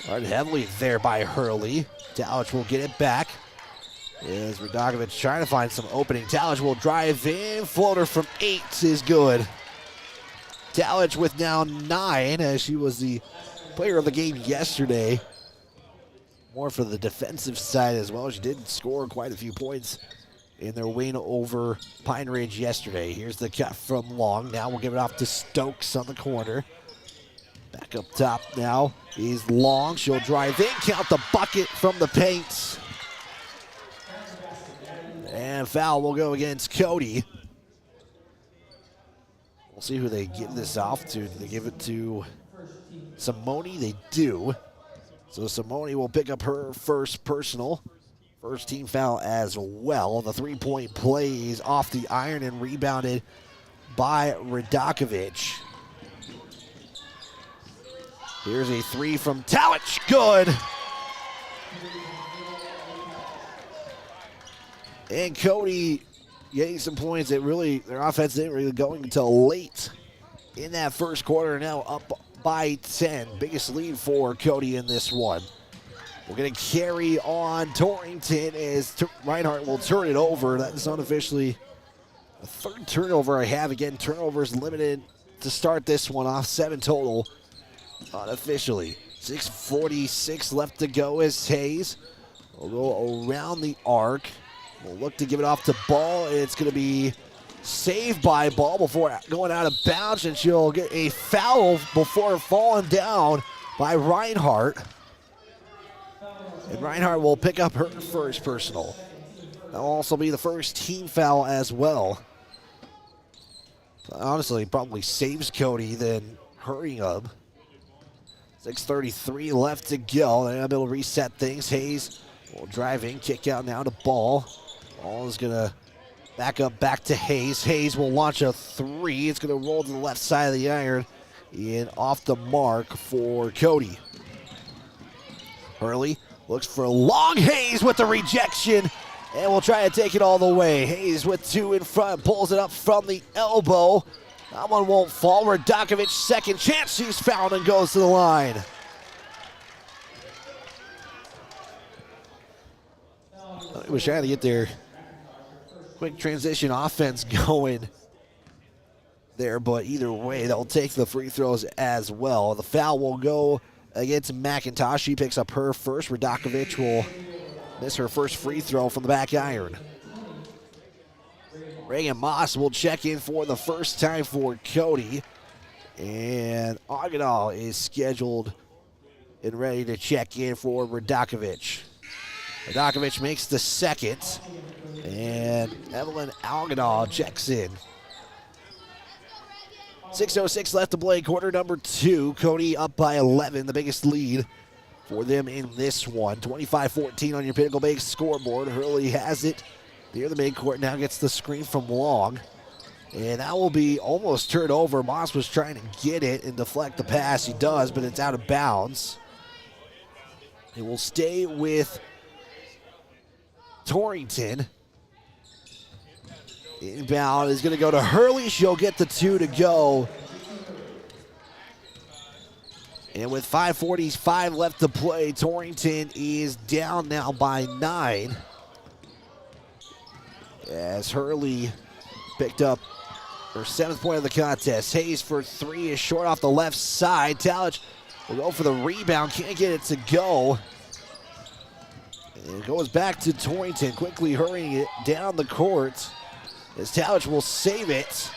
Guarded heavily there by Hurley. Talich will get it back. As Radakovic trying to find some opening. Talich will drive in. Floater from 8 is good. Talich with now 9 as she was the player of the game yesterday. More for the defensive side as well. She did score quite a few points in their win over Pine Ridge yesterday. Here's the cut from Long. Now we'll give it off to Stokes on the corner. Back up top now is Long. She'll drive in, count the bucket from the paint. And foul will go against Cody. We'll see who they give this off to. Do they give it to Simone? They do. So Simone will pick up her first personal. First team foul as well. The three-point play is off the iron and rebounded by Radakovic. Here's a 3 from Talich, good. And Cody getting some points that really, their offense didn't really going until late in that first quarter. Now up by 10. Biggest lead for Cody in this one. We're going to carry on Torrington as Reinhardt will turn it over. That's unofficially the third turnover I have. Again, turnovers limited to start this one off, 7 total. Unofficially. 6:46 left to go as Hayes will go around the arc. We'll look to give it off to Ball. It's going to be saved by Ball before going out of bounds, and she'll get a foul before falling down by Reinhardt. And Reinhardt will pick up her first personal. That'll also be the first team foul as well. Honestly, probably saves Cody than hurrying up. 6:33 left to go. They're able to reset things. Hayes will drive in, kick out now to Ball. Ball is going to back up back to Hayes. Hayes will launch a 3. It's going to roll to the left side of the iron and off the mark for Cody. Hurley looks for Long. Hayes with the rejection, and we'll try to take it all the way. Hayes with 2 in front, pulls it up from the elbow. That one won't fall. Radakovic, second chance. She's fouled and goes to the line. I was trying to get their quick transition offense going there, but either way, they'll take the free throws as well. The foul will go against McIntosh. She picks up her first. Radakovic will miss her first free throw from the back iron. Reagan Moss will check in for the first time for Cody. And Aguinal is scheduled and ready to check in for Radakovic. Radakovic makes the second, and Evelyn Alganaw checks in. 6:06 left to play, quarter number 2. Cody up by 11, the biggest lead for them in this one. 25-14 on your Pinnacle Bank scoreboard. Hurley has it near the midcourt, now gets the screen from Long. And that will be almost turned over. Moss was trying to get it and deflect the pass. He does, but it's out of bounds. It will stay with Torrington. Inbound is going to go to Hurley. She'll get the 2 to go. And with 5:45 left to play, Torrington is down now by 9. As Hurley picked up her 7th point of the contest. Hayes for 3 is short off the left side. Talich will go for the rebound. Can't get it to go. And it goes back to Torrington, quickly hurrying it down the court. As Talich will save it.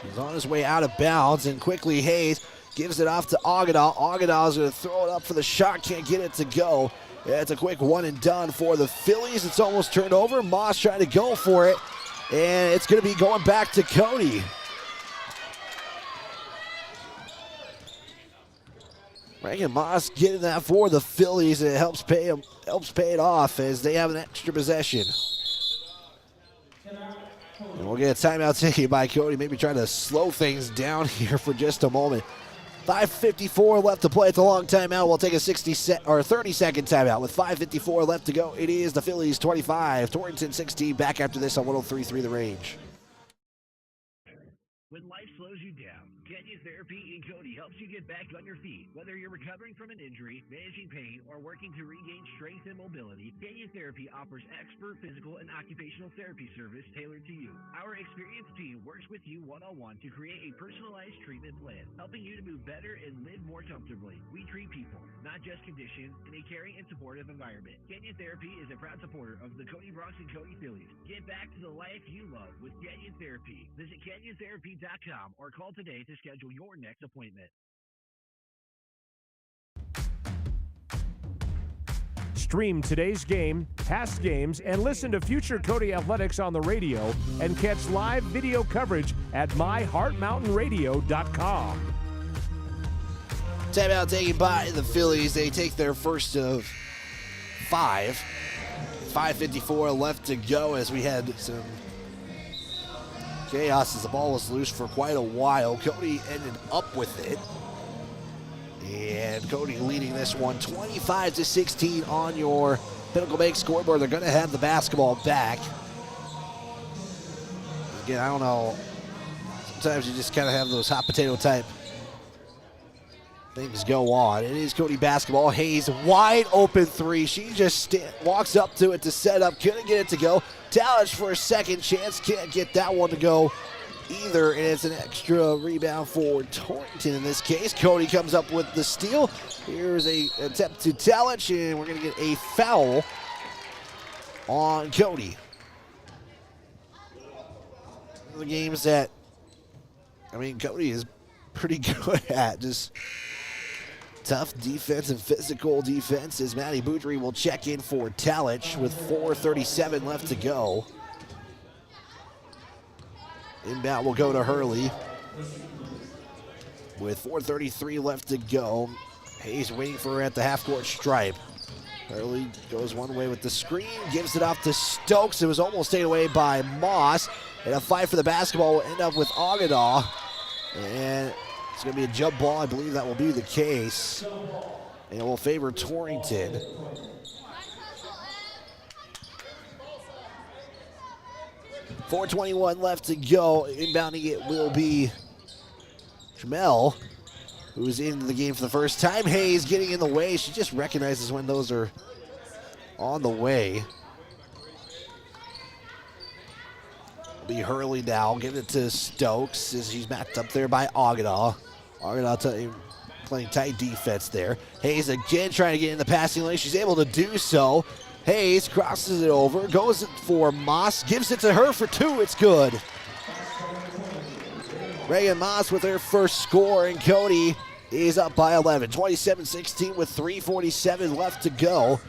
He's on his way out of bounds, and quickly Hayes gives it off to Agadaw. Agadaw is going to throw it up for the shot. Can't get it to go. Yeah, it's a quick one and done for the Phillies. It's almost turned over. Moss trying to go for it. And it's going to be going back to Cody. Reagan Moss getting that for the Phillies. And it helps pay it off as they have an extra possession. And we'll get a timeout taken by Cody. Maybe trying to slow things down here for just a moment. 5:54 left to play. It's a long timeout. We'll take a 30-second timeout with 5:54 left to go. It is the Phillies 25, Torrington 16. Back after this on 103.3 The Range.
When life slows you down, Kenya Therapy in Cody helps you get back on your feet. Whether you're recovering from an injury, managing pain, or working to regain strength and mobility, Kenya Therapy offers expert physical and occupational therapy service tailored to you. Our experienced team works with you one-on-one to create a personalized treatment plan, helping you to move better and live more comfortably. We treat people, not just conditions, in a caring and supportive environment. Kenya Therapy is a proud supporter of the Cody Bronx and Cody Phillies. Get back to the life you love with Kenya Therapy. Visit KenyaTherapy.com or call today to schedule your next appointment.
Stream today's game, past games, and listen to future Cody Athletics on the radio and catch live video coverage at myheartmountainradio.com.
Timeout taken by the Phillies. They take their first of 5. 5:54 left to go as we had some chaos as the ball was loose for quite a while. Cody ended up with it. And Cody leading this one 25-16 on your Pinnacle Bank scoreboard. They're going to have the basketball back. Again, I don't know. Sometimes you just kind of have those hot potato type things go on. It is Cody basketball. Hayes, wide open 3. She just walks up to it to set up. Couldn't get it to go. Talich for a second chance. Can't get that one to go either. And it's an extra rebound for Torrington in this case. Cody comes up with the steal. Here's a attempt to Talich, and we're going to get a foul on Cody. One of the games that, Cody is pretty good at just tough defense and physical defense as Maddie Boudry will check in for Talich with 4:37 left to go. Inbound will go to Hurley with 4:33 left to go. Hayes waiting for her at the half-court stripe. Hurley goes one way with the screen, gives it off to Stokes. It was almost taken away by Moss. And a fight for the basketball will end up with Agadaw. And it's going to be a jump ball. I believe that will be the case. And it will favor Torrington. .421 left to go. Inbounding it will be Jamel, who's into the game for the first time. Hayes getting in the way. She just recognizes when those are on the way. Be Hurley now. Give it to Stokes as he's matched up there by Agadaw. Agadaw playing tight defense there. Hayes again trying to get in the passing lane. She's able to do so. Hayes crosses it over, goes for Moss, gives it to her for 2. It's good. Reagan Moss with her first score, and Cody is up by 11. 27-16 with 3:47 left to go.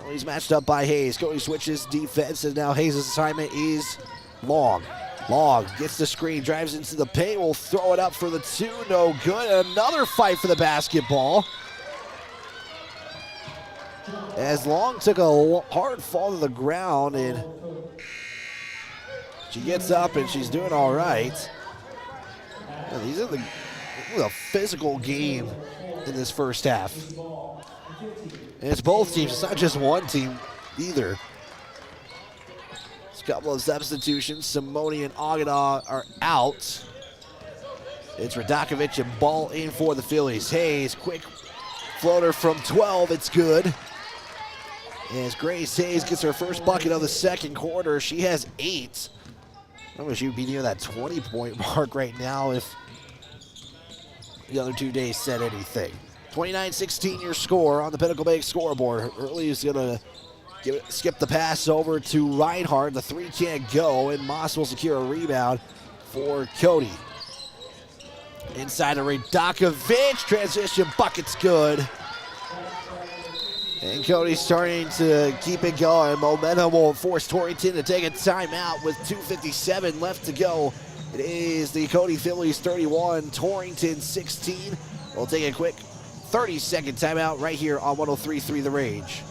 He's matched up by Hayes. Cody switches defense, and now Hayes' assignment is long. Long gets the screen, drives into the paint, will throw it up for the two, no good. Another fight for the basketball. As Long took a hard fall to the ground, and she gets up and she's doing all right. Yeah, these are a physical game in this first half. And it's both teams, it's not just one team either. There's a couple of substitutions. Simone and Agada are out. It's Radakovic and ball in for the Phillies. Hayes, quick floater from 12, it's good. As Grace Hayes gets her first bucket of the second quarter, she has 8. I wish she would be near that 20-point mark right now if the other 2 days said anything. 29-16 your score on the Pinnacle Bank scoreboard. Hurley is going to skip the pass over to Reinhardt. The three can't go, and Moss will secure a rebound for Cody. Inside to Radakovic. Transition bucket's good. And Cody's starting to keep it going. Momentum will force Torrington to take a timeout with 2:57 left to go. It is the Cody Phillies 31, Torrington 16. We'll take a quick 30-second timeout right here on 103.3 The Range.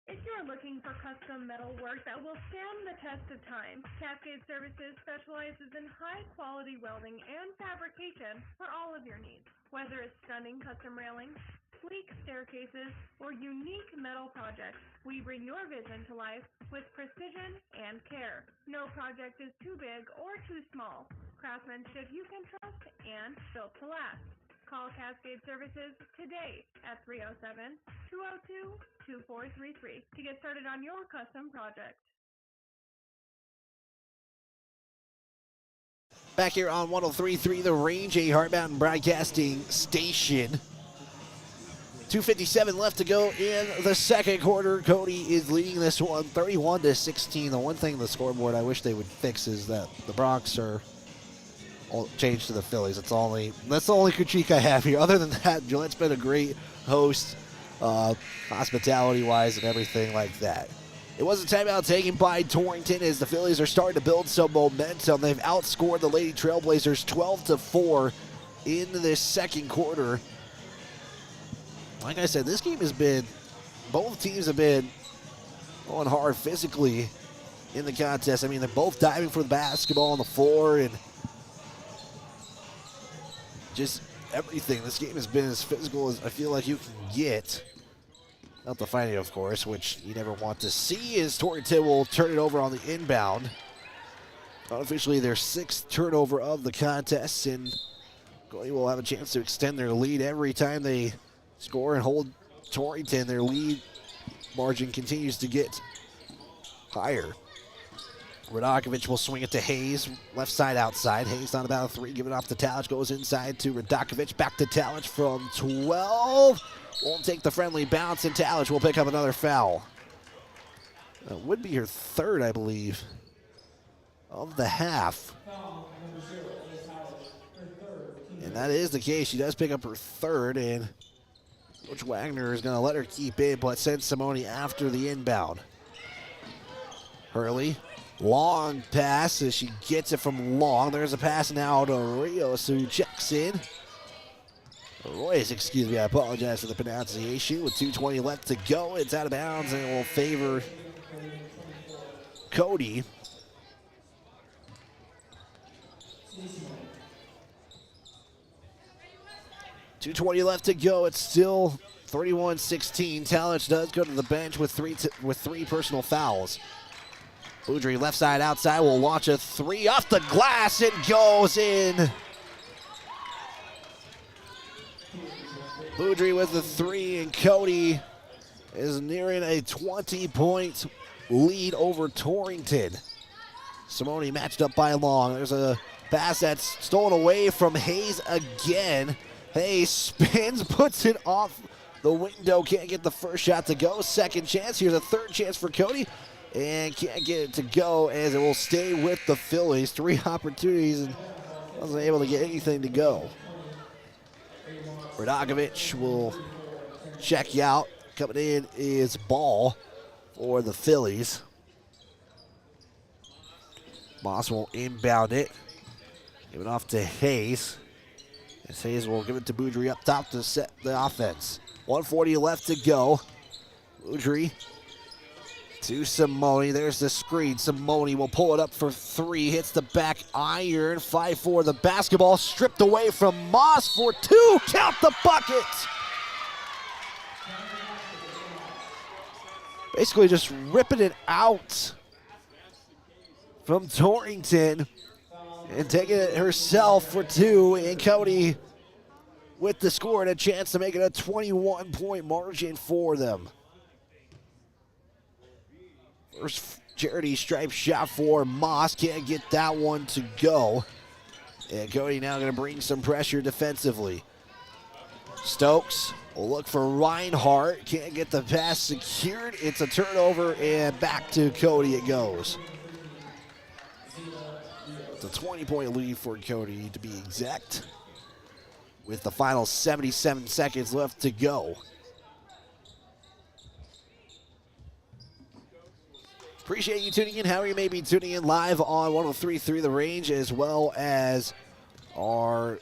If you're looking for custom metal work that will stand the test of time, Cascade Services specializes in high-quality welding and fabrication for all of your needs. Whether it's stunning custom railings, sleek staircases, or unique metal projects, we bring your vision to life with precision and care. No project is too big or too small. Craftsmanship you can trust and built to last. Call Cascade Services today at 307-202-2433 to get started on your custom project.
Back here on 103.3 The Range, a Heart Mountain Broadcasting station. 2:57 left to go in the second quarter. Cody is leading this one 31-16. The one thing on the scoreboard I wish they would fix is that the Bronx are all changed to the Phillies. That's the only critique I have here. Other than that, Gillette's been a great host, hospitality-wise and everything like that. It was a timeout taken by Torrington as the Phillies are starting to build some momentum. They've outscored the Lady Trailblazers 12-4 in this second quarter. Like I said, this game has been, both teams have been going hard physically in the contest. I mean, they're both diving for the basketball on the floor and just everything. This game has been as physical as I feel like you can get. Not the fighting, of course, which you never want to see, as Torrington will turn it over on the inbound. Unofficially, their 6th turnover of the contest, and Cody will have a chance to extend their lead every time they score and hold Torrington. Their lead margin continues to get higher. Radakovic will swing it to Hayes, left side outside. Hayes on about a 3, giving off to Talich, goes inside to Radakovic, back to Talich from 12. Won't take the friendly bounce, and Talich will pick up another foul. That would be her 3rd, I believe, of the half. And that is the case. She does pick up her 3rd, and Coach Wagner is going to let her keep it, but sends Simone after the inbound. Hurley, long pass as she gets it from Long. There's a pass now to Rios, who checks in. Royce, excuse me, I apologize for the pronunciation. With 2:20 left to go, it's out of bounds, and it will favor Cody. .220 left to go. It's still 31-16. Talich does go to the bench with three personal fouls. Boudry left side outside will launch a 3 off the glass. It goes in. Boudry with the 3, and Cody is nearing a 20-point lead over Torrington. Simone matched up by Long. There's a pass that's stolen away from Hayes again. Hayes spins, puts it off the window, can't get the first shot to go. Second chance, here's a 3rd chance for Cody, and can't get it to go as it will stay with the Phillies. 3 opportunities, and Wasn't able to get anything to go. Radakovic will check you out. Coming in is Ball for the Phillies. Moss will inbound it. Give it off to Hayes. As Hayes will give it to Boudry up top to set the offense. 1:40 left to go. Boudry to Simone. There's the screen. Simone will pull it up for three. Hits the back iron. 5-4 the basketball. Stripped away from Moss for two. Count the bucket. Basically just ripping it out from Torrington and taking it herself for two. And Cody with the score and a chance to make it a 21-point margin for them. First charity stripe shot for Moss. Can't get that one to go. And Cody now going to bring some pressure defensively. Stokes will look for Reinhardt. Can't get the pass secured. It's a turnover, and back to Cody it goes. It's a 20-point lead for Cody, to be exact, with the final 77 seconds left to go. Appreciate you tuning in. However you may be tuning in live on 103.3 The Range, as well as our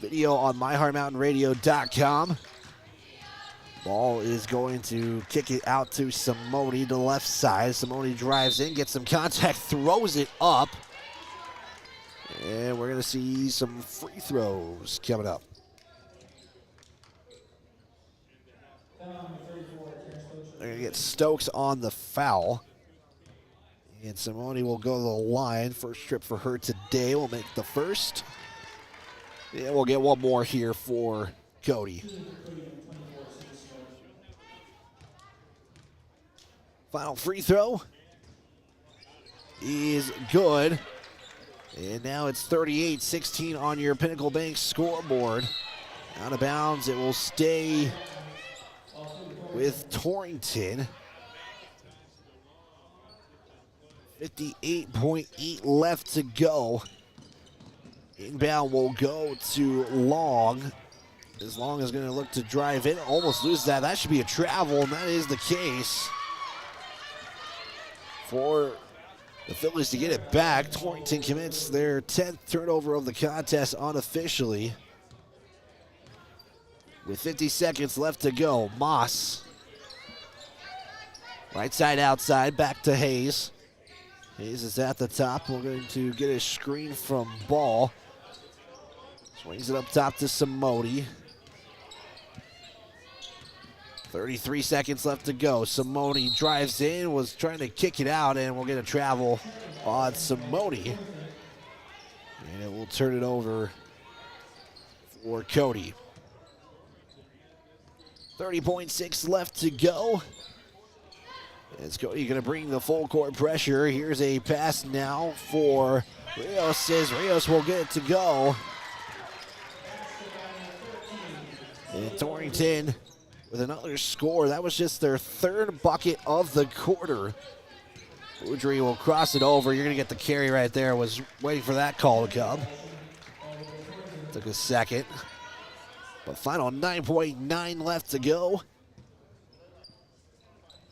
video on myheartmountainradio.com. Ball is going to kick it out to Simone to the left side. Simone drives in, gets some contact, throws it up. And we're going to see some free throws coming up. They're going to get Stokes on the foul. And Simone will go to the line. First trip for her today. We'll make the first. And we'll get one more here for Cody. Final free throw is good. And now it's 38-16 on your Pinnacle Bank scoreboard. Out of bounds, it will stay with Torrington. 58.8 left to go. Inbound will go to Long. As Long is going to look to drive in. Almost loses that. That should be a travel, and that is the case for the Phillies to get it back. Torrington commits their 10th turnover of the contest unofficially. With 50 seconds left to go, Moss. Right side outside, back to Hayes. Hayes is at the top. We're going to get a screen from Ball. Swings it up top to Simone. 33 seconds left to go. Simone drives in, was trying to kick it out, and we'll get a travel on Simone. And it will turn it over for Cody. 30.6 left to go. It's Cody going to bring the full court pressure. Here's a pass now for Rios. Rios will get it to go. And Torrington with another score. That was just their third bucket of the quarter. Boudry will cross it over. You're going to get the carry right there. Was waiting for that call to come. Took a second. But final 9.9 left to go.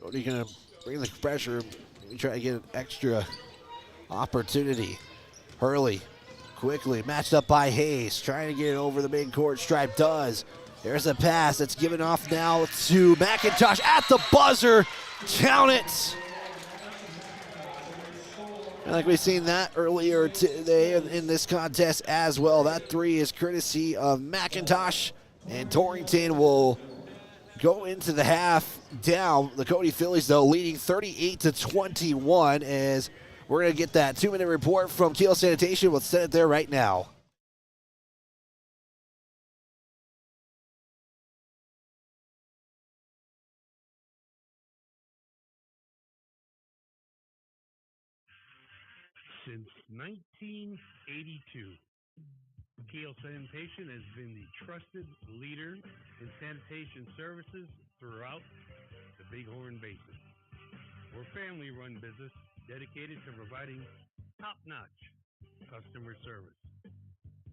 Cody going to bring the pressure. Maybe try to get an extra opportunity. Hurley quickly matched up by Hayes. Trying to get it over the midcourt stripe. Does. There's a pass that's given off now to McIntosh at the buzzer. Count it. And like we've seen that earlier today in this contest as well. That three is courtesy of McIntosh. And Torrington will go into the half down. The Cody Phillies, though, leading 38-21 as we're going to get that 2-minute report from Keel Sanitation. We'll send it there right now.
Since 1982, Keel Sanitation has been the trusted leader in sanitation services throughout the Bighorn Basin. We're a family-run business dedicated to providing top-notch customer service.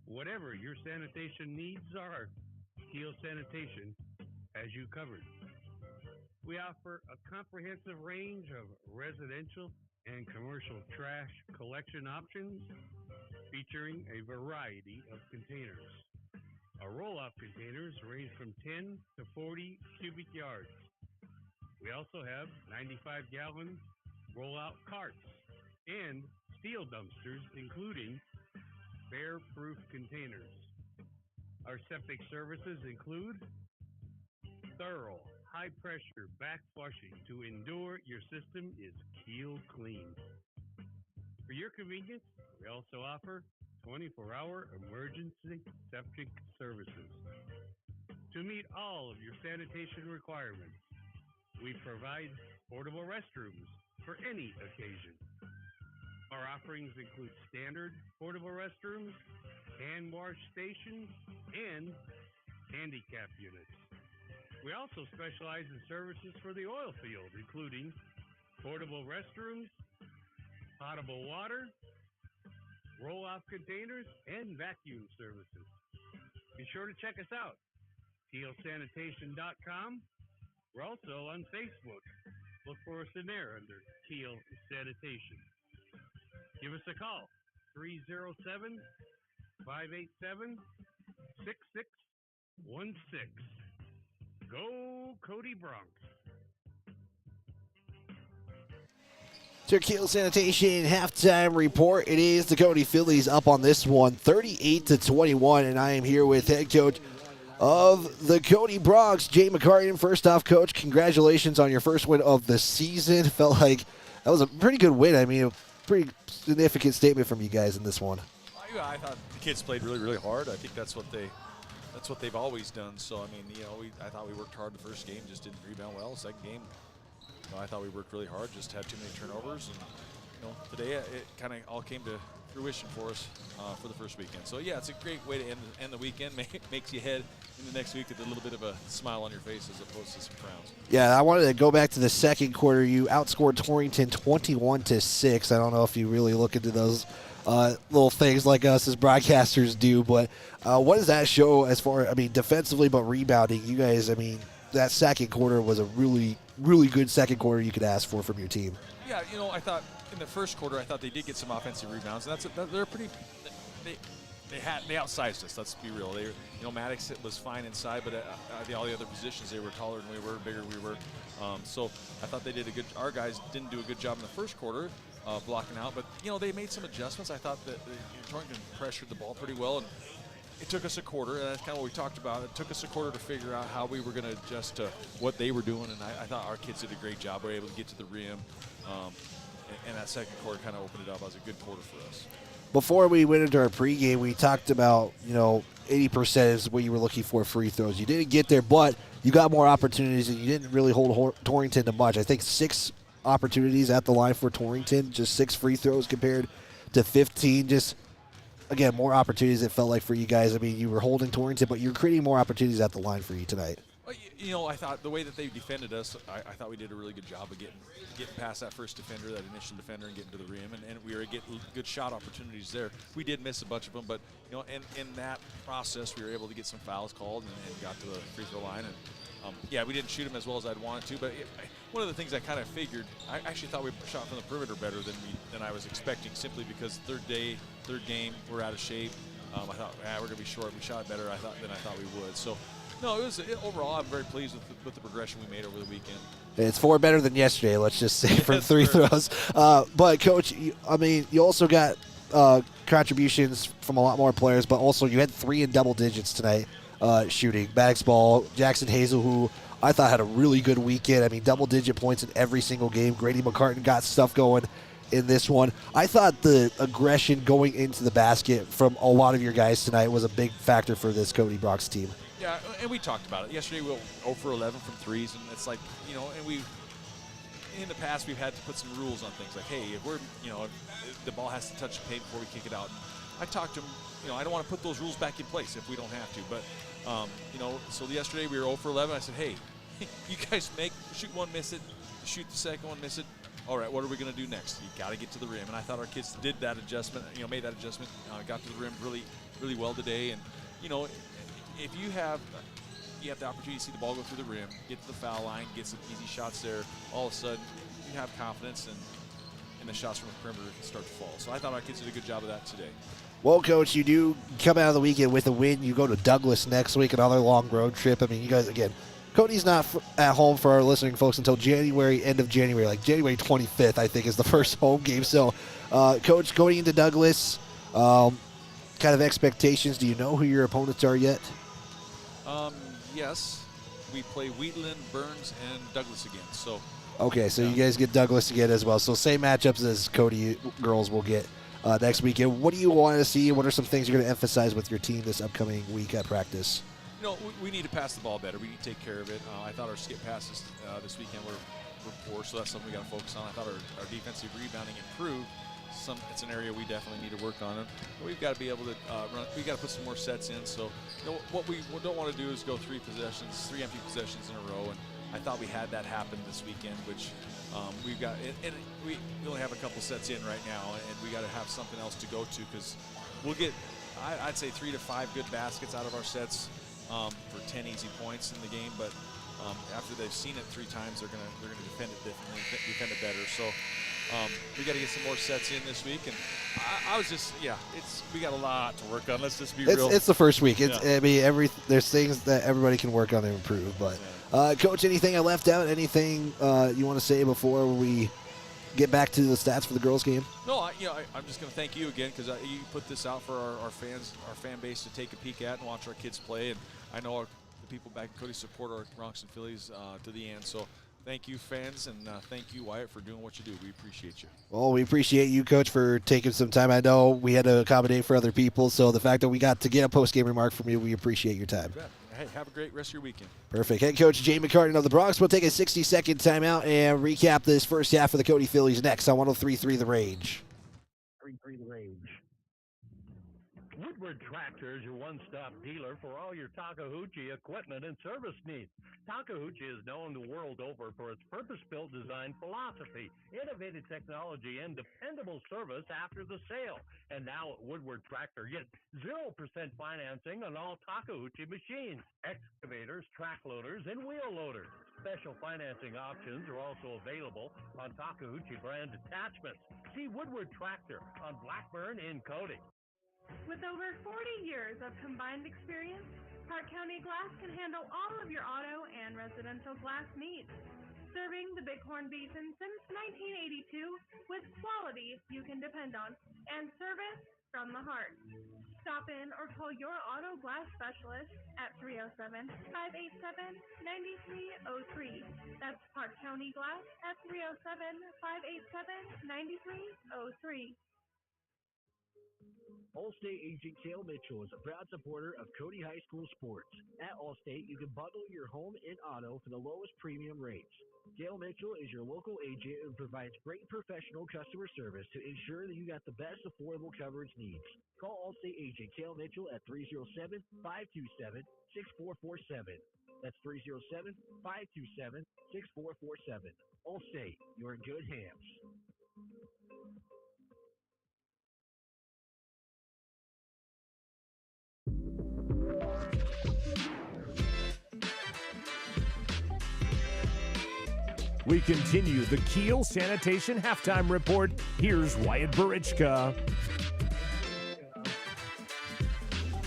Whatever your sanitation needs are, Teal Sanitation has you covered. We offer a comprehensive range of residential and commercial trash collection options featuring a variety of containers. Our roll-off containers range from 10 to 40 cubic yards. We also have 95-gallon roll-out carts and steel dumpsters, including bear-proof containers. Our septic services include thorough, high-pressure back flushing to ensure your system is Keel clean. For your convenience, we also offer 24-hour emergency septic services. To meet all of your sanitation requirements, we provide portable restrooms for any occasion. Our offerings include standard portable restrooms, hand wash stations, and handicap units. We also specialize in services for the oil field, including portable restrooms, potable water, roll-off containers, and vacuum services. Be sure to check us out, tealsanitation.com. We're also on Facebook. Look for us in there under Teal Sanitation. Give us a call, 307-587-6616. Go Cody Bronx.
To Keel Sanitation halftime report. It is the Cody Phillies up on this one, 38-21, and I am here with head coach of the Cody Bronx, Jay McCartan. First off, Coach, congratulations on your first win of the season. Felt like that was a pretty good win. I mean, a pretty significant statement from you guys in this one.
I thought the kids played really, really hard. I think that's what they've always done. So I mean, I thought we worked hard the first game, just didn't rebound well. Second game, I thought we worked really hard, just had too many turnovers. And today it kind of all came to fruition for us for the first weekend. So yeah, it's a great way to end the weekend. Makes you head in the next week with a little bit of a smile on your face as opposed to some frowns.
Yeah, I wanted to go back to the second quarter. You outscored Torrington 21-6. I don't know if you really look into those little things like us as broadcasters do, but what does that show as far, defensively, but rebounding? You guys, that second quarter was a really, really good second quarter you could ask for from your team.
Yeah, I thought in the first quarter, I thought they did get some offensive rebounds, and they're pretty. They outsized us. Let's be real. Maddox was fine inside, but all the other positions they were taller than we were, bigger than we were. So I thought they did our guys didn't do a good job in the first quarter blocking out, but they made some adjustments. I thought that Torrington pressured the ball pretty well, and it took us a quarter, and that's kind of what we talked about. It took us a quarter to figure out how we were going to adjust to what they were doing, and I thought our kids did a great job. We were able to get to the rim, and that second quarter kind of opened it up as a good quarter for us.
Before we went into our pregame, we talked about, 80% is what you were looking for free throws. You didn't get there, but you got more opportunities, and you didn't really hold Torrington to much. I think 6 opportunities at the line for Torrington, just 6 free throws compared to 15. Just, again, more opportunities it felt like for you guys. You were holding Torrington, but you're creating more opportunities at the line for you tonight.
I thought the way that they defended us, I thought we did a really good job of getting past that first defender, that initial defender, and getting to the rim, and we were getting good shot opportunities there. We did miss a bunch of them, but in that process, we were able to get some fouls called and got to the free throw line. And we didn't shoot them as well as I'd wanted to, but one of the things I kind of figured, I actually thought we shot from the perimeter better than I was expecting, simply because third game, we're out of shape. I thought we're going to be short. We shot better than I thought we would. So. No, overall, I'm very pleased with the progression we made over the weekend.
It's 4 better than yesterday, let's just say, from 3 throws. But, Coach, you also got contributions from a lot more players, but also you had 3 in double digits tonight shooting. Maddox Ball, Jackson Hazel, who I thought had a really good weekend. Double-digit points in every single game. Grady McCartan got stuff going in this one. I thought the aggression going into the basket from a lot of your guys tonight was a big factor for this Cody Bronx team.
Yeah, and we talked about it. Yesterday we were 0 for 11 from threes, and it's like, and in the past we've had to put some rules on things like, hey, if we're, the ball has to touch the paint before we kick it out. And I talked to him, I don't want to put those rules back in place if we don't have to. But, so yesterday we were 0 for 11. I said, hey, you guys shoot one, miss it, shoot the second one, miss it.
all right, what are we going to do next? You got to get to the rim. And I thought our kids did that adjustment, made that adjustment, got to the rim really, really well today. And, if you have the opportunity to see the ball go through the rim, get to the foul line, get some easy shots there, all of a sudden you have confidence and the shots from the perimeter start to fall. So I thought our kids did a good job of that today.
Well, Coach, you do come out of the weekend with a win. You go to Douglas next week, another long road trip. I mean, you guys, again, Cody's not at home for our listening folks until end of January, like January 25th, I think, is the first home game. So, Coach, going into Douglas, kind of expectations. Do you know who your opponents are yet?
Yes. We play Wheatland, Burns, and Douglas again. So.
Okay, so you guys get Douglas again as well. So same matchups as Cody girls will get next weekend. What do you want to see? What are some things you're going to emphasize with your team this upcoming week at practice?
We need to pass the ball better. We need to take care of it. I thought our skip passes this weekend were poor, so that's something we got to focus on. I thought our defensive rebounding improved. It's an area we definitely need to work on. And we've got to be able to run. We've got to put some more sets in. So what we don't want to do is go three empty possessions in a row. And I thought we had that happen this weekend, which we've got. And we only have a couple sets in right now, and we got to have something else to go to because we'll get, I'd say, 3 to 5 good baskets out of our sets for 10 easy points in the game. But after they've seen it 3 times, they're gonna defend it differently, defend it better. So. We got to get some more sets in this week, and I was just, we got a lot to work on. Let's just be real.
It's the first week. I mean, there's things that everybody can work on and improve. But Coach, anything I left out? Anything you want to say before we get back to the stats for the girls' game?
No, I'm just going to thank you again because you put this out for our fans, our fan base to take a peek at and watch our kids play. And I know the people back in Cody support our Bronx and Phillies to the end. So. Thank you, fans, and thank you, Wyatt, for doing what you do. We appreciate you.
Well, we appreciate you, Coach, for taking some time. I know we had to accommodate for other people, so the fact that we got to get a post-game remark from you, we appreciate your time.
Hey, have a great rest of your weekend.
Perfect. Head coach Jay McCartan of the Bronx will take a 60-second timeout and recap this first half of the Cody Phillies next on 103.3 The Range.
3-3 The Range.
Woodward Tractor is your one-stop dealer for all your Takahouchi equipment and service needs. Takahouchi is known the world over for its purpose-built design philosophy, innovative technology, and dependable service after the sale. And now at Woodward Tractor, get 0% financing on all Takahouchi machines, excavators, track loaders, and wheel loaders. Special financing options are also available on Takahouchi brand attachments. See Woodward Tractor on Blackburn in Cody.
With over 40 years of combined experience, Park County Glass can handle all of your auto and residential glass needs. Serving the Bighorn Basin since 1982 with quality you can depend on and service from the heart. Stop in or call your auto glass specialist at 307-587-9303. That's Park County Glass at 307-587-9303.
Allstate agent Cale Mitchell is a proud supporter of Cody High School sports. At Allstate, you can bundle your home and auto for the lowest premium rates. Cale Mitchell is your local agent and provides great professional customer service to ensure that you got the best affordable coverage needs. Call Allstate agent Cale Mitchell at 307-527-6447. That's 307-527-6447. Allstate, you're in good hands.
We continue the Kiel Sanitation Halftime Report. Here's Wyatt Barichka.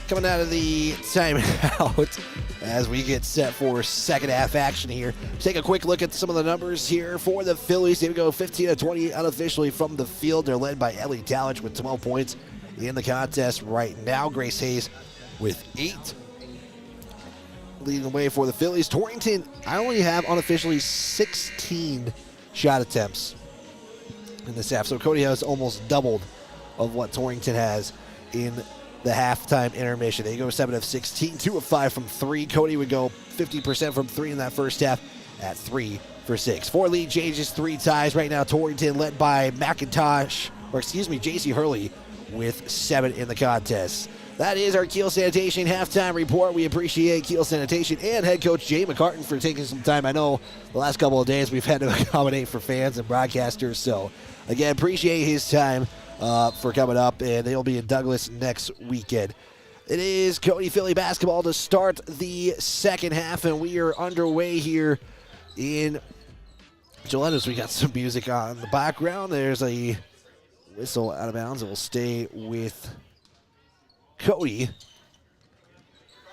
Coming out of the timeout as we get set for second half action here. Take a quick look at some of the numbers here for the Phillies. They go 15 of 20 unofficially from the field. They're led by Ellie Talich with 12 points in the contest right now. Grace Hayes with 8. Leading the way for the Phillies. Torrington, I only have unofficially 16 shot attempts in this half. So Cody has almost doubled of what Torrington has in the halftime intermission. They go 7 of 16, 2 of 5 from 3. Cody would go 50% from 3 in that first half at 3 for 6. 4 lead changes, 3 ties. Right now, Torrington led by JC Hurley with 7 in the contest. That is our Kiel Sanitation halftime report. We appreciate Kiel Sanitation and head coach Jay McCartan for taking some time. I know the last couple of days we've had to accommodate for fans and broadcasters. So, again, appreciate his time for coming up, and they'll be in Douglas next weekend. It is Cody Philly basketball to start the second half, and we are underway here in Gillette. We got some music on the background. There's a whistle out of bounds. It will stay with Cody.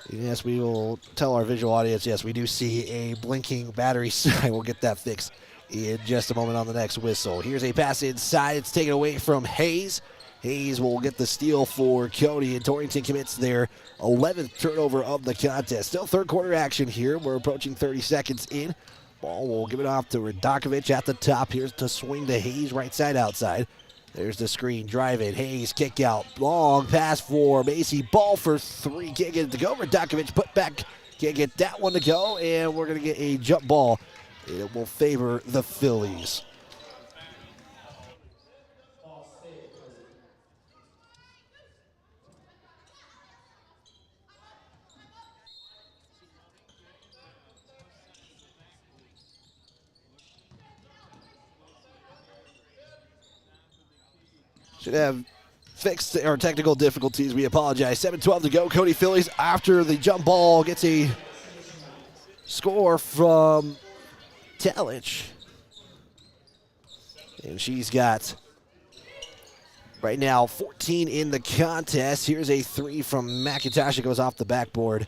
Yes, we will tell our visual audience, yes, we do see a blinking battery sign. We'll get that fixed in just a moment on the next whistle. Here's a pass inside. It's taken away from Hayes. Hayes will get the steal for Cody, and Torrington commits their 11th turnover of the contest. Still third quarter action here. We're approaching 30 seconds in. Ball will give it off to Radakovic at the top. Here's to swing to Hayes, right side outside. There's the screen, drive it, Hayes, kick out, long pass for Macy, ball for three, can't get it to go. Radakovic put back, can't get that one to go, and we're going to get a jump ball. It will favor the Phillies. Should have fixed our technical difficulties. We apologize. 7:12 to go. Cody Phillies, after the jump ball, gets a score from Talich. And she's got, right now, 14 in the contest. Here's a three from McIntosh. It goes off the backboard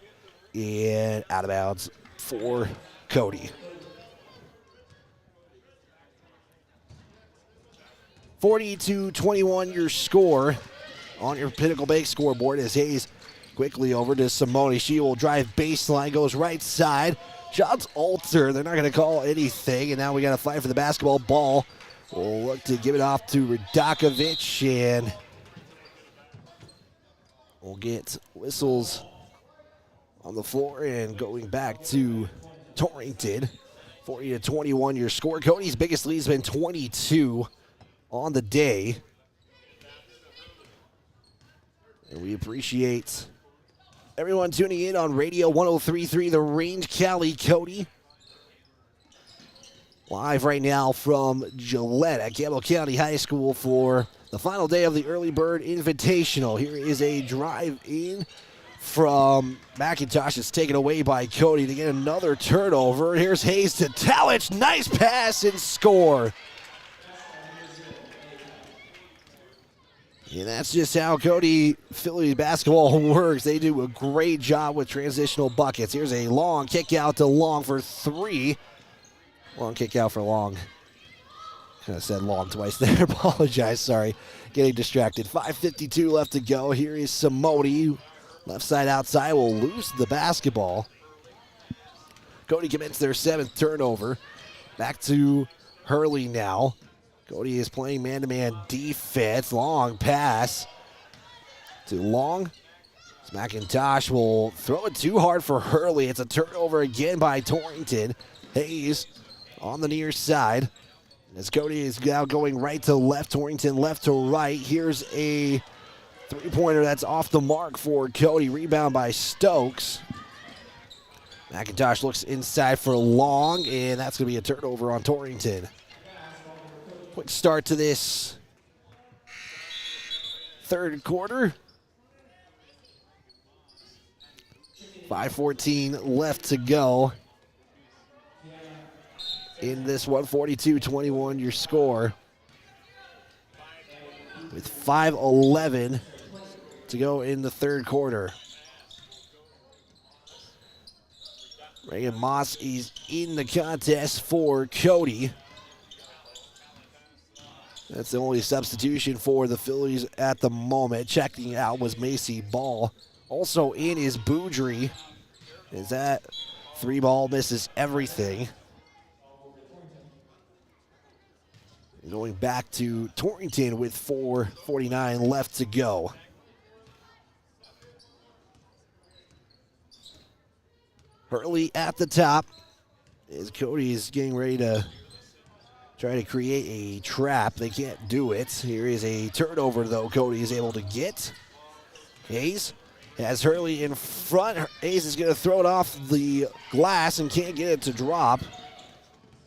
and out of bounds for Cody. 40-21 your score on your Pinnacle Bank scoreboard as Hayes quickly over to Simone. She will drive baseline, goes right side. Shots alter. They're not going to call anything, and now we got to fight for the basketball. Ball will look to give it off to Radakovic, and we'll get whistles on the floor and going back to Torrington. 40-21 your score. Cody's biggest lead has been 22 on the day. And we appreciate everyone tuning in on Radio 103.3 The Range. Cali, Cody. Live right now from Gillette at Campbell County High School for the final day of the Early Bird Invitational. Here is a drive in from McIntosh. It's taken away by Cody to get another turnover. Here's Hayes to Talich. Nice pass and score. And that's just how Cody Philly basketball works. They do a great job with transitional buckets. Here's a long kick out to Long for three. Long kick out for Long. Kind of said Long twice there. Apologize, sorry. Getting distracted. 5:52 left to go. Here is Simone. Left side outside will lose the basketball. Cody commits their 7th turnover. Back to Hurley now. Cody is playing man-to-man defense. Long pass to Long. McIntosh will throw it too hard for Hurley. It's a turnover again by Torrington. Hayes on the near side. As Cody is now going right to left, Torrington left to right. Here's a three-pointer that's off the mark for Cody. Rebound by Stokes. McIntosh looks inside for Long, and that's going to be a turnover on Torrington. Quick start to this third quarter. 5:14 left to go in this one. 42-21 your score. With 5:11 to go in the third quarter. Reagan Moss is in the contest for Cody. That's the only substitution for the Phillies at the moment. Checking out was Macy Ball. Also in is Boudry. Is that three ball misses everything. Going back to Torrington with 4:49 left to go. Hurley at the top as Cody is getting ready to try to create a trap. They can't do it. Here is a turnover, though, Cody is able to get. Hayes Has Hurley in front. Hayes is going to throw it off the glass and can't get it to drop.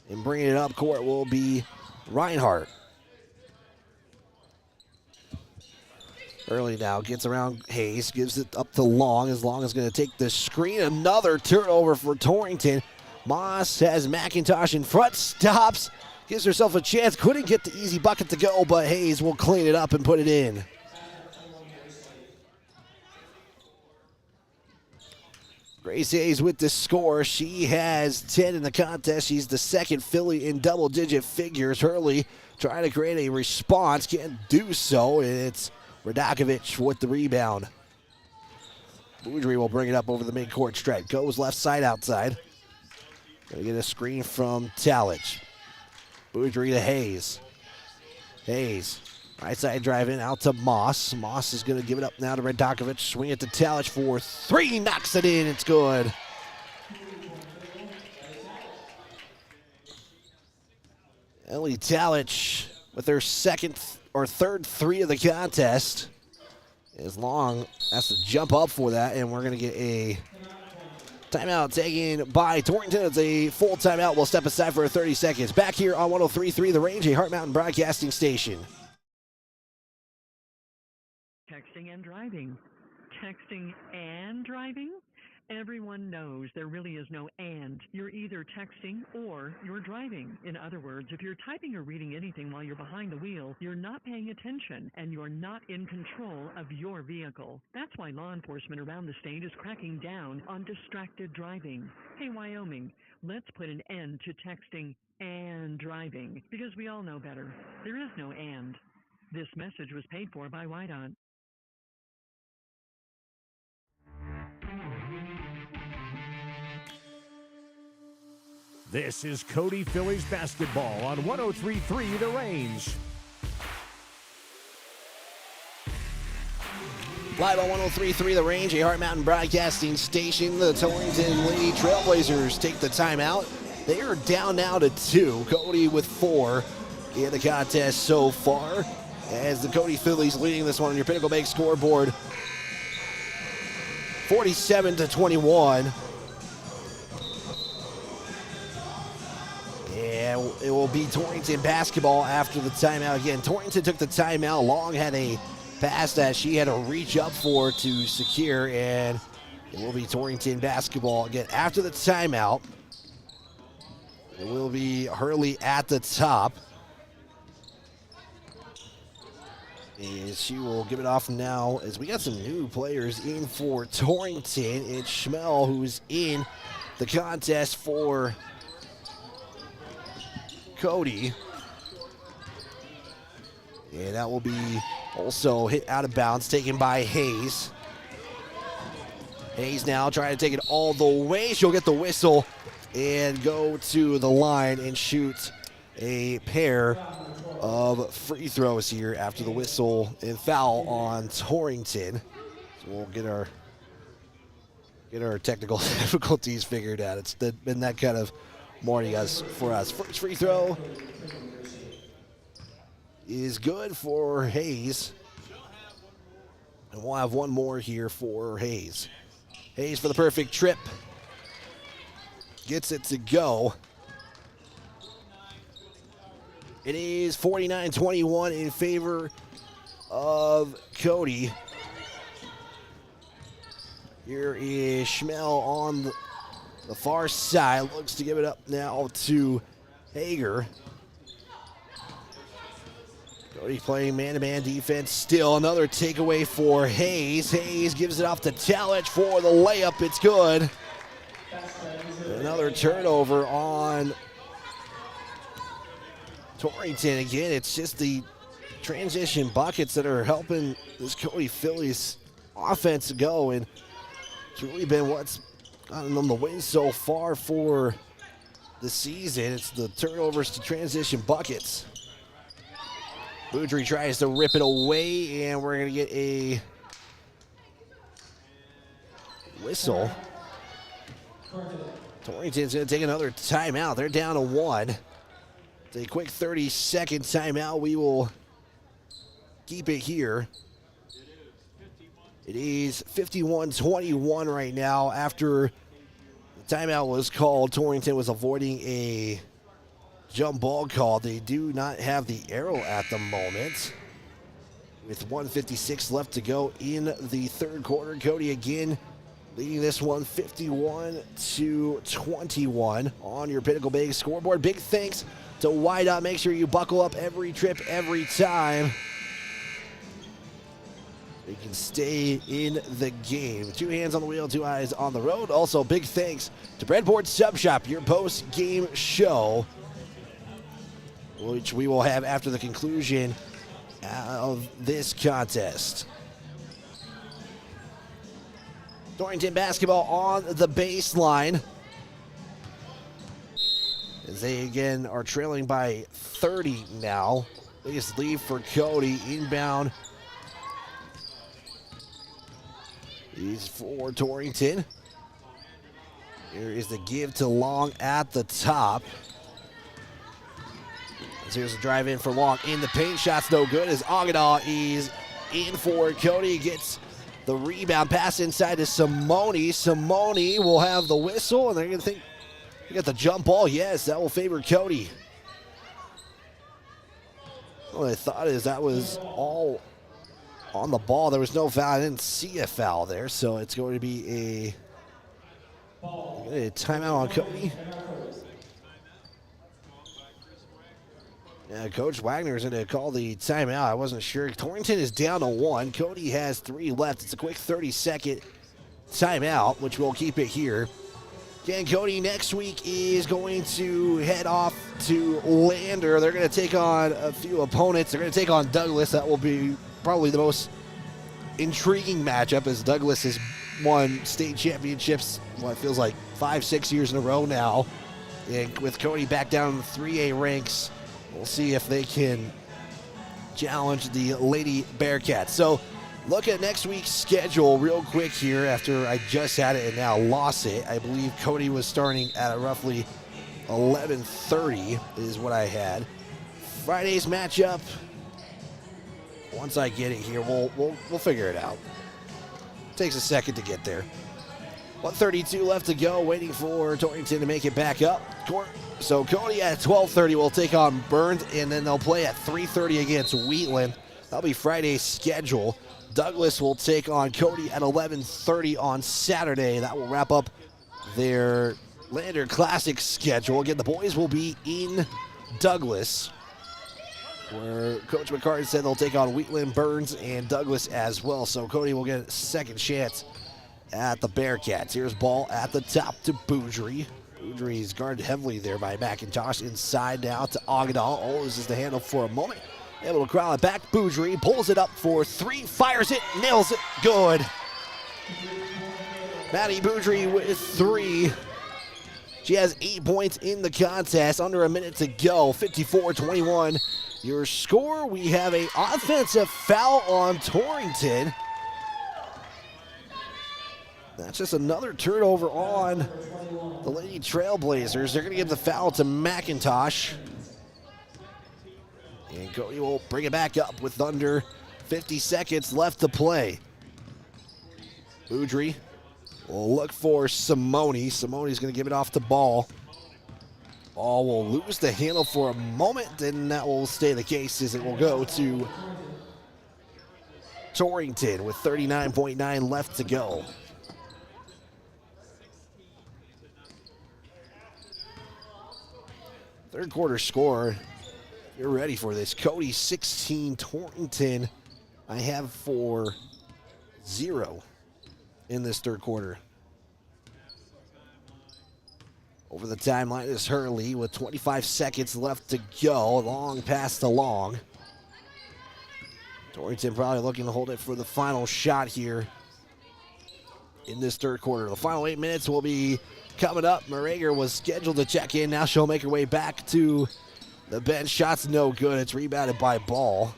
And bringing it up court will be Reinhardt. Hurley now gets around Hayes, gives it up to Long, as Long is going to take the screen. Another turnover for Torrington. Moss has McIntosh in front, stops, gives herself a chance. Couldn't get the easy bucket to go, but Hayes will clean it up and put it in. Grace Hayes with the score. She has 10 in the contest. She's the second Philly in double-digit figures. Hurley trying to create a response, can't do so. It's Radakovic with the rebound. Boudry will bring it up over the midcourt stripe. Goes left side outside. Gonna get a screen from Talich. Boudry to Hayes. Hayes, right side drive in out to Moss. Moss is gonna give it up now to Radakovic. Swing it to Talich for three, knocks it in, it's good. Ellie Talich with her second or third three of the contest. As Long has to jump up for that, and we're gonna get a timeout taken by Torrington. It's a full timeout. We'll step aside for 30 seconds. Back here on 103.3 The Range, a Heart Mountain broadcasting station.
Texting and driving. Texting and driving? Everyone knows there really is no and. You're either texting or you're driving. In other words, if you're typing or reading anything while you're behind the wheel, you're not paying attention and you're not in control of your vehicle. That's why law enforcement around the state is cracking down on distracted driving. Hey, Wyoming, let's put an end to texting and driving because we all know better. There is no and. This message was paid for by White-On.
This is Cody Phillies basketball on 103.3 The Range.
Live on 103.3 The Range, a Heart Mountain broadcasting station. The Torrington Lady Trailblazers take the timeout. They are down now to 2. Cody with 4 in the contest so far. As the Cody Phillies leading this one on your Pinnacle Bank scoreboard, 47-21. And it will be Torrington basketball after the timeout. Again, Torrington took the timeout. Long had a pass that she had to reach up for to secure, and it will be Torrington basketball again after the timeout. It will be Hurley at the top. And she will give it off now as we got some new players in for Torrington. It's Schmel who's in the contest for Cody. And that will be also hit out of bounds, taken by Hayes. Hayes now trying to take it all the way. She'll get the whistle and go to the line and shoot a pair of free throws here after the whistle and foul on Torrington. So we'll get our technical difficulties figured out. It's been that kind of morning for us. First free throw is good for Hayes. And we'll have one more here for Hayes. Hayes for the perfect trip. Gets it to go. It is 49-21 in favor of Cody. Here is Schmel on the far side. Looks to give it up now to Hager. Cody playing man-to-man defense still. Another takeaway for Hayes. Hayes gives it off to Talich for the layup. It's good. Another turnover on Torrington. Again, it's just the transition buckets that are helping this Cody Phillies offense go, and it's really been what's gotten them the win so far for the season. It's the turnovers to transition buckets. Boudry tries to rip it away, and we're going to get a whistle. Torrington's going to take another timeout. They're down to 1. It's a quick 30-second timeout. We will keep it here. It is 51-21 right now after the timeout was called. Torrington was avoiding a jump ball call. They do not have the arrow at the moment. With 1:56 left to go in the third quarter, Cody again leading this one 51-21 on your Pinnacle Bank scoreboard. Big thanks to Wideout. Make sure you buckle up every trip, every time. You can stay in the game. 2 hands on the wheel, 2 eyes on the road. Also, big thanks to Breadboard Sub Shop, your post-game show, which we will have after the conclusion of this contest. Torrington basketball on the baseline, as they again are trailing by 30 now. Biggest lead for Cody. Inbound is for Torrington. Here is the give to Long at the top. Here's a drive in for Long in the paint. Shot's no good as Agadaw is in for Cody. Gets the rebound, pass inside to Simone. Simone will have the whistle, and they're going to think they got the jump ball. Yes, that will favor Cody. What I thought is that was all on the ball. There was no foul. I didn't see a foul there, so it's going to be a timeout on Cody. Yeah, Coach Wagner is going to call the timeout. I wasn't sure. Torrington is down to 1. Cody has 3 left. It's a quick 30-second timeout, which we'll keep it here. Again, Cody next week is going to head off to Lander. They're going to take on a few opponents. They're going to take on Douglas. That will be probably the most intriguing matchup, as Douglas has won state championships, it feels like 5-6 years in a row now. And with Cody back down in the 3A ranks, we'll see if they can challenge the Lady Bearcats. So look at next week's schedule real quick here after I just had it and now lost it. I believe Cody was starting at roughly 11:30 is what I had. Friday's matchup, once I get it here, we'll figure it out. Takes a second to get there. 1:32 left to go, waiting for Torrington to make it back up. So Cody at 12:30 will take on Burns, and then they'll play at 3:30 against Wheatland. That'll be Friday's schedule. Douglas will take on Cody at 11:30 on Saturday. That will wrap up their Lander Classic schedule. Again, the boys will be in Douglas, where Coach McCartan said they'll take on Wheatland, Burns, and Douglas as well. So Cody will get a second chance at the Bearcats. Here's ball at the top to Boudry. Boudry is guarded heavily there by McIntosh. Inside now to Agadaw. Loses the handle for a moment. Able to corral it back. Boudry pulls it up for 3. Fires it. Nails it. Good. Maddie Boudry with 3. She has 8 points in the contest. Under a minute to go. 54-21. Your score, we have an offensive foul on Torrington. That's just another turnover on the Lady Trailblazers. They're going to give the foul to McIntosh. And Cody will bring it back up with under 50 seconds left to play. Boudry will look for Simone. Simone's going to give it off to Ball. Ball will lose the handle for a moment, and that will stay the case as it will go to Torrington with 39.9 left to go. Third quarter score, you're ready for this. Cody 16, Torrington I have for 0 in this third quarter. Over the timeline is Hurley with 25 seconds left to go. Long pass to Long. Torrington probably looking to hold it for the final shot here in this third quarter. The final 8 minutes will be coming up. Morager was scheduled to check in. Now she'll make her way back to the bench. Shot's no good. It's rebounded by Ball.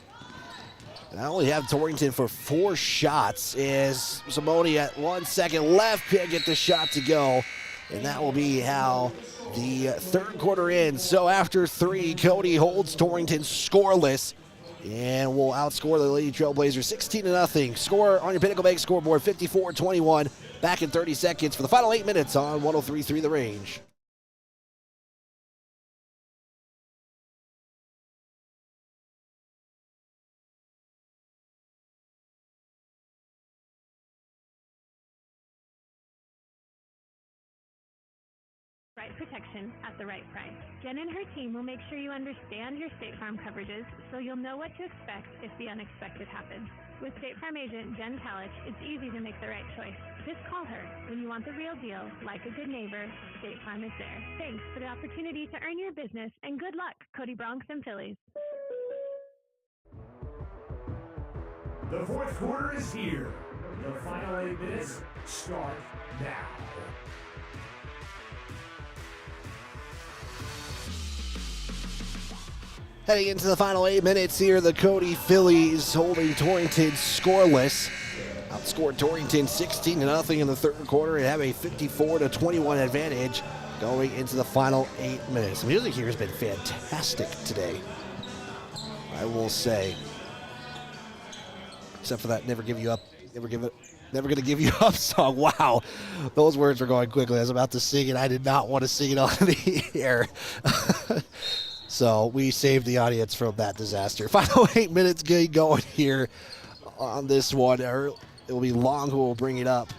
And I only have Torrington for 4 shots as Simone at 1 second left. Can't get the shot to go. And that will be how the third quarter ends. So after 3, Cody holds Torrington scoreless and will outscore the Lady Trailblazers 16-0. Score on your Pinnacle Bank scoreboard, 54-21. Back in 30 seconds for the final 8 minutes on 103.3 The Range.
Right protection at the right price. Jen and her team will make sure you understand your State Farm coverages so you'll know what to expect if the unexpected happens. With State Farm agent Jen Talich, it's easy to make the right choice. Just call her when you want the real deal. Like a good neighbor, State Farm is there. Thanks for the opportunity to earn your business, and good luck, Cody Bronx and Phillies.
The fourth quarter is here. The final 8 minutes start now.
Heading into the final 8 minutes here, the Cody Phillies holding Torrington scoreless. Outscored Torrington 16-0 in the third quarter and have a 54-21 advantage going into the final 8 minutes. The music here has been fantastic today, I will say. Except for that never gonna give you up song. Wow, those words were going quickly. I was about to sing it. I did not want to sing it on the air. So we saved the audience from that disaster. Final 8 minutes going here on this one. It will be Long who will bring it up.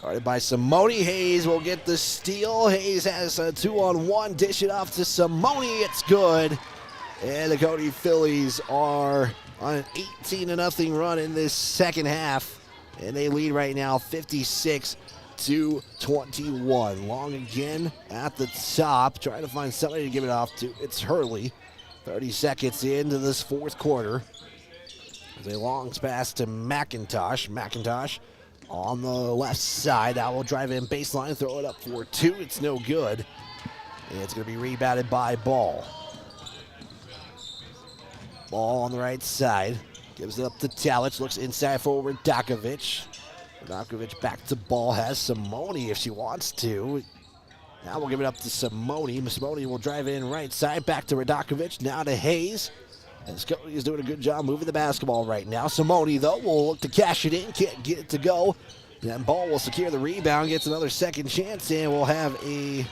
Guarded by Simone. Hayes will get the steal. Hayes has a 2-on-1. Dish it off to Simone. It's good. And the Cody Phillies are on an 18-0 run in this second half. And they lead right now 56-21. Long again at the top, trying to find somebody to give it off to. It's Hurley. 30 seconds into this fourth quarter. As a long pass to McIntosh. McIntosh on the left side. That will drive in baseline, throw it up for two. It's no good. And it's going to be rebounded by Ball. Ball on the right side. Gives it up to Talich. Looks inside for Radakovic. Radakovic back to Ball. Has Simone if she wants to. Now we'll give it up to Simone. Simone will drive in right side. Back to Radakovic. Now to Hayes. And Cody is doing a good job moving the basketball right now. Simone, though, will look to cash it in. Can't get it to go. And Ball will secure the rebound. Gets another second chance. And we'll have a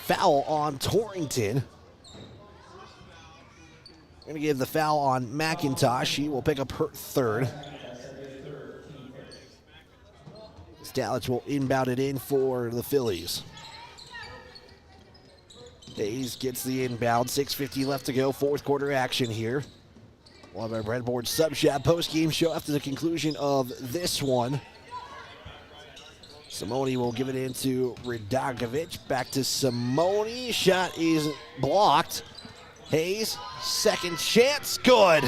foul on Torrington. Going to give the foul on McIntosh. She will pick up her third. Talich will inbound it in for the Phillies. Hayes gets the inbound. 6:50 left to go. Fourth quarter action here. We'll have our Breadboard Sub Shop post-game show after the conclusion of this one. Simone will give it into Radakovic. Back to Simone. Shot is blocked. Hayes, second chance. Good.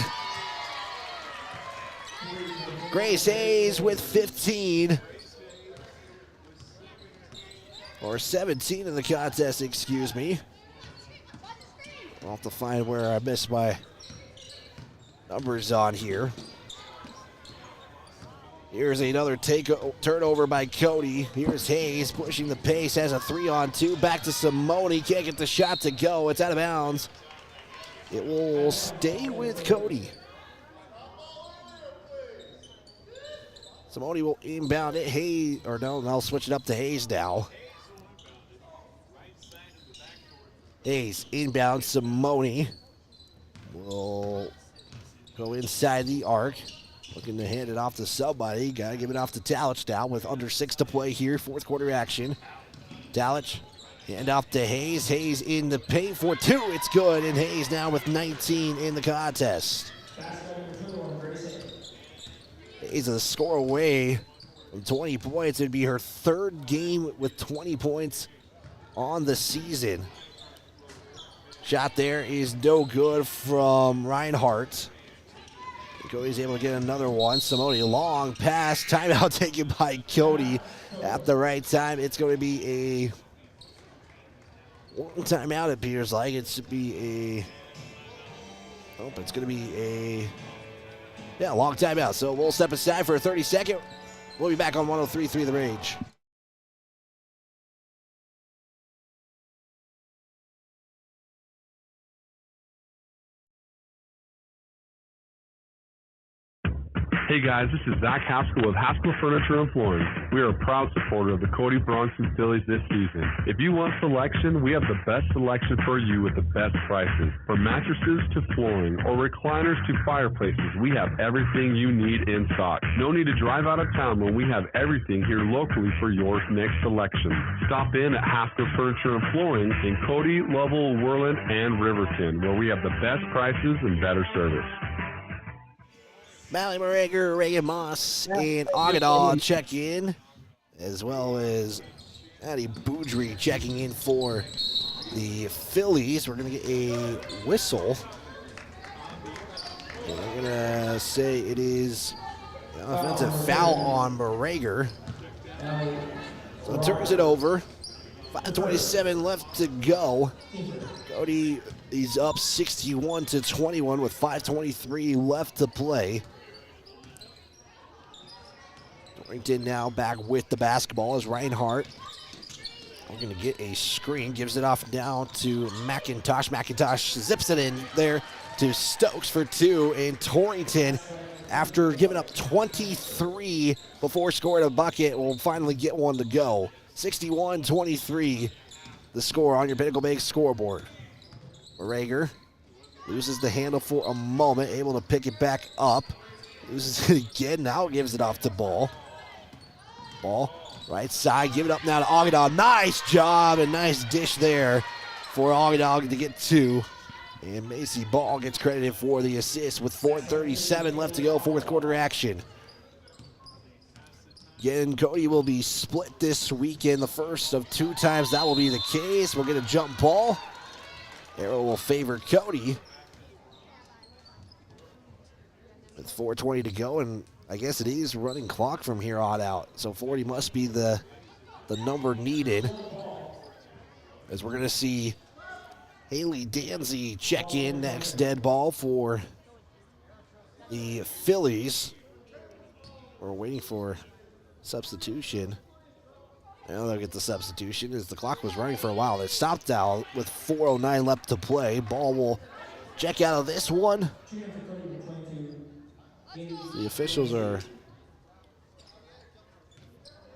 Grace Hayes with 15. Or 17 in the contest, excuse me. I'll have to find where I missed my numbers on here. Here's another turnover by Cody. Here's Hayes pushing the pace, has a 3-on-2. Back to Simone, can't get the shot to go. It's out of bounds. It will stay with Cody. Simone will inbound it. Hayes, or no, they'll switch it up to Hayes now. Hayes inbound. Simone will go inside the arc. Looking to hand it off to somebody. Got to give it off to Talich now with under 6 to play here. Fourth quarter action. Talich, hand off to Hayes. Hayes in the paint for 2. It's good. And Hayes now with 19 in the contest. Hayes a score away from 20 points. It'd be her third game with 20 points on the season. Shot there is no good from Reinhardt. Cody's able to get another one. Simone, long pass. Timeout taken by Cody at the right time. It's going to be a long timeout, it appears like. It should be a... Oh, it's going to be a... Yeah, long timeout. So we'll step aside for a 30-second. We'll be back on 103.3 The Range.
Hey guys, this is Zach Haskell with Haskell Furniture and Flooring. We are a proud supporter of the Cody Bronson Phillies this season. If you want selection, we have the best selection for you with the best prices. From mattresses to flooring or recliners to fireplaces, we have everything you need in stock. No need to drive out of town when we have everything here locally for your next selection. Stop in at Haskell Furniture and Flooring in Cody, Lovell, Worland, and Riverton, where we have the best prices and better service.
Mally Morager, Reagan Moss, and Agadaw check in, as well as Matty Boudry checking in for the Phillies. We're going to get a whistle. And we're going to say it is an offensive foul on Morager. So it turns it over. 5:27 left to go. Cody is up 61-21 with 5:23 left to play. Torrington now back with the basketball as Reinhardt. We're going to get a screen. Gives it off down to McIntosh. McIntosh zips it in there to Stokes for two. And Torrington, after giving up 23 before scoring a bucket, will finally get one to go. 61-23, the score on your Pinnacle Bank scoreboard. Morager loses the handle for a moment, able to pick it back up. Loses it again, now gives it off to Ball. Ball, right side, give it up now to Agadaw. Nice job and nice dish there for Agadaw to get two. And Macy Ball gets credited for the assist with 4:37 left to go, fourth quarter action. Again, Cody will be split this weekend. The first of two times that will be the case. We'll get a jump ball. Arrow will favor Cody. With 4:20 to go, and I guess it is running clock from here on out. So 40 must be the number needed. As we're going to see Haley Danzy check in next dead ball for the Phillies. We're waiting for substitution. Now they'll get the substitution as the clock was running for a while. They stopped out with 4:09 left to play. Ball will check out of this one. The officials are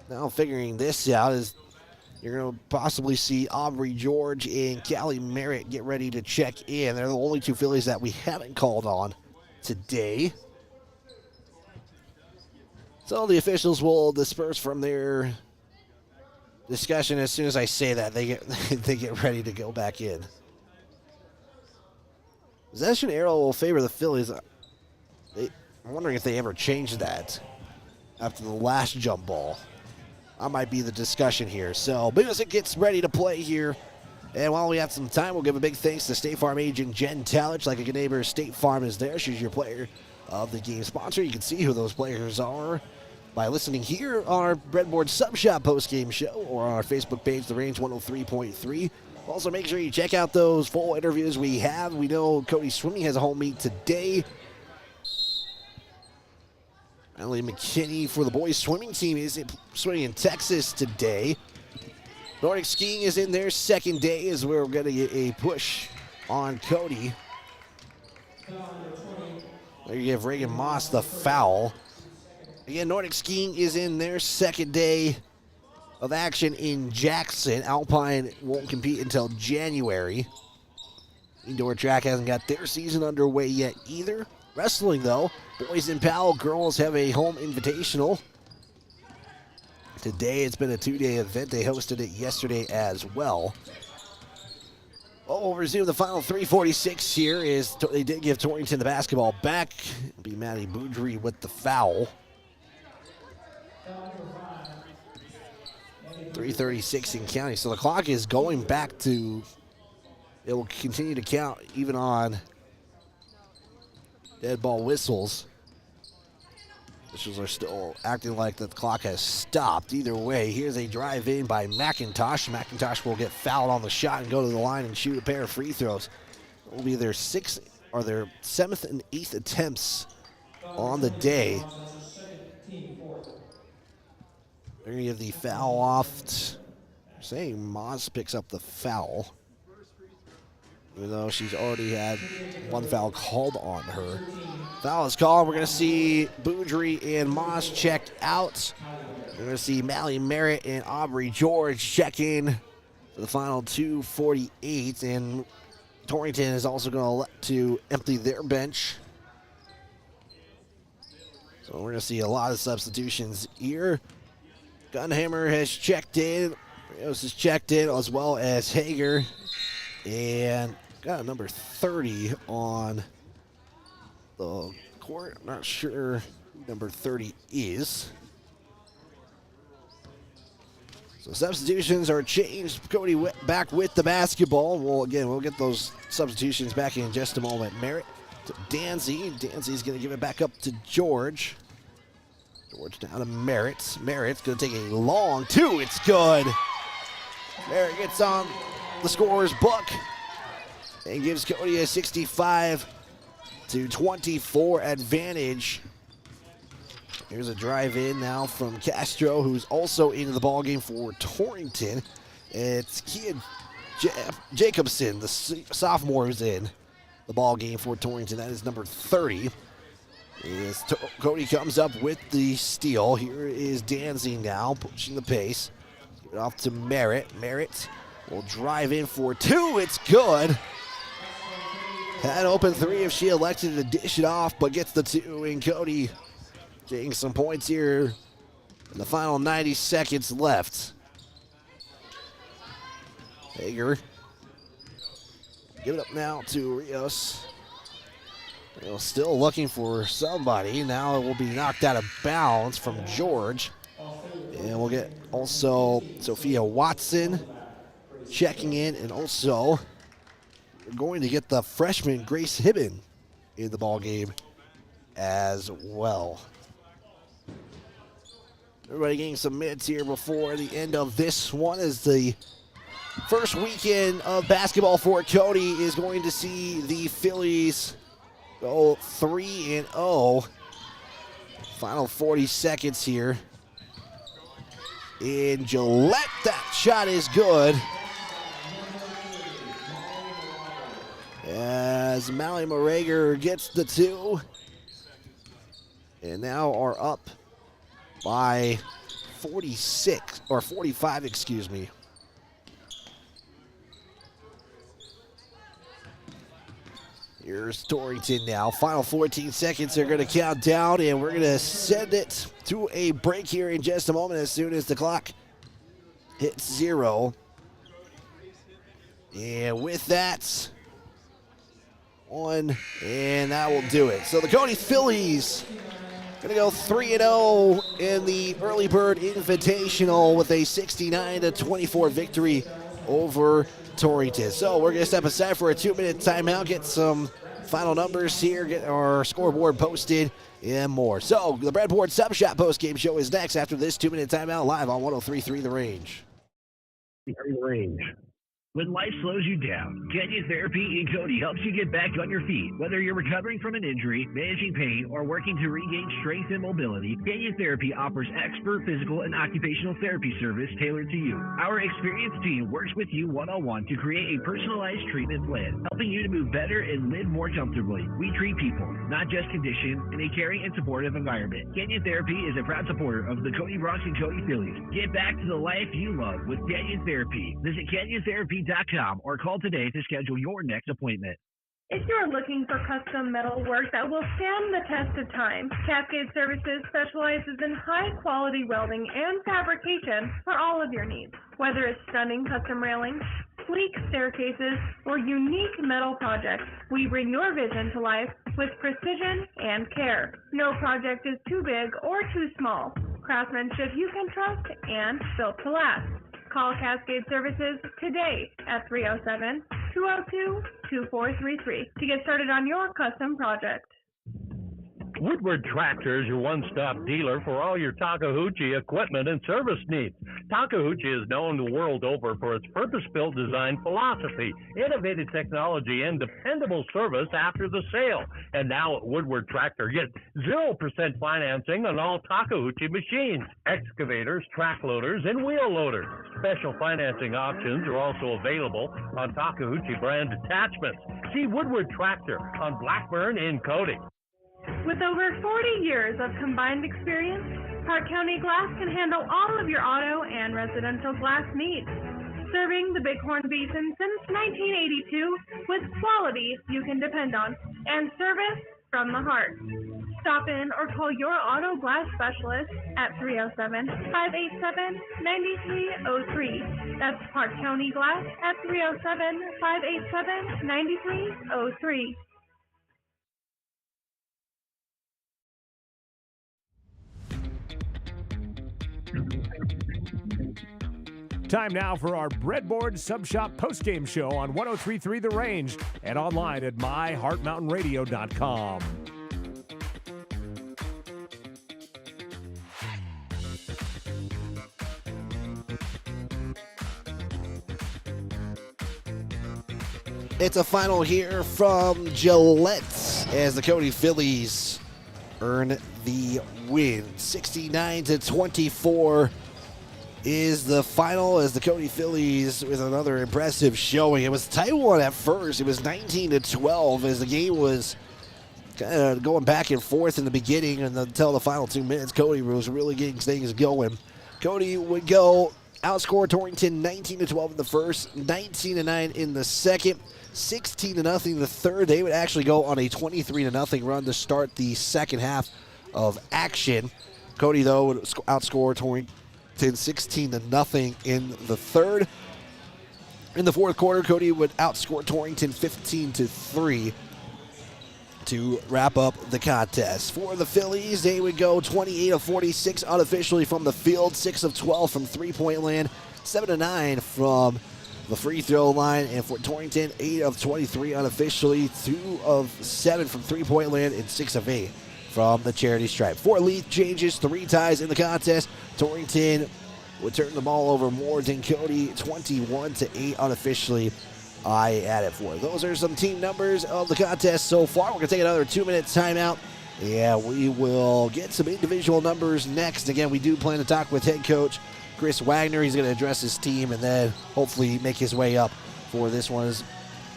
now figuring this out as you're going to possibly see Aubrey George and Callie Merritt get ready to check in. They're the only two Phillies that we haven't called on today. So the officials will disperse from their discussion as soon as I say that. They get ready to go back in. Possession arrow will favor the Phillies. I'm wondering if they ever changed that after the last jump ball. That might be the discussion here. So music gets ready to play here. And while we have some time, we'll give a big thanks to State Farm agent Jen Talich. Like a good neighbor, State Farm is there. She's your player of the game sponsor. You can see who those players are by listening here on our Breadboard Sub Shop post-game show or on our Facebook page, The Range 103.3. Also, make sure you check out those full interviews we have. We know Cody Swimming has a home meet today. Emily McKinney for the boys swimming team is swimming in Texas today. Nordic skiing is in their second day as we're going to get a push on Cody. There you give Reagan Moss the foul. Again, Nordic skiing is in their second day of action in Jackson. Alpine won't compete until January. Indoor track hasn't got their season underway yet either. Wrestling, though, boys in Powell, girls have a home invitational. Today it's been a two-day event. They hosted it yesterday as well. Well, we'll resume the final 3:46 here. They did give Torrington the basketball back. It'll be Matty Boudry with the foul. 3:36 in counting. So the clock is going back to, it will continue to count even on dead ball whistles. Officials are still acting like the clock has stopped. Either way, here's a drive in by McIntosh. McIntosh will get fouled on the shot and go to the line and shoot a pair of free throws. It will be their seventh and eighth attempts on the day. They're going to give the foul off. Saying Moss picks up the foul. even though she's already had one foul called on her. Foul is called. We're going to see Boudry and Moss checked out. We're going to see Mally Merritt and Aubrey George check in for the final 2:48. And Torrington is also going to empty their bench. So we're going to see a lot of substitutions here. Gunhammer has checked in. Rios has checked in, as well as Hager. And got a number 30 on the court. I'm not sure who number 30 is. So substitutions are changed. Cody back with the basketball. We'll get those substitutions back in just a moment. Merritt to Danzy. Danzy's going to give it back up to George. George down to Merritt. Merritt's going to take a long two. It's good. Merritt gets on the scorer's book and gives Cody a 65-24 advantage. Here's a drive in now from Castro, who's also into the ballgame for Torrington. It's Kia Jacobson, the sophomore, who's in the ballgame for Torrington. That is number 30. As Cody comes up with the steal. Here is Danzy now, pushing the pace. Give it off to Merritt. Merritt will drive in for two. It's good. Had open three if she elected to dish it off, but gets the two, and Cody getting some points here in the final 90 seconds left. Hager. Give it up now to Rios. Rios still looking for somebody. Now it will be knocked out of bounds from George. And we'll get also Sophia Watson checking in, and also we're going to get the freshman Grace Hibben in the ball game as well. Everybody getting some minutes here before the end of this one, as the first weekend of basketball for Cody is going to see the Phillies go 3-0. Final 40 seconds here in Gillette. That shot is good, as Mally Morager gets the two, and now are up by 45, excuse me. Here's Torrington now. Final 14 seconds. They're going to count down, and we're going to send it to a break here in just a moment as soon as the clock hits 0. And with that, and that will do it. So the Cody Phillies going to go 3-0 in the Early Bird Invitational with a 69-24 victory over Torrington. So we're going to step aside for a 2-minute timeout, get some final numbers here, get our scoreboard posted, and more. So the Breadboard Sub Shop postgame show is next after this 2-minute timeout, live on 103.3 The Range.
When life slows you down, Canyon Therapy in Cody helps you get back on your feet. Whether you're recovering from an injury, managing pain, or working to regain strength and mobility, Canyon Therapy offers expert physical and occupational therapy service tailored to you. Our experienced team works with you one-on-one to create a personalized treatment plan, helping you to move better and live more comfortably. We treat people, not just condition, in a caring and supportive environment. Canyon Therapy is a proud supporter of the Cody Bronx and Cody Phillies. Get back to the life you love with Canyon Therapy. Visit CanyonTherapy.com or call today to schedule your next appointment.
If you're looking for custom metal work that will stand the test of time, Cascade Services specializes in high-quality welding and fabrication for all of your needs. Whether it's stunning custom railings, sleek staircases, or unique metal projects, we bring your vision to life with precision and care. No project is too big or too small. Craftsmanship you can trust and built to last. Call Cascade Services today at 307-202-2433 to get started on your custom project.
Woodward Tractor is your one-stop dealer for all your Takahouchi equipment and service needs. Takahouchi is known the world over for its purpose-built design philosophy, innovative technology, and dependable service after the sale. And now at Woodward Tractor, get 0% financing on all Takahouchi machines, excavators, track loaders, and wheel loaders. Special financing options are also available on Takahouchi brand attachments. See Woodward Tractor on Blackburn in Cody.
With over 40 years of combined experience, Park County Glass can handle all of your auto and residential glass needs. Serving the Bighorn Basin since 1982 with quality you can depend on and service from the heart. Stop in or call your auto glass specialist at 307-587-9303. That's Park County Glass at 307-587-9303.
Time now for our Breadboard Sub Shop postgame show on 103.3 The Range and online at myheartmountainradio.com.
It's a final here from Gillette as the Cody Phillies earn the win. 69-24 is the final as the Cody Phillies with another impressive showing. It was a tight one at first. It was 19-12 as the game was kind of going back and forth in the beginning, and until the final 2 minutes, Cody was really getting things going. Cody would go outscore Torrington 19-12 in the first, 19-9 in the second, 16-0 the third. They would actually go on a 23-0 run to start the second half of action. Cody, though, would outscore Torrington 16-0 in the third. In the fourth quarter, Cody would outscore Torrington 15-3 to wrap up the contest. For the Phillies, they would go 28 of 46 unofficially from the field, 6 of 12 from three-point land, 7 of 9 from the free throw line, and for Torrington, 8 of 23 unofficially, 2 of 7 from three-point land, and 6 of 8 from the charity stripe. 4 lead changes, 3 ties in the contest. Torrington would turn the ball over more than Cody, 21-8 unofficially. I added 4. Those are some team numbers of the contest so far. We're going to take another 2-minute timeout. Yeah, we will get some individual numbers next. Again, we do plan to talk with head coach Chris Wagner. He's going to address his team and then hopefully make his way up for this one,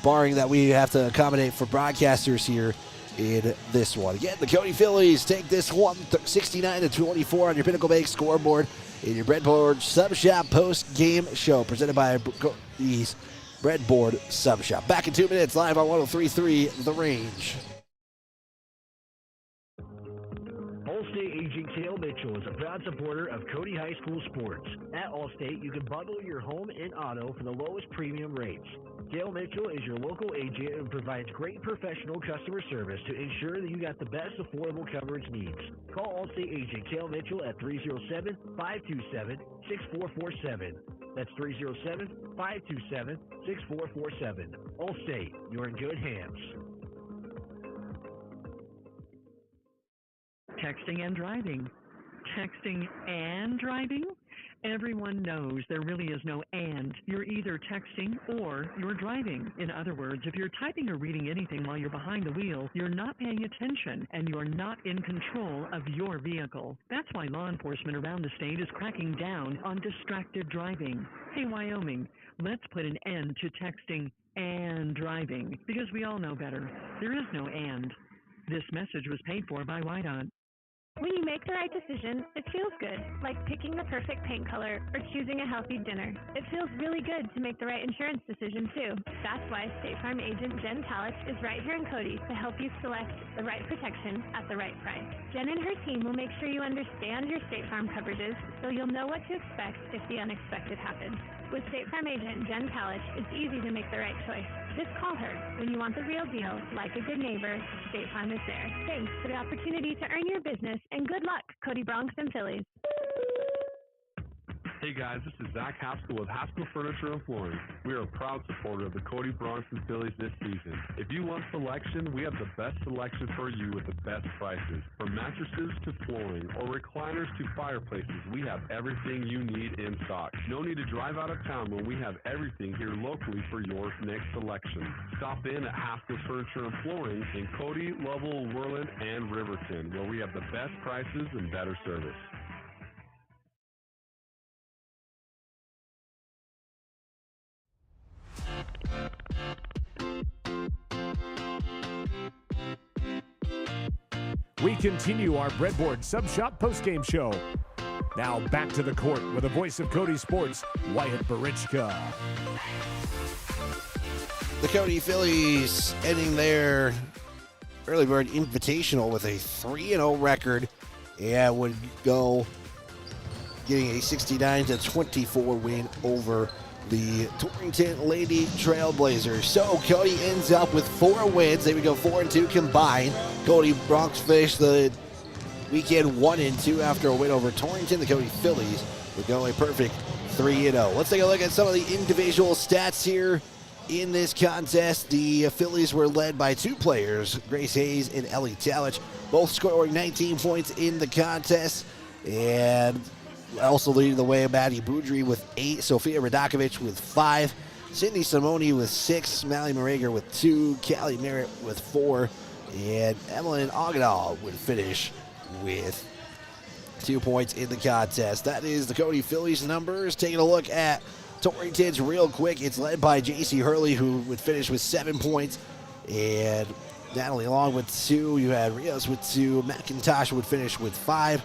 barring that we have to accommodate for broadcasters here in this one. Again, the Cody Phillies take this one 69-24 on your Pinnacle Bank scoreboard in your Breadboard Sub Shop post-game show presented by Cody's Breadboard Sub Shop. Back in 2 minutes, live on 103.3 The Range.
Allstate agent Cale Mitchell is a proud supporter of Cody High School sports. At Allstate, you can bundle your home and auto for the lowest premium rates. Cale Mitchell is your local agent and provides great professional customer service to ensure that you got the best affordable coverage needs. Call Allstate agent Cale Mitchell at 307-527-6447. That's 307-527-6447. Allstate, you're in good hands.
Texting and driving. Texting and driving? Everyone knows there really is no and. You're either texting or you're driving. In other words, if you're typing or reading anything while you're behind the wheel, you're not paying attention and you're not in control of your vehicle. That's why law enforcement around the state is cracking down on distracted driving. Hey, Wyoming, let's put an end to texting and driving because we all know better. There is no and. This message was paid for by Whiteout.
When you make the right decision, it feels good, like picking the perfect paint color or choosing a healthy dinner. It feels really good to make the right insurance decision, too. That's why State Farm agent Jen Talich is right here in Cody to help you select the right protection at the right price. Jen and her team will make sure you understand your State Farm coverages so you'll know what to expect if the unexpected happens. With State Farm agent Jen Talich, it's easy to make the right choice. Just call her when you want the real deal. Like a good neighbor, State Farm is there. Thanks for the opportunity to earn your business, and good luck, Cody Bronx and Phillies.
Hey guys, this is Zach Haskell with Haskell Furniture and Flooring. We are a proud supporter of the Cody Bronson Phillies this season. If you want selection, we have the best selection for you with the best prices. From mattresses to flooring or recliners to fireplaces, we have everything you need in stock. No need to drive out of town when we have everything here locally for your next selection. Stop in at Haskell Furniture and Flooring in Cody, Lovell, Worland, and Riverton, where we have the best prices and better service.
We continue our Breadboard Sub Shop postgame show. Now back to the court with the voice of Cody Sports, Wyatt Barichka.
The Cody Phillies ending their early bird invitational with a 3-0 record and would go getting a 69-24 win over the Torrington Lady Trailblazers. So Cody ends up with 4 wins. They would go 4-2 combined. Cody Bronx finished the weekend 1-2 after a win over Torrington. The Cody Phillies would go a perfect 3-0. Let's take a look at some of the individual stats here in this contest. The Phillies were led by 2 players, Grace Hayes and Ellie Talich, both scoring 19 points in the contest. And also leading the way, Maddie Boudry with 8, Sofia Radakovich with 5, Sydney Simone with 6, Mally Morager with 2, Callie Merritt with 4, and Emmeline Agadal would finish with 2 points in the contest. That is the Cody Phillies numbers. Taking a look at Torrington's real quick. It's led by J.C. Hurley, who would finish with 7 points, and Natalie Long with 2. You had Rios with 2. McIntosh would finish with 5.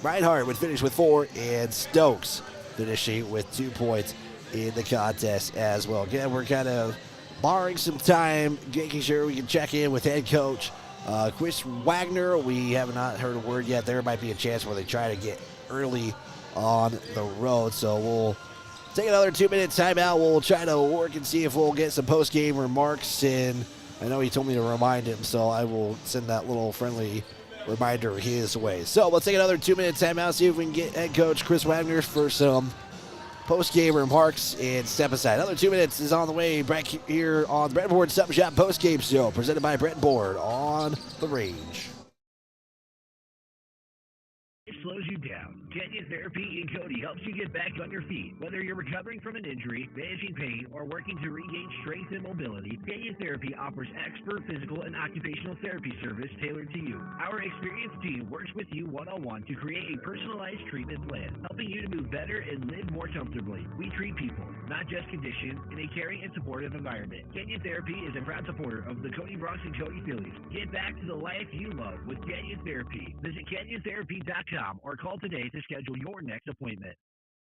Reinhardt would finish with 4, and Stokes finishing with 2 points in the contest as well. Again, we're kind of borrowing some time, making sure we can check in with head coach Chris Wagner. We have not heard a word yet. There might be a chance where they try to get early on the road, so we'll take another 2-minute timeout. We'll try to work and see if we'll get some post-game remarks, and I know he told me to remind him, so I will send that little friendly reminder his way. So let's take another 2-minute timeout, see if we can get head coach Chris Wagner for some post-game remarks and step aside. Another 2 minutes is on the way back here on the Breadboard Sub Shop post-game show presented by Breadboard on the Range.
It slows you down. Canyon Therapy in Cody helps you get back on your feet. Whether you're recovering from an injury, managing pain, or working to regain strength and mobility, Canyon Therapy offers expert physical and occupational therapy service tailored to you. Our experienced team works with you one-on-one to create a personalized treatment plan, helping you to move better and live more comfortably. We treat people, not just conditions, in a caring and supportive environment. Canyon Therapy is a proud supporter of the Cody Bronx and Cody Phillies. Get back to the life you love with Canyon Therapy. Visit canyontherapy.com or call today to schedule your next appointment.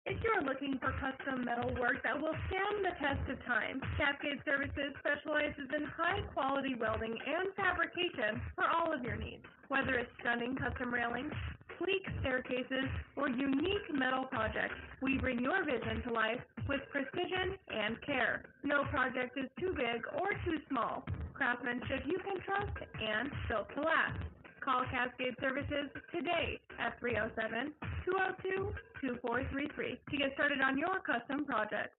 If you're looking for custom metal work that will stand the test of time, Cascade Services specializes in high-quality welding and fabrication for all of your needs. Whether it's stunning custom railings, sleek staircases, or unique metal projects, we bring your vision to life with precision and care. No project is too big or too small. Craftsmanship you can trust and built to last. Call Cascade Services today at 307-202-2433 to get started on your custom project.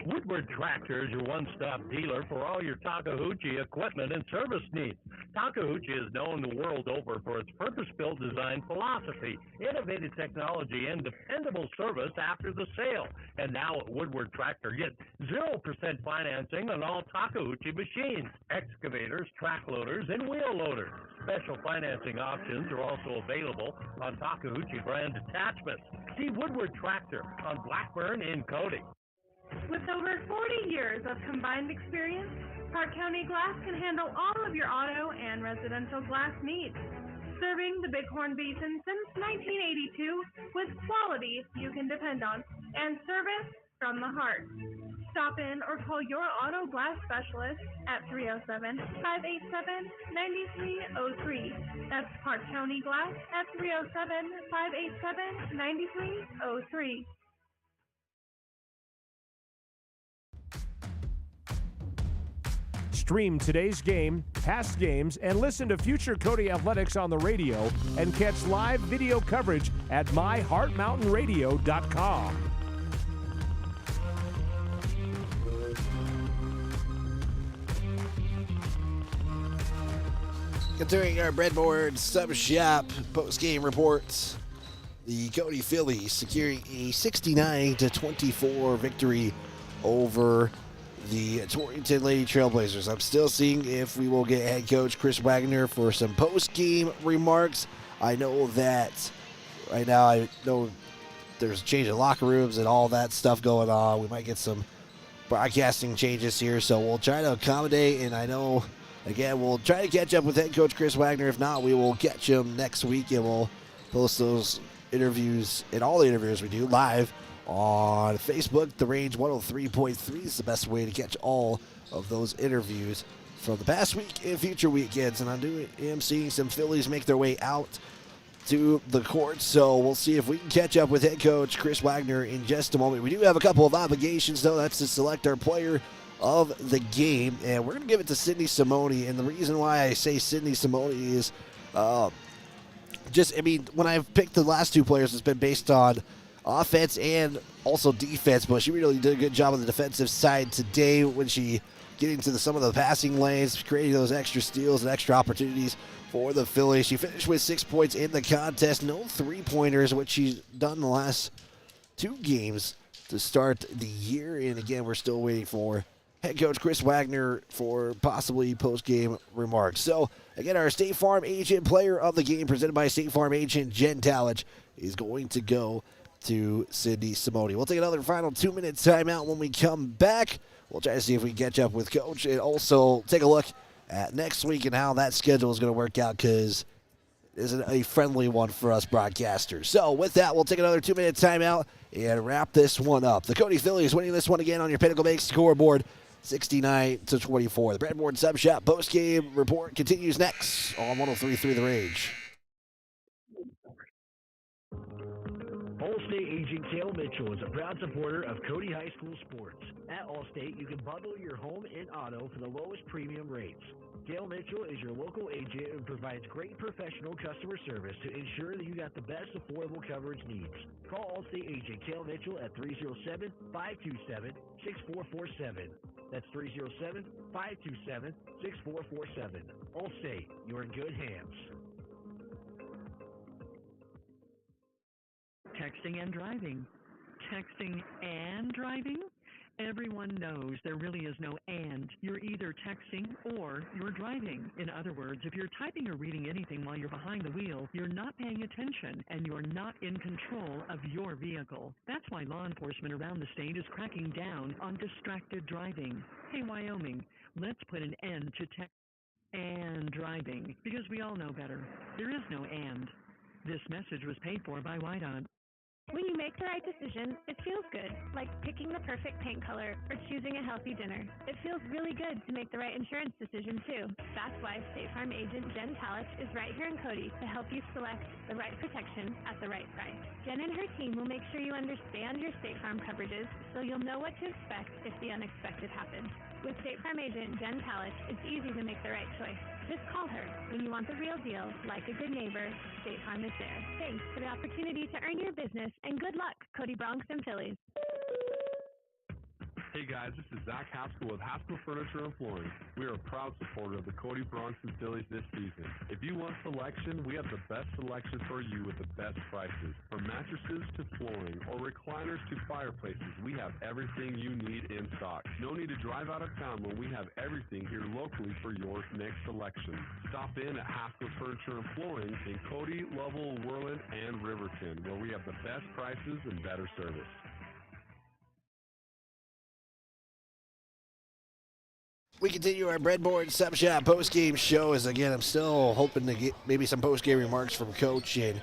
Woodward Tractor is your one-stop dealer for all your Takahouchi equipment and service needs. Takahouchi is known the world over for its purpose-built design philosophy, innovative technology, and dependable service after the sale. And now at Woodward Tractor, get 0% financing on all Takahouchi machines, excavators, track loaders, and wheel loaders. Special financing options are also available on Takahouchi brand attachments. See Woodward Tractor on Blackburn in Cody.
With over 40 years of combined experience, Park County Glass can handle all of your auto and residential glass needs. Serving the Bighorn Basin since 1982 with quality you can depend on and service from the heart. Stop in or call your auto glass specialist at 307-587-9303. That's Park County Glass at 307-587-9303.
Stream today's game, past games, and listen to future Cody Athletics on the radio and catch live video coverage at myheartmountainradio.com.
Continuing our breadboard sub-shop post-game reports, the Cody Phillies securing a 69-24 victory over the Torrington Lady Trailblazers. I'm still seeing if we will get head coach Chris Wagner for some post-game remarks. I know that right now, I know there's a change in locker rooms and all that stuff going on. We might get some broadcasting changes here, so we'll try to accommodate, and I know, again, we'll try to catch up with head coach Chris Wagner. If not, we will catch him next week, and we'll post those interviews and all the interviews we do live on Facebook. The Range 103.3 is the best way to catch all of those interviews from the past week and future weekends. And I'm seeing some Phillies make their way out to the court, so we'll see if we can catch up with head coach Chris Wagner in just a moment. We do have a couple of obligations, though. That's to select our player of the game, and we're going to give it to Sydney Simone. And the reason why I say Sydney Simone is when I've picked the last two players, it's been based on offense and also defense, but she really did a good job on the defensive side today when she getting to some of the passing lanes, creating those extra steals and extra opportunities for the Phillies. She finished with 6 points in the contest, no three-pointers, which she's done the last two games to start the year. And again, we're still waiting for head coach Chris Wagner for possibly post-game remarks. So again, our State Farm agent player of the game, presented by State Farm agent Jen Talich, is going to go to Sydney Simone. We'll take another final 2-minute timeout. When we come back, we'll try to see if we can catch up with coach and also take a look at next week and how that schedule is going to work out, because it isn't a friendly one for us broadcasters. So with that, we'll take another 2-minute timeout and wrap this one up. The Cody Phillies winning this one again on your Pinnacle Bank scoreboard, 69-24. The Breadboard Sub Shop post-game report continues next on 103.3 The Range.
Allstate agent Cale Mitchell is a proud supporter of Cody High School sports. At Allstate, you can bundle your home and auto for the lowest premium rates. Cale Mitchell is your local agent and provides great professional customer service to ensure that you got the best affordable coverage needs. Call Allstate agent Cale Mitchell at 307-527-6447. That's 307-527-6447. Allstate, you're in good hands.
Texting and driving. Texting and driving? Everyone knows there really is no and. You're either texting or you're driving. In other words, if you're typing or reading anything while you're behind the wheel, you're not paying attention and you're not in control of your vehicle. That's why law enforcement around the state is cracking down on distracted driving. Hey, Wyoming, let's put an end to text and driving, because we all know better. There is no and. This message was paid for by White-On.
When you make the right decision, it feels good, like picking the perfect paint color or choosing a healthy dinner. It feels really good to make the right insurance decision, too. That's why State Farm agent Jen Talich is right here in Cody to help you select the right protection at the right price. Jen and her team will make sure you understand your State Farm coverages so you'll know what to expect if the unexpected happens. With State Farm agent Jen Talich, it's easy to make the right choice. Just call her when you want the real deal. Like a good neighbor, State Farm is there. Thanks for the opportunity to earn your business, and good luck, Cody Bronx and Phillies.
Hey guys, this is Zach Haskell with Haskell Furniture and Flooring. We are a proud supporter of the Cody Bronx and Phillies this season. If you want selection, we have the best selection for you with the best prices. From mattresses to flooring or recliners to fireplaces, we have everything you need in stock. No need to drive out of town when we have everything here locally for your next selection. Stop in at Haskell Furniture and Flooring in Cody, Lovell, Worland, and Riverton, where we have the best prices and better service.
We continue our Breadboard Sub Shop post-game show. As again, I'm still hoping to get maybe some post-game remarks from Coach. And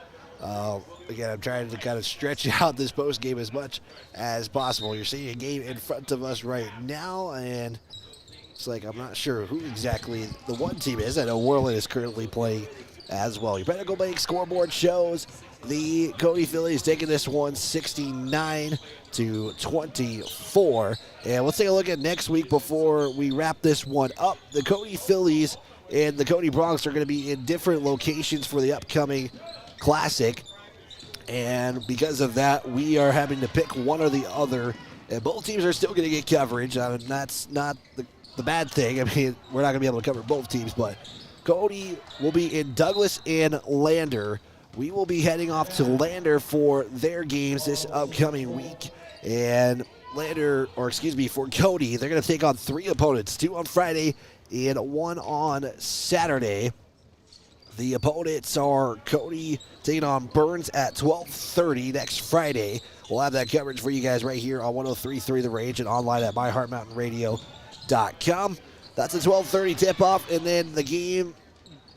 again, I'm trying to kind of stretch out this post-game as much as possible. You're seeing a game in front of us right now, and it's like I'm not sure who exactly the one team is. I know Worland is currently playing as well. Your Pinnacle Bank scoreboard shows the Cody Phillies taking this one 69-24. And let's take a look at next week before we wrap this one up. The Cody Phillies and the Cody Bronx are going to be in different locations for the upcoming Classic. And because of that, we are having to pick one or the other. And both teams are still going to get coverage. I mean, that's not the bad thing. I mean, we're not going to be able to cover both teams, but Cody will be in Douglas and Lander. We will be heading off to Lander for their games this upcoming week. And for Cody, they're going to take on 3 opponents, 2 on Friday and 1 on Saturday. The opponents are Cody taking on Burns at 12:30 next Friday. We'll have that coverage for you guys right here on 103.3 The Range and online at myheartmountainradio.com. That's a 12:30 tip-off, and then the game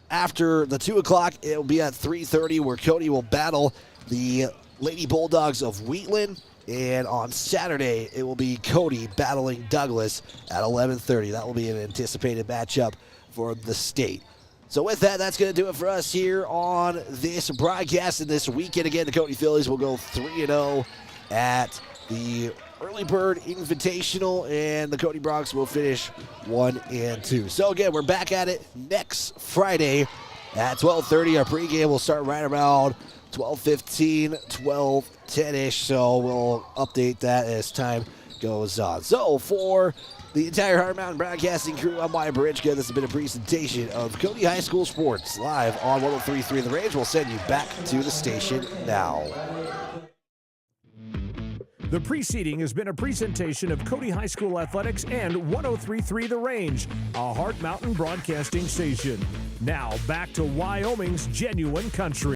after the 2 o'clock, it will be at 3:30 where Cody will battle the Lady Bulldogs of Wheatland. And on Saturday, it will be Cody battling Douglas at 11:30. That will be an anticipated matchup for the state. So with that, that's going to do it for us here on this broadcast. And this weekend, again, the Cody Phillies will go 3-0 at the Early Bird Invitational, and the Cody Bronx will finish 1-2. So again, we're back at it next Friday at 12:30. Our pregame will start right around 12:15, 12:10-ish. So we'll update that as time goes on. So for the entire Heart Mountain Broadcasting crew, I'm Wyatt Barichka. This has been a presentation of Cody High School Sports live on 103.3 The Range. We'll send you back to the station now.
The preceding has been a presentation of Cody High School Athletics and 103.3 The Range, a Heart Mountain Broadcasting station. Now back to Wyoming's genuine country.